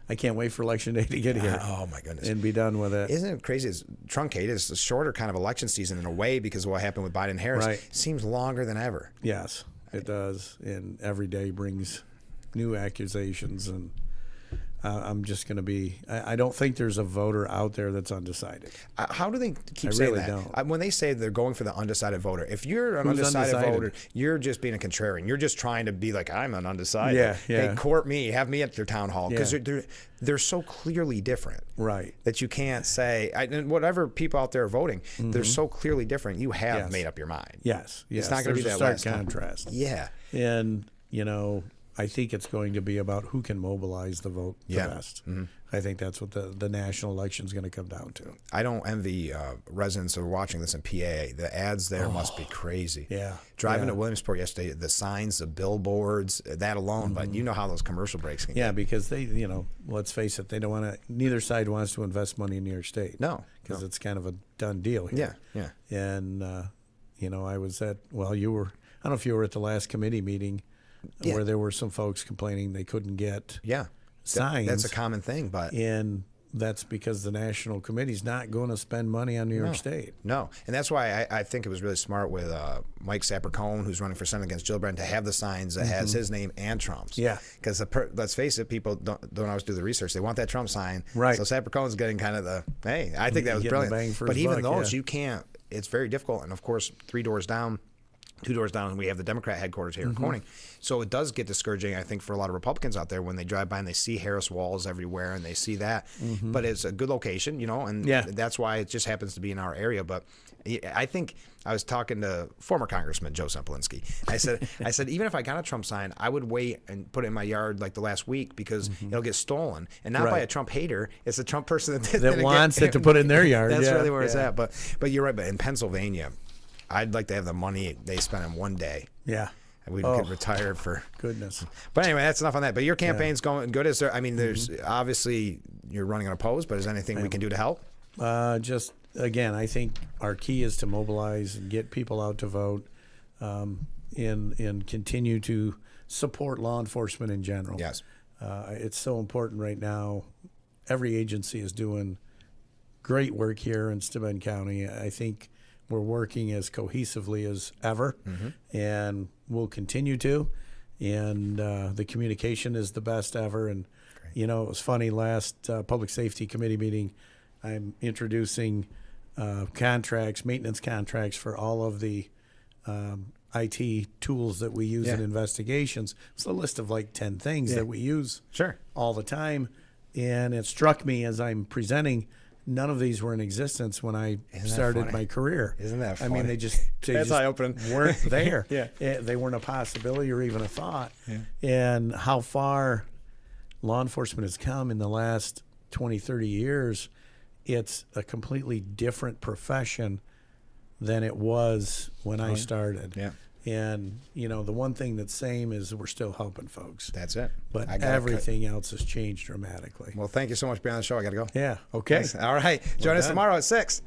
I can't wait for Election Day to get here. Oh my goodness! And be done with it. Isn't it crazy? It's truncated. It's a shorter kind of election season in a way because of what happened with Biden and Harris. Right. It seems longer than ever. Yes, it does. And every day brings new accusations, and I'm just going to be. I don't think there's a voter out there that's undecided. How do they keep saying that? Don't. When they say they're going for the undecided voter, if you're an undecided voter, you're just being a contrarian. You're just trying to be like, I'm an undecided. Yeah. Hey, court me, have me at your town hall, because they're so clearly different. Right. That you can't say, and whatever people out there are voting, they're so clearly different. You have made up your mind. Yes. It's not going to be that stark contrast. Yeah. And I think it's going to be about who can mobilize the vote the best. I think that's what the national election is going to come down to. I don't envy residents who are watching this in PA. The ads there must be crazy. Yeah. Driving to Williamsport yesterday, the signs, the billboards, that alone. But you know how those commercial breaks can get. Because they, let's face it, they don't want to. Neither side wants to invest money in New York State. No, because it's kind of a done deal here. Yeah. And I was at. Well, you were. I don't know if you were at the last committee meeting. Where there were some folks complaining they couldn't get signs. That's a common thing, and that's because the National Committee's not going to spend money on New York State. No, and that's why I think it was really smart with Mike Sapper-Cohen, who's running for Senate against Gillibrand, to have the signs that has his name and Trump's. Yeah. Because let's face it, people don't always do the research. They want that Trump sign. Right. So Sapper-Cohen's getting kind of I think that was brilliant. But even those, you can't, it's very difficult. And of course, 2 doors down, we have the Democrat headquarters here in Corning. So it does get discouraging, I think, for a lot of Republicans out there when they drive by and they see Harris walls everywhere and they see that. But it's a good location, and that's why it just happens to be in our area. But I think I was talking to former Congressman Joe Semplinsky. I said, even if I got a Trump sign, I would wait and put it in my yard like the last week because it'll get stolen. And not by a Trump hater. It's a Trump person that wants it to put in their yard. That's really where it's at. But you're right. But in Pennsylvania, I'd like to have the money they spend in one day. Yeah. We could retire for goodness. But anyway, that's enough on that. But your campaign's going good. Is there? I mean, there's obviously you're running unopposed, but is there anything we can do to help? Just again, I think our key is to mobilize and get people out to vote, and continue to support law enforcement in general. Yes, it's so important right now. Every agency is doing great work here in Steuben County. I think we're working as cohesively as ever, and we'll continue to. And the communication is the best ever. And, it was funny, last Public Safety Committee meeting, I'm introducing contracts, maintenance contracts for all of the IT tools that we use in investigations. It's a list of like 10 things that we use all the time. And it struck me as I'm presenting, none of these were in existence when I started my career. Isn't that funny? I mean, they just eye-opening. weren't there. Yeah. They weren't a possibility or even a thought. And how far law enforcement has come in the last 20, 30 years, it's a completely different profession than it was when I started. Yeah. And, you know, the one thing that's same is we're still helping folks. That's it. But everything else has changed dramatically. Well, thank you so much for being on the show. I got to go. Yeah. Okay. Thanks. All right. Join us tomorrow at 6.